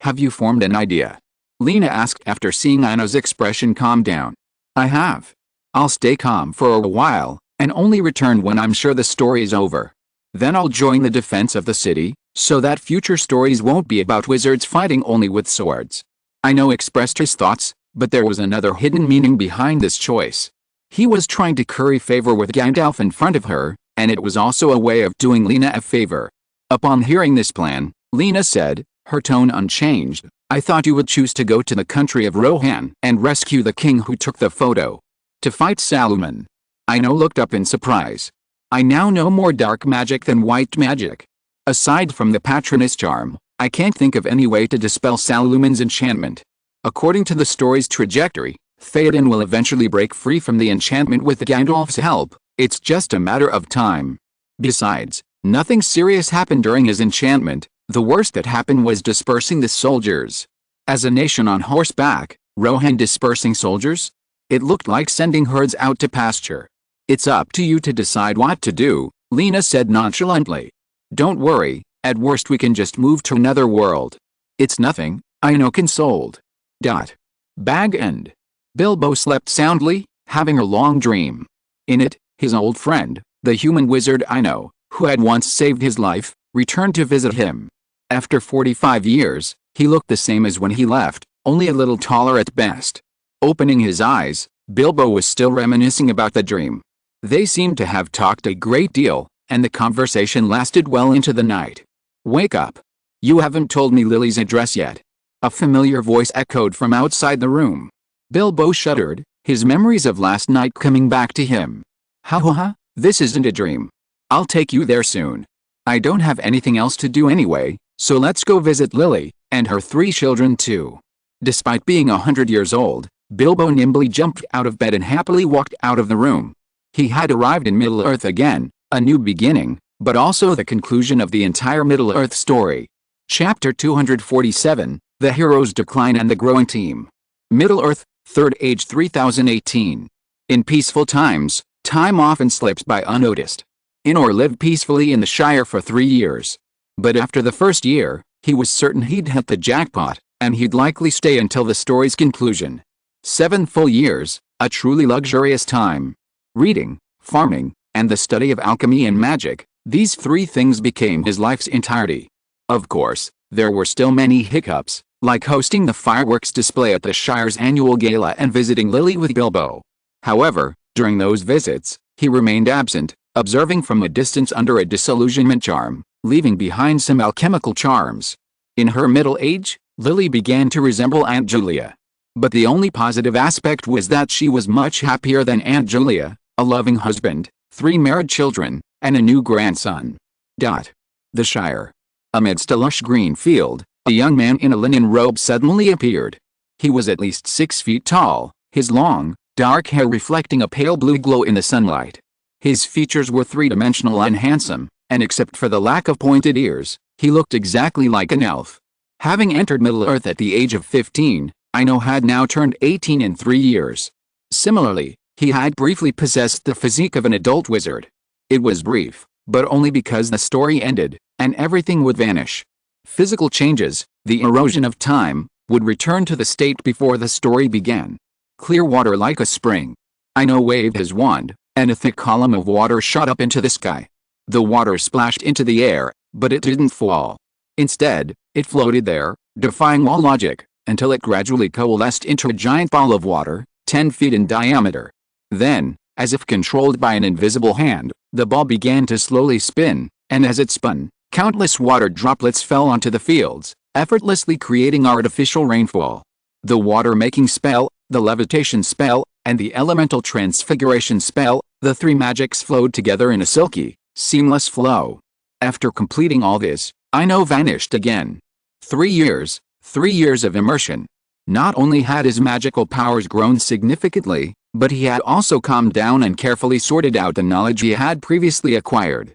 Have you formed an idea? Lena asked after seeing Ino's expression calm down. I have. I'll stay calm for a while, and only return when I'm sure the story is over. Then I'll join the defense of the city, so that future stories won't be about wizards fighting only with swords. Ino expressed his thoughts, but there was another hidden meaning behind this choice. He was trying to curry favor with Gandalf in front of her, and it was also a way of doing Lena a favor. Upon hearing this plan, Lena said, her tone unchanged, I thought you would choose to go to the country of Rohan and rescue the king who took the photo. To fight Saruman. Ino looked up in surprise. I now know more dark magic than white magic. Aside from the patroness charm, I can't think of any way to dispel Saruman's enchantment. According to the story's trajectory, Theoden will eventually break free from the enchantment with Gandalf's help, it's just a matter of time. Besides, nothing serious happened during his enchantment, the worst that happened was dispersing the soldiers. As a nation on horseback, Rohan dispersing soldiers? It looked like sending herds out to pasture. It's up to you to decide what to do, Lena said nonchalantly. Don't worry, at worst we can just move to another world. It's nothing, Ino consoled. Bag End. Bilbo slept soundly, having a long dream. In it, his old friend, the human wizard Ino, who had once saved his life, returned to visit him. After 45 years, he looked the same as when he left, only a little taller at best. Opening his eyes, Bilbo was still reminiscing about the dream. They seemed to have talked a great deal, and the conversation lasted well into the night. Wake up. You haven't told me Lily's address yet. A familiar voice echoed from outside the room. Bilbo shuddered, his memories of last night coming back to him. Ha, this isn't a dream. I'll take you there soon. I don't have anything else to do anyway, so let's go visit Lily, and her 3 children too. Despite being 100 years old, Bilbo nimbly jumped out of bed and happily walked out of the room. He had arrived in Middle-earth again, a new beginning, but also the conclusion of the entire Middle-earth story. Chapter 247, The Hero's Decline and the Growing Team. Middle-earth, 3rd Age 3018. In peaceful times, time often slips by unnoticed. Ino lived peacefully in the Shire for 3 years. But after the first year, he was certain he'd hit the jackpot, and he'd likely stay until the story's conclusion. 7 full years, a truly luxurious time. Reading, farming, and the study of alchemy and magic, these 3 things became his life's entirety. Of course, there were still many hiccups, like hosting the fireworks display at the Shire's annual gala and visiting Lily with Bilbo. However, during those visits, he remained absent, observing from a distance under a disillusionment charm, leaving behind some alchemical charms. In her middle age, Lily began to resemble Aunt Julia. But the only positive aspect was that she was much happier than Aunt Julia, a loving husband, 3 married children, and a new grandson. The Shire. Amidst a lush green field, a young man in a linen robe suddenly appeared. He was at least 6 feet tall, his long, dark hair reflecting a pale blue glow in the sunlight. His features were 3-dimensional and handsome, and except for the lack of pointed ears, he looked exactly like an elf. Having entered Middle-earth at the age of 15, Ino had now turned 18 in 3 years. Similarly, he had briefly possessed the physique of an adult wizard. It was brief, but only because the story ended, and everything would vanish. Physical changes, the erosion of time, would return to the state before the story began. Clear water like a spring. Ino waved his wand, and a thick column of water shot up into the sky. The water splashed into the air, but it didn't fall. Instead, it floated there, defying all logic, until it gradually coalesced into a giant ball of water, 10 feet in diameter. Then, as if controlled by an invisible hand, the ball began to slowly spin, and as it spun, countless water droplets fell onto the fields, effortlessly creating artificial rainfall. The water-making spell, the levitation spell, and the elemental transfiguration spell, the 3 magics flowed together in a silky, seamless flow. After completing all this, Ino vanished again. 3 years, 3 years of immersion. Not only had his magical powers grown significantly, but he had also calmed down and carefully sorted out the knowledge he had previously acquired.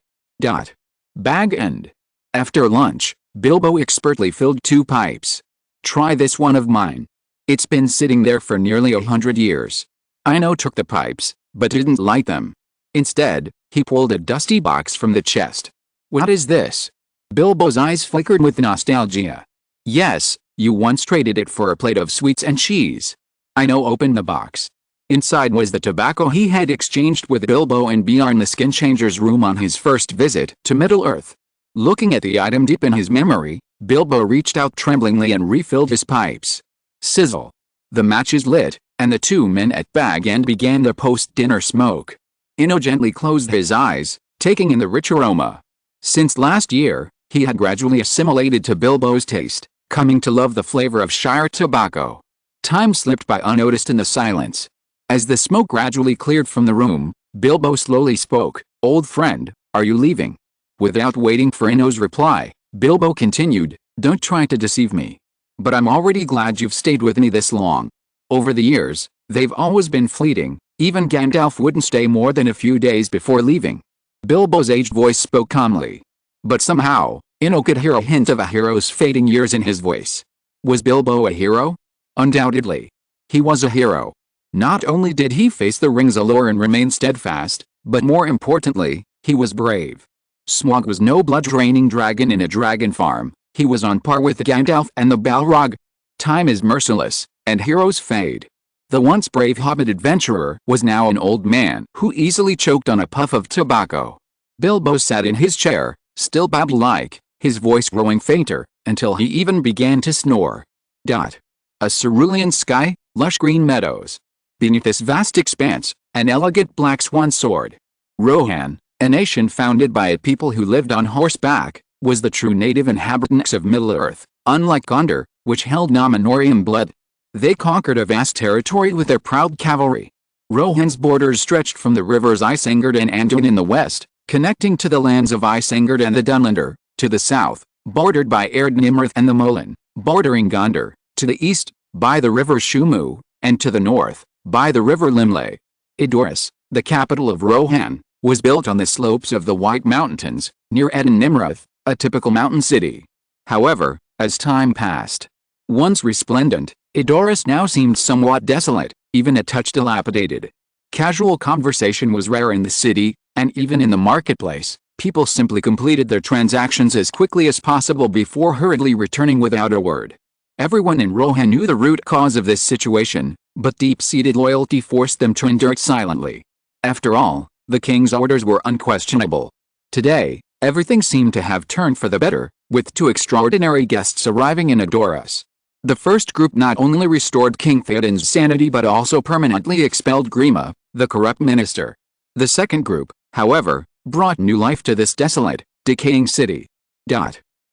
Bag End. After lunch, Bilbo expertly filled 2 pipes. Try this one of mine. It's been sitting there for nearly 100 years. Ino took the pipes, but didn't light them. Instead, he pulled a dusty box from the chest. What is this? Bilbo's eyes flickered with nostalgia. Yes, you once traded it for a plate of sweets and cheese. Ino opened the box. Inside was the tobacco he had exchanged with Bilbo in Bjorn the Skin Changer's room on his first visit to Middle-earth. Looking at the item deep in his memory, Bilbo reached out tremblingly and refilled his pipes. Sizzle. The matches lit, and the 2 men at Bag End began their post-dinner smoke. Ino gently closed his eyes, taking in the rich aroma. Since last year, he had gradually assimilated to Bilbo's taste, coming to love the flavor of Shire tobacco. Time slipped by unnoticed in the silence. As the smoke gradually cleared from the room, Bilbo slowly spoke. Old friend, are you leaving? Without waiting for Ino's reply, Bilbo continued, don't try to deceive me. But I'm already glad you've stayed with me this long. Over the years, they've always been fleeting, even Gandalf wouldn't stay more than a few days before leaving. Bilbo's aged voice spoke calmly. But somehow, Ino could hear a hint of a hero's fading years in his voice. Was Bilbo a hero? Undoubtedly. He was a hero. Not only did he face the ring's allure and remain steadfast, but more importantly, he was brave. Smaug was no blood-draining dragon in a dragon farm. He was on par with Gandalf and the Balrog. Time is merciless, and heroes fade. The once brave hobbit adventurer was now an old man who easily choked on a puff of tobacco. Bilbo sat in his chair, still babble-like, his voice growing fainter, until he even began to snore. A cerulean sky, lush green meadows. Beneath this vast expanse, an elegant black swan soared. Rohan, a nation founded by a people who lived on horseback, was the true native inhabitants of Middle-earth, unlike Gondor, which held Nominorian blood. They conquered a vast territory with their proud cavalry. Rohan's borders stretched from the rivers Isengard and Anduin in the west, connecting to the lands of Isengard and the Dunlander, to the south, bordered by Erd Nimrith and the Molen, bordering Gondor, to the east, by the river Shumu, and to the north, by the river Limlay. Edoras, the capital of Rohan, was built on the slopes of the White Mountains, near Eden Nimrith, a typical mountain city. However, as time passed, once resplendent, Edoras now seemed somewhat desolate, even a touch dilapidated. Casual conversation was rare in the city, and even in the marketplace, people simply completed their transactions as quickly as possible before hurriedly returning without a word. Everyone in Rohan knew the root cause of this situation, but deep-seated loyalty forced them to endure it silently. After all, the king's orders were unquestionable. Today, everything seemed to have turned for the better, with two extraordinary guests arriving in Edoras. The first group not only restored King Theoden's sanity but also permanently expelled Grima, the corrupt minister. The second group, however, brought new life to this desolate, decaying city.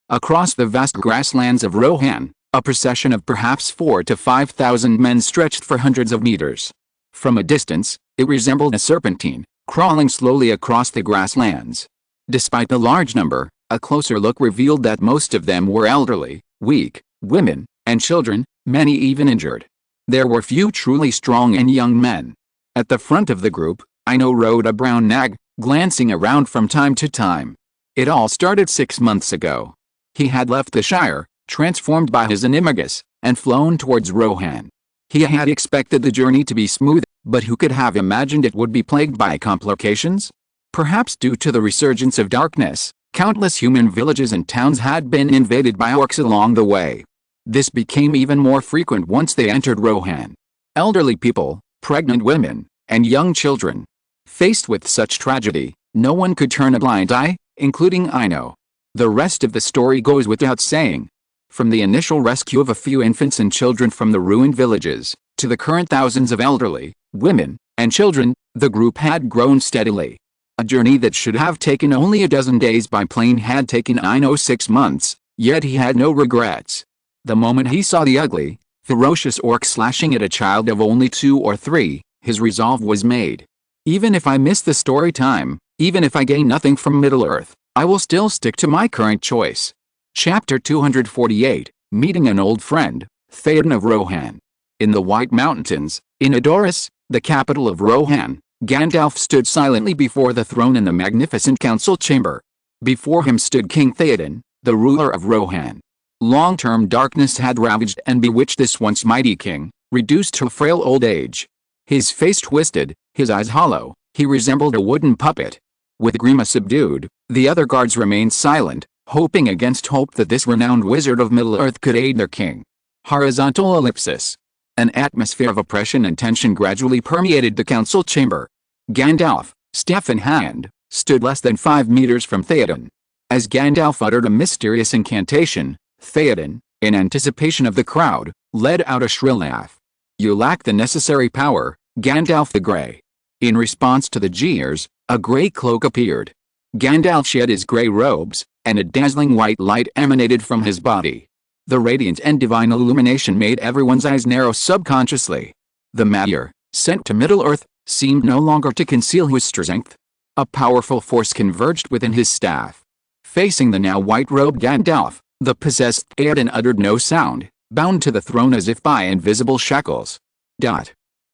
Across the vast grasslands of Rohan, a procession of perhaps 4,000 to 5,000 men stretched for hundreds of meters. From a distance, it resembled a serpentine, crawling slowly across the grasslands. Despite the large number, a closer look revealed that most of them were elderly, weak, women, and children, many even injured. There were few truly strong and young men. At the front of the group, Ino rode a brown nag, glancing around from time to time. It all started 6 months ago. He had left the Shire, transformed by his animagus, and flown towards Rohan. He had expected the journey to be smooth, but who could have imagined it would be plagued by complications? Perhaps due to the resurgence of darkness, countless human villages and towns had been invaded by orcs along the way. This became even more frequent once they entered Rohan. Elderly people, pregnant women, and young children. Faced with such tragedy, no one could turn a blind eye, including Ino. The rest of the story goes without saying. From the initial rescue of a few infants and children from the ruined villages, to the current thousands of elderly, women, and children, the group had grown steadily. A journey that should have taken only a dozen days by plane had taken Ino 6 months, yet he had no regrets. The moment he saw the ugly, ferocious orc slashing at a child of only 2 or 3, his resolve was made. Even if I miss the story time, even if I gain nothing from Middle-earth, I will still stick to my current choice. Chapter 248, Meeting an Old Friend, Theoden of Rohan. In the White Mountains, in Edoras, the capital of Rohan, Gandalf stood silently before the throne in the magnificent council chamber. Before him stood King Theoden, the ruler of Rohan. Long-term darkness had ravaged and bewitched this once mighty king, reduced to frail old age. His face twisted, his eyes hollow, he resembled a wooden puppet. With Grima subdued, the other guards remained silent, hoping against hope that this renowned wizard of Middle-earth could aid their king. Horizontal ellipsis. An atmosphere of oppression and tension gradually permeated the council chamber. Gandalf, staff in hand, stood less than 5 meters from Theoden. As Gandalf uttered a mysterious incantation, Theoden, in anticipation of the crowd, let out a shrill laugh. "You lack the necessary power, Gandalf the Grey." In response to the jeers, a grey cloak appeared. Gandalf shed his grey robes, and a dazzling white light emanated from his body. The radiant and divine illumination made everyone's eyes narrow subconsciously. The Mayor, sent to Middle-earth, seemed no longer to conceal his strength. A powerful force converged within his staff. Facing the now white-robed Gandalf, the possessed Theoden uttered no sound, bound to the throne as if by invisible shackles.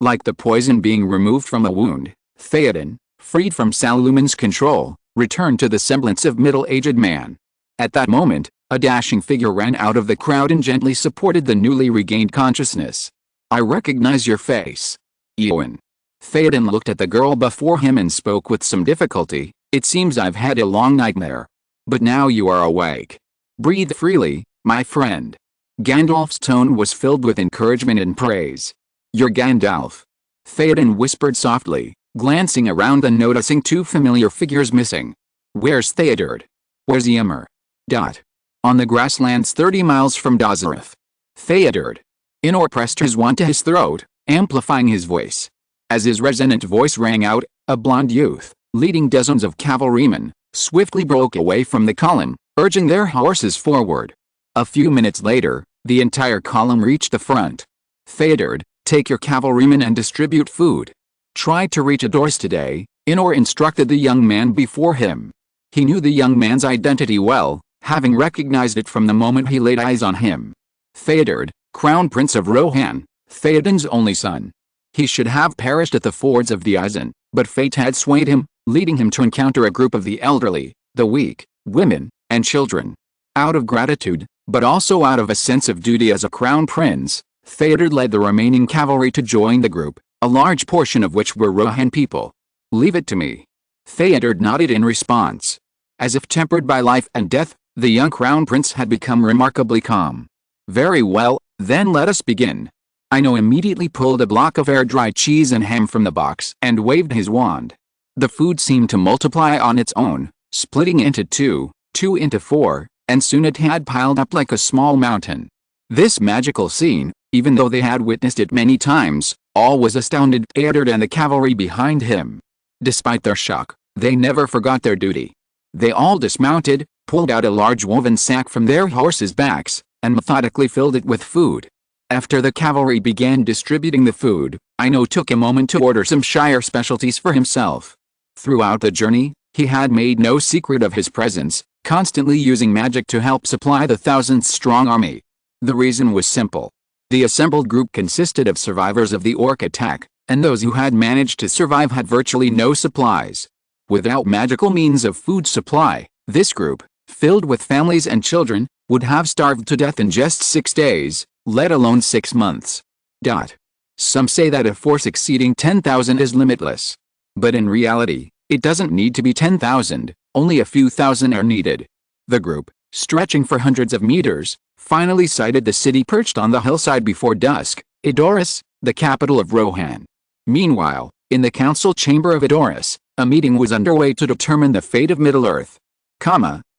Like the poison being removed from a wound, Theoden, freed from Saruman's control, returned to the semblance of middle-aged man. At that moment, a dashing figure ran out of the crowd and gently supported the newly regained consciousness. "I recognize your face. Eowyn. Theoden looked at the girl before him and spoke with some difficulty. It seems I've had a long nightmare. But now you are awake. Breathe freely, my friend. Gandalf's tone was filled with encouragement and praise. You're Gandalf. Theoden whispered softly, glancing around and noticing two familiar figures missing. Where's Theodred? Where's Ymir? On the grasslands 30 miles from Dazareth. Theodred. Inor pressed his wand to his throat, amplifying his voice. As his resonant voice rang out, a blond youth, leading dozens of cavalrymen, swiftly broke away from the column, urging their horses forward. A few minutes later, the entire column reached the front. Theodred, take your cavalrymen and distribute food. Try to reach Edoras today, Inor instructed the young man before him. He knew the young man's identity well, having recognized it from the moment he laid eyes on him. Theodred, Crown Prince of Rohan, Theoden's only son. He should have perished at the fords of the Isen, but fate had swayed him, leading him to encounter a group of the elderly, the weak, women, and children. Out of gratitude, but also out of a sense of duty as a crown prince, Theodred led the remaining cavalry to join the group, a large portion of which were Rohan people. Leave it to me. Theodred nodded in response. As if tempered by life and death, the young crown prince had become remarkably calm. Very well, then let us begin. Ino immediately pulled a block of air-dried cheese and ham from the box and waved his wand. The food seemed to multiply on its own, splitting into two into four, and soon it had piled up like a small mountain. This magical scene, even though they had witnessed it many times, always astounded Theodred and the cavalry behind him. Despite their shock, they never forgot their duty. They all dismounted, pulled out a large woven sack from their horses' backs, and methodically filled it with food. After the cavalry began distributing the food, Ino took a moment to order some Shire specialties for himself. Throughout the journey, he had made no secret of his presence, constantly using magic to help supply the thousands-strong army. The reason was simple. The assembled group consisted of survivors of the orc attack, and those who had managed to survive had virtually no supplies. Without magical means of food supply, this group, filled with families and children, would have starved to death in just 6 days, let alone 6 months. Some say that a force exceeding 10,000 is limitless. But in reality, it doesn't need to be 10,000, only a few thousand are needed. The group, stretching for hundreds of meters, finally sighted the city perched on the hillside before dusk, Edoras, the capital of Rohan. Meanwhile, in the council chamber of Edoras, a meeting was underway to determine the fate of Middle-earth.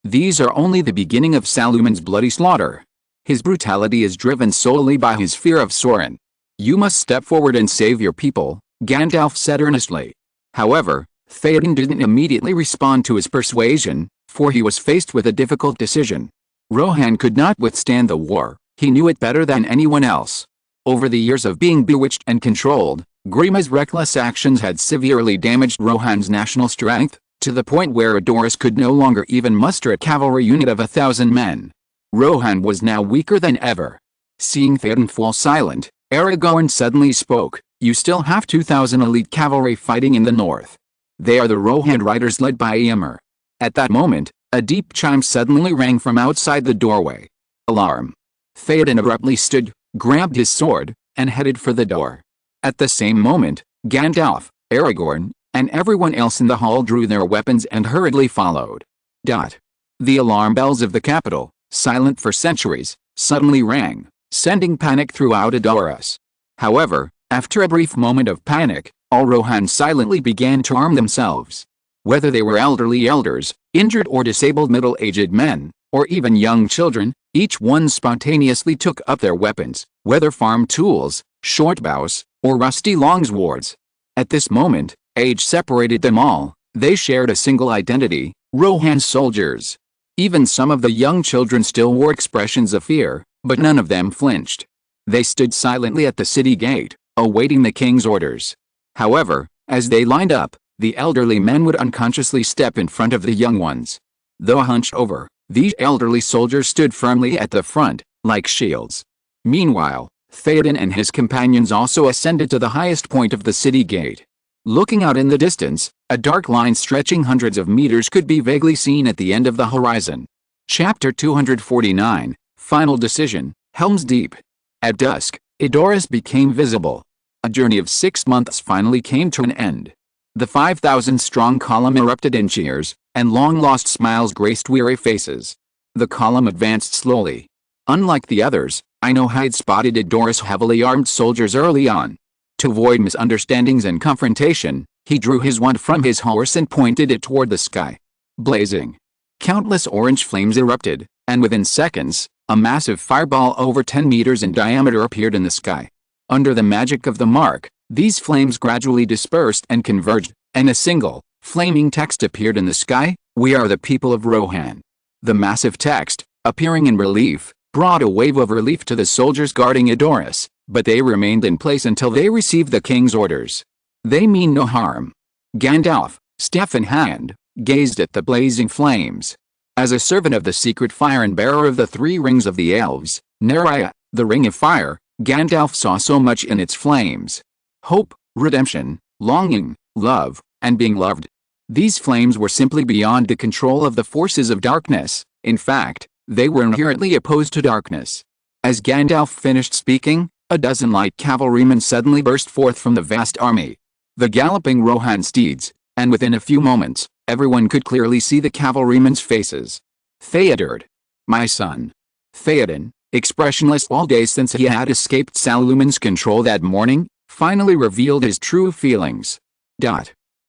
These are only the beginning of Saluman's bloody slaughter. His brutality is driven solely by his fear of Sauron. You must step forward and save your people, Gandalf said earnestly. However, Theoden didn't immediately respond to his persuasion, for he was faced with a difficult decision. Rohan could not withstand the war, he knew it better than anyone else. Over the years of being bewitched and controlled, Grima's reckless actions had severely damaged Rohan's national strength, to the point where Edoras could no longer even muster a cavalry unit of 1,000 men. Rohan was now weaker than ever. Seeing Theoden fall silent, Aragorn suddenly spoke. You still have 2,000 elite cavalry fighting in the north. They are the Rohan riders led by Ymir. At that moment, a deep chime suddenly rang from outside the doorway. Alarm. Theoden abruptly stood, grabbed his sword, and headed for the door. At the same moment, Gandalf, Aragorn, and everyone else in the hall drew their weapons and hurriedly followed. The alarm bells of the capital, silent for centuries, suddenly rang, sending panic throughout Edoras. However, after a brief moment of panic, all Rohan silently began to arm themselves. Whether they were elderly elders, injured or disabled middle-aged men, or even young children, each one spontaneously took up their weapons, whether farm tools, short bows, or rusty longswords. At this moment, age separated them all. They shared a single identity, Rohan soldiers. Even some of the young children still wore expressions of fear, but none of them flinched. They stood silently at the city gate, awaiting the king's orders. However, as they lined up, the elderly men would unconsciously step in front of the young ones. Though hunched over, these elderly soldiers stood firmly at the front, like shields. Meanwhile, Theoden and his companions also ascended to the highest point of the city gate. Looking out in the distance, a dark line stretching hundreds of meters could be vaguely seen at the end of the horizon. Chapter 249, Final Decision, Helm's Deep. At dusk, Edoras became visible. A journey of 6 months finally came to an end. The 5,000-strong column erupted in cheers, and long-lost smiles graced weary faces. The column advanced slowly. Unlike the others, Ino had spotted Edoras' heavily armed soldiers early on. To avoid misunderstandings and confrontation, he drew his wand from his horse and pointed it toward the sky. Blazing. Countless orange flames erupted, and within seconds, a massive fireball over 10 meters in diameter appeared in the sky. Under the magic of the mark, these flames gradually dispersed and converged, and a single, flaming text appeared in the sky: "We are the people of Rohan." The massive text, appearing in relief, brought a wave of relief to the soldiers guarding Edoras, but they remained in place until they received the king's orders. "They mean no harm." Gandalf, staff in hand, gazed at the blazing flames. As a servant of the secret fire and bearer of the 3 rings of the elves, Neraya, the ring of fire, Gandalf saw so much in its flames: hope, redemption, longing, love, and being loved. These flames were simply beyond the control of the forces of darkness. In fact, they were inherently opposed to darkness. As Gandalf finished speaking, a dozen light cavalrymen suddenly burst forth from the vast army. The galloping Rohan steeds, and within a few moments, everyone could clearly see the cavalrymen's faces. Theodred. My son. Theoden, expressionless all day since he had escaped Saluman's control that morning, finally revealed his true feelings.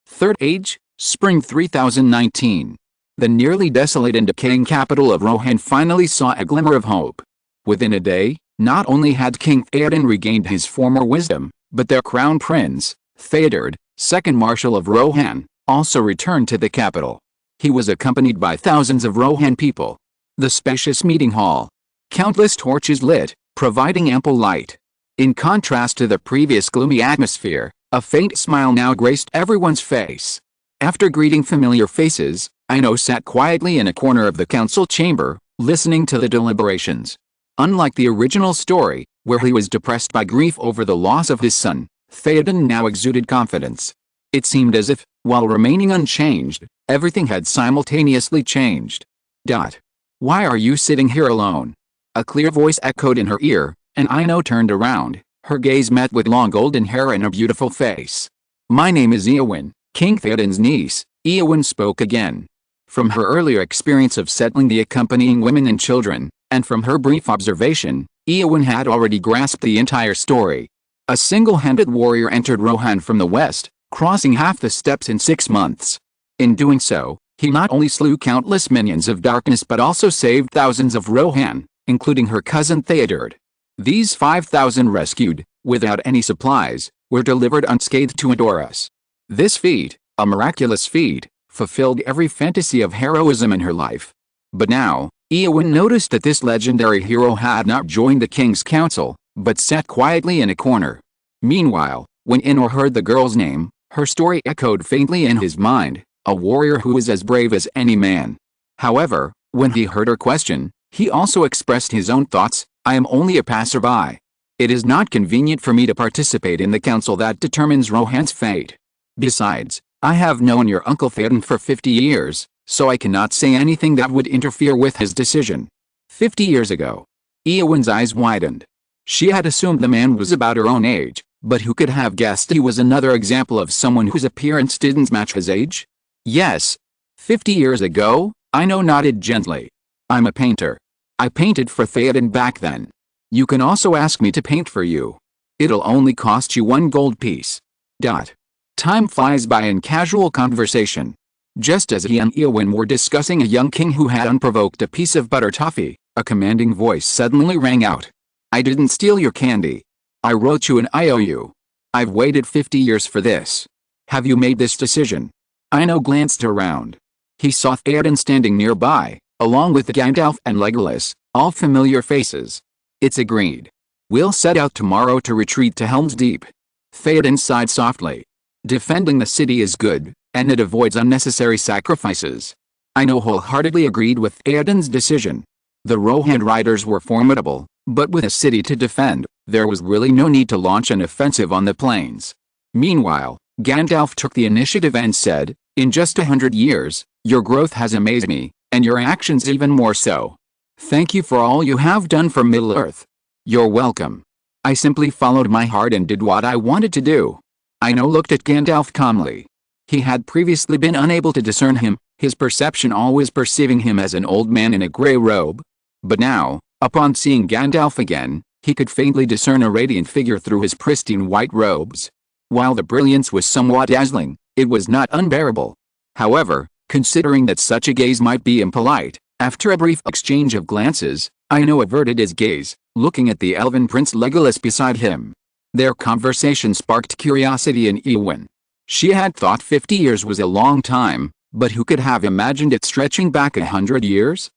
Third Age, Spring 3019. The nearly desolate and decaying capital of Rohan finally saw a glimmer of hope. Within a day, not only had King Theoden regained his former wisdom, but their crown prince, Theodred, second Marshal of Rohan, also returned to the capital. He was accompanied by thousands of Rohan people. The spacious meeting hall. Countless torches lit, providing ample light. In contrast to the previous gloomy atmosphere, a faint smile now graced everyone's face. After greeting familiar faces, Ino sat quietly in a corner of the council chamber, listening to the deliberations. Unlike the original story, where he was depressed by grief over the loss of his son, Theoden now exuded confidence. It seemed as if, while remaining unchanged, everything had simultaneously changed. Why are you sitting here alone? A clear voice echoed in her ear, and Ino turned around. Her gaze met with long golden hair and a beautiful face. My name is Eowyn, King Theoden's niece. Eowyn spoke again. From her earlier experience of settling the accompanying women and children, and from her brief observation, Eowyn had already grasped the entire story. A single-handed warrior entered Rohan from the west, crossing half the steppes in 6 months. In doing so, he not only slew countless minions of darkness but also saved thousands of Rohan, including her cousin Theodred. These 5,000 rescued, without any supplies, were delivered unscathed to Edoras. This feat, a miraculous feat, fulfilled every fantasy of heroism in her life. But now, Eowyn noticed that this legendary hero had not joined the king's council, but sat quietly in a corner. Meanwhile, when Ino heard the girl's name, her story echoed faintly in his mind: a warrior who was as brave as any man. However, when he heard her question, he also expressed his own thoughts: I am only a passerby. It is not convenient for me to participate in the council that determines Rohan's fate. Besides, I have known your Uncle Theoden for 50 years, so I cannot say anything that would interfere with his decision. 50 years ago. Eowyn's eyes widened. She had assumed the man was about her own age, but who could have guessed he was another example of someone whose appearance didn't match his age? Yes. 50 years ago, Ino nodded gently. I'm a painter. I painted for Theoden back then. You can also ask me to paint for you. It'll only cost you 1 gold piece. Time flies by in casual conversation. Just as he and Eowyn were discussing a young king who had unprovoked a piece of butter toffee, a commanding voice suddenly rang out. I didn't steal your candy. I wrote you an IOU. I've waited 50 years for this. Have you made this decision? Ino glanced around. He saw Theoden standing nearby, along with Gandalf and Legolas, all familiar faces. It's agreed. We'll set out tomorrow to retreat to Helm's Deep. Theoden sighed softly. Defending the city is good, and it avoids unnecessary sacrifices. Ino wholeheartedly agreed with Theoden's decision. The Rohan riders were formidable, but with a city to defend, there was really no need to launch an offensive on the plains. Meanwhile, Gandalf took the initiative and said, in just 100 years, your growth has amazed me, and your actions even more so. Thank you for all you have done for Middle-earth. You're welcome. I simply followed my heart and did what I wanted to do. Ino looked at Gandalf calmly. He had previously been unable to discern him, his perception always perceiving him as an old man in a grey robe. But now, upon seeing Gandalf again, he could faintly discern a radiant figure through his pristine white robes. While the brilliance was somewhat dazzling, it was not unbearable. However, considering that such a gaze might be impolite, after a brief exchange of glances, Ino averted his gaze, looking at the elven prince Legolas beside him. Their conversation sparked curiosity in Eowyn. She had thought 50 years was a long time, but who could have imagined it stretching back 100 years?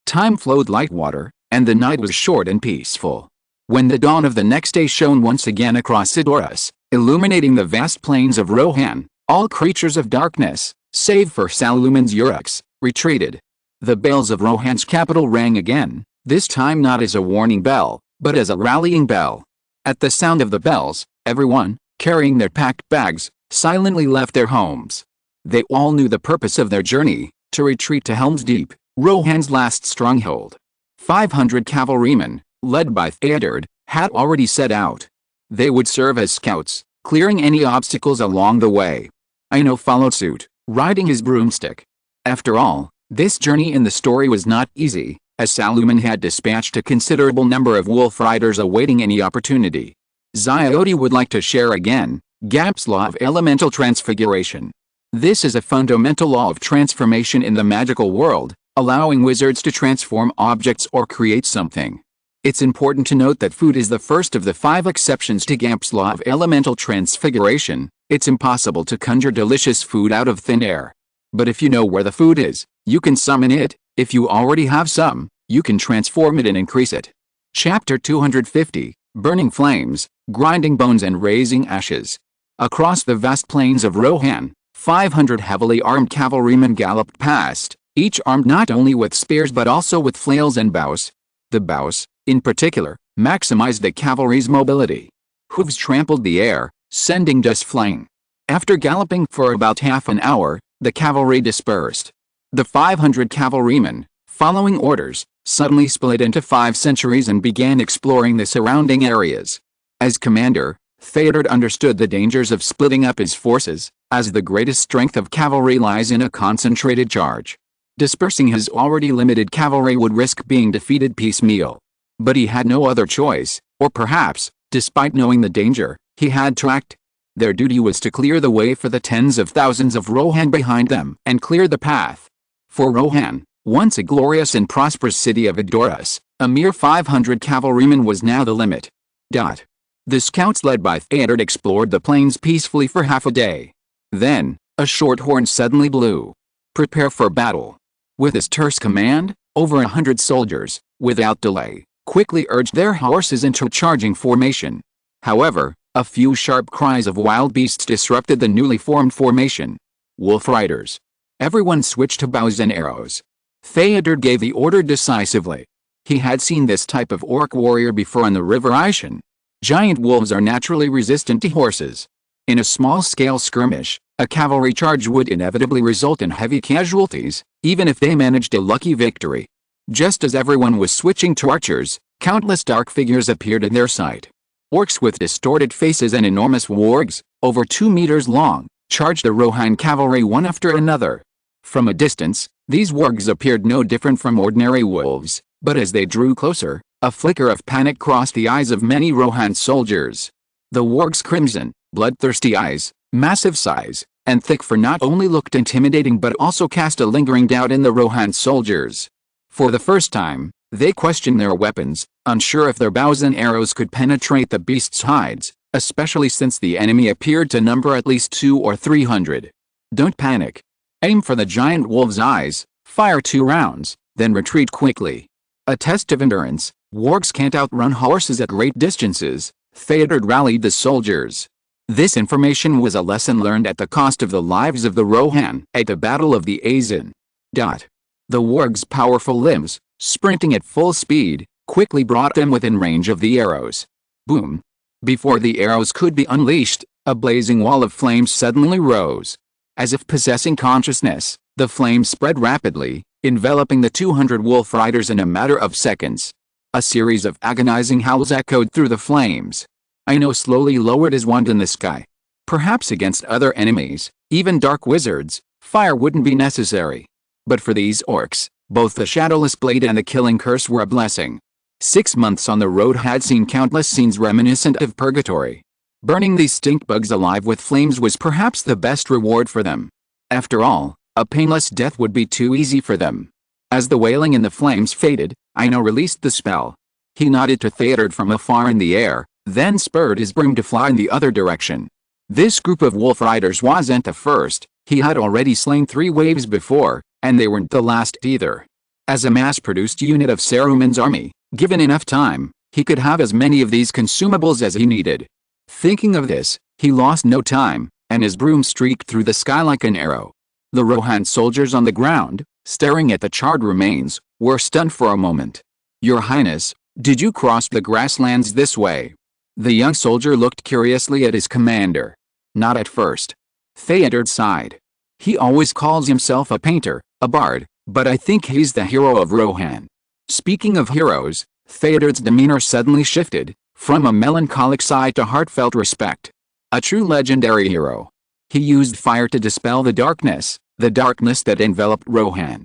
Time flowed like water, and the night was short and peaceful. When the dawn of the next day shone once again across Edoras, illuminating the vast plains of Rohan, all creatures of darkness, save for Saruman's Uruks, retreated. The bells of Rohan's capital rang again, this time not as a warning bell, but as a rallying bell. At the sound of the bells, everyone, carrying their packed bags, silently left their homes. They all knew the purpose of their journey, to retreat to Helm's Deep, Rohan's last stronghold. 500 cavalrymen, led by Theodred, had already set out. They would serve as scouts, clearing any obstacles along the way. Ino followed suit, riding his broomstick. After all, this journey in the story was not easy, as Saruman had dispatched a considerable number of wolf riders awaiting any opportunity. Coyote would like to share again, Gap's law of elemental transfiguration. This is a fundamental law of transformation in the magical world, allowing wizards to transform objects or create something. It's important to note that food is the first of the 5 exceptions to Gap's law of elemental transfiguration. It's impossible to conjure delicious food out of thin air. But if you know where the food is, you can summon it. If you already have some, you can transform it and increase it. Chapter 250, Burning Flames, Grinding Bones and Raising Ashes. Across the vast plains of Rohan, 500 heavily armed cavalrymen galloped past, each armed not only with spears but also with flails and bows. The bows, in particular, maximized the cavalry's mobility. Hooves trampled the air, sending dust flying. After galloping for about half an hour, the cavalry dispersed. The 500 cavalrymen, following orders, suddenly split into 5 centuries and began exploring the surrounding areas. As commander, Theodred understood the dangers of splitting up his forces, as the greatest strength of cavalry lies in a concentrated charge. Dispersing his already limited cavalry would risk being defeated piecemeal. But he had no other choice, or perhaps, despite knowing the danger, he had to act. Their duty was to clear the way for the tens of thousands of Rohan behind them and clear the path. For Rohan, once a glorious and prosperous city of Edoras, a mere 500 cavalrymen was now the limit. The scouts led by Theodred explored the plains peacefully for half a day. Then, a short horn suddenly blew. Prepare for battle. With his terse command, over 100 soldiers, without delay, quickly urged their horses into charging formation. However, a few sharp cries of wild beasts disrupted the newly formed formation. Wolf riders. Everyone switched to bows and arrows. Theodred gave the order decisively. He had seen this type of orc warrior before on the River Ishan. Giant wolves are naturally resistant to horses. In a small-scale skirmish, a cavalry charge would inevitably result in heavy casualties, even if they managed a lucky victory. Just as everyone was switching to archers, countless dark figures appeared in their sight. Orcs with distorted faces and enormous wargs, over 2 meters long, charged the Rohan cavalry one after another. From a distance, these wargs appeared no different from ordinary wolves, but as they drew closer, a flicker of panic crossed the eyes of many Rohan soldiers. The warg's crimson, bloodthirsty eyes, massive size, and thick fur not only looked intimidating but also cast a lingering doubt in the Rohan soldiers. For the first time, they questioned their weapons, unsure if their bows and arrows could penetrate the beasts' hides, especially since the enemy appeared to number at least 200 or 300. Don't panic. Aim for the giant wolf's eyes, fire 2 rounds, then retreat quickly. A test of endurance. Wargs can't outrun horses at great distances, Theodred rallied the soldiers. This information was a lesson learned at the cost of the lives of the Rohan at the Battle of the Azin. The wargs' powerful limbs, sprinting at full speed, quickly brought them within range of the arrows. Boom! Before the arrows could be unleashed, a blazing wall of flames suddenly rose. As if possessing consciousness, the flames spread rapidly, enveloping the 200 wolf riders in a matter of seconds. A series of agonizing howls echoed through the flames. Ino slowly lowered his wand in the sky. Perhaps against other enemies, even dark wizards, fire wouldn't be necessary. But for these orcs, both the Shadowless Blade and the Killing Curse were a blessing. 6 months on the road had seen countless scenes reminiscent of purgatory. Burning these stink bugs alive with flames was perhaps the best reward for them. After all, a painless death would be too easy for them. As the wailing in the flames faded, Ino released the spell. He nodded to Theodred from afar in the air, then spurred his broom to fly in the other direction. This group of wolf riders wasn't the first. He had already slain 3 waves before, and they weren't the last either. As a mass-produced unit of Saruman's army, given enough time, he could have as many of these consumables as he needed. Thinking of this, he lost no time, and his broom streaked through the sky like an arrow. The Rohan soldiers on the ground, staring at the charred remains, were stunned for a moment. "Your Highness, did you cross the grasslands this way?" The young soldier looked curiously at his commander. "Not at first." Theodred sighed. "He always calls himself a painter, a bard, but I think he's the hero of Rohan." Speaking of heroes, Theodred's demeanor suddenly shifted, from a melancholic sigh to heartfelt respect. A true legendary hero. He used fire to dispel the darkness that enveloped Rohan.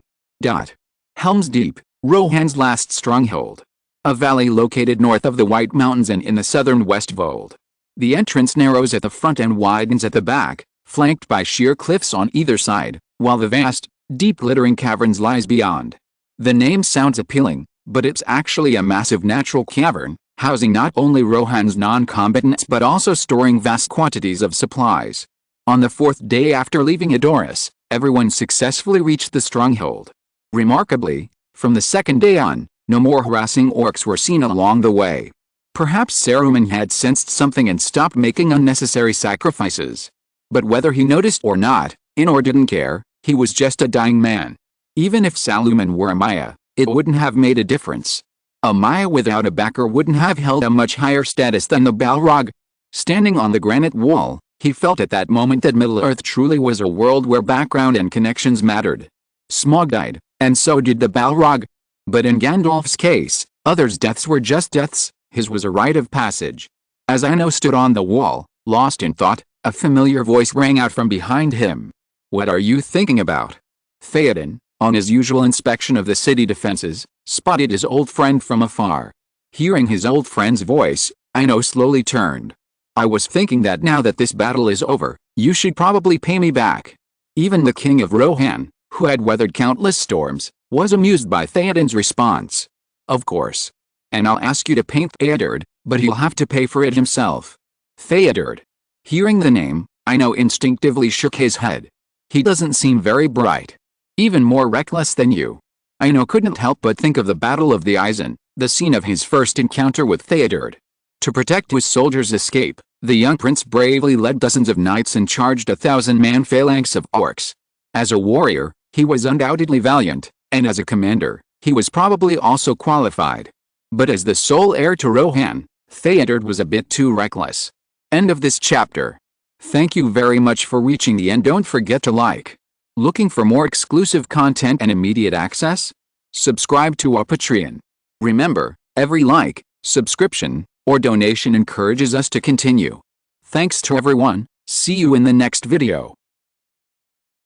Helm's Deep, Rohan's last stronghold. A valley located north of the White Mountains and in the southern Westfold. The entrance narrows at the front and widens at the back, flanked by sheer cliffs on either side, while the vast, deep glittering caverns lies beyond. The name sounds appealing, but it's actually a massive natural cavern, housing not only Rohan's non-combatants but also storing vast quantities of supplies. On the 4th day after leaving Edoras, everyone successfully reached the stronghold. Remarkably, from the 2nd day on, no more harassing orcs were seen along the way. Perhaps Saruman had sensed something and stopped making unnecessary sacrifices. But whether he noticed or not, Ino didn't care. He was just a dying man. Even if Saruman were a Maya, it wouldn't have made a difference. A Maya without a backer wouldn't have held a much higher status than the Balrog. Standing on the granite wall, he felt at that moment that Middle-earth truly was a world where background and connections mattered. Smaug died, and so did the Balrog. But in Gandalf's case, others' deaths were just deaths, his was a rite of passage. As Ino stood on the wall, lost in thought, a familiar voice rang out from behind him. "What are you thinking about?" Theoden, on his usual inspection of the city defenses, spotted his old friend from afar. Hearing his old friend's voice, Ino slowly turned. "I was thinking that now that this battle is over, you should probably pay me back." Even the king of Rohan, who had weathered countless storms, was amused by Theoden's response. "Of course. And I'll ask you to paint Theodred, but he'll have to pay for it himself." Theodred. Hearing the name, Ino instinctively shook his head. "He doesn't seem very bright. Even more reckless than you." Ino couldn't help but think of the Battle of the Eisen, the scene of his first encounter with Theodred. To protect his soldiers' escape, the young prince bravely led dozens of knights and charged a 1,000-man phalanx of orcs. As a warrior, he was undoubtedly valiant, and as a commander, he was probably also qualified. But as the sole heir to Rohan, Theodred was a bit too reckless. End of this chapter. Thank you very much for reaching the end. Don't forget to like. Looking for more exclusive content and immediate access? Subscribe to our Patreon. Remember, every like, subscription, or donation encourages us to continue. Thanks to everyone. See you in the next video.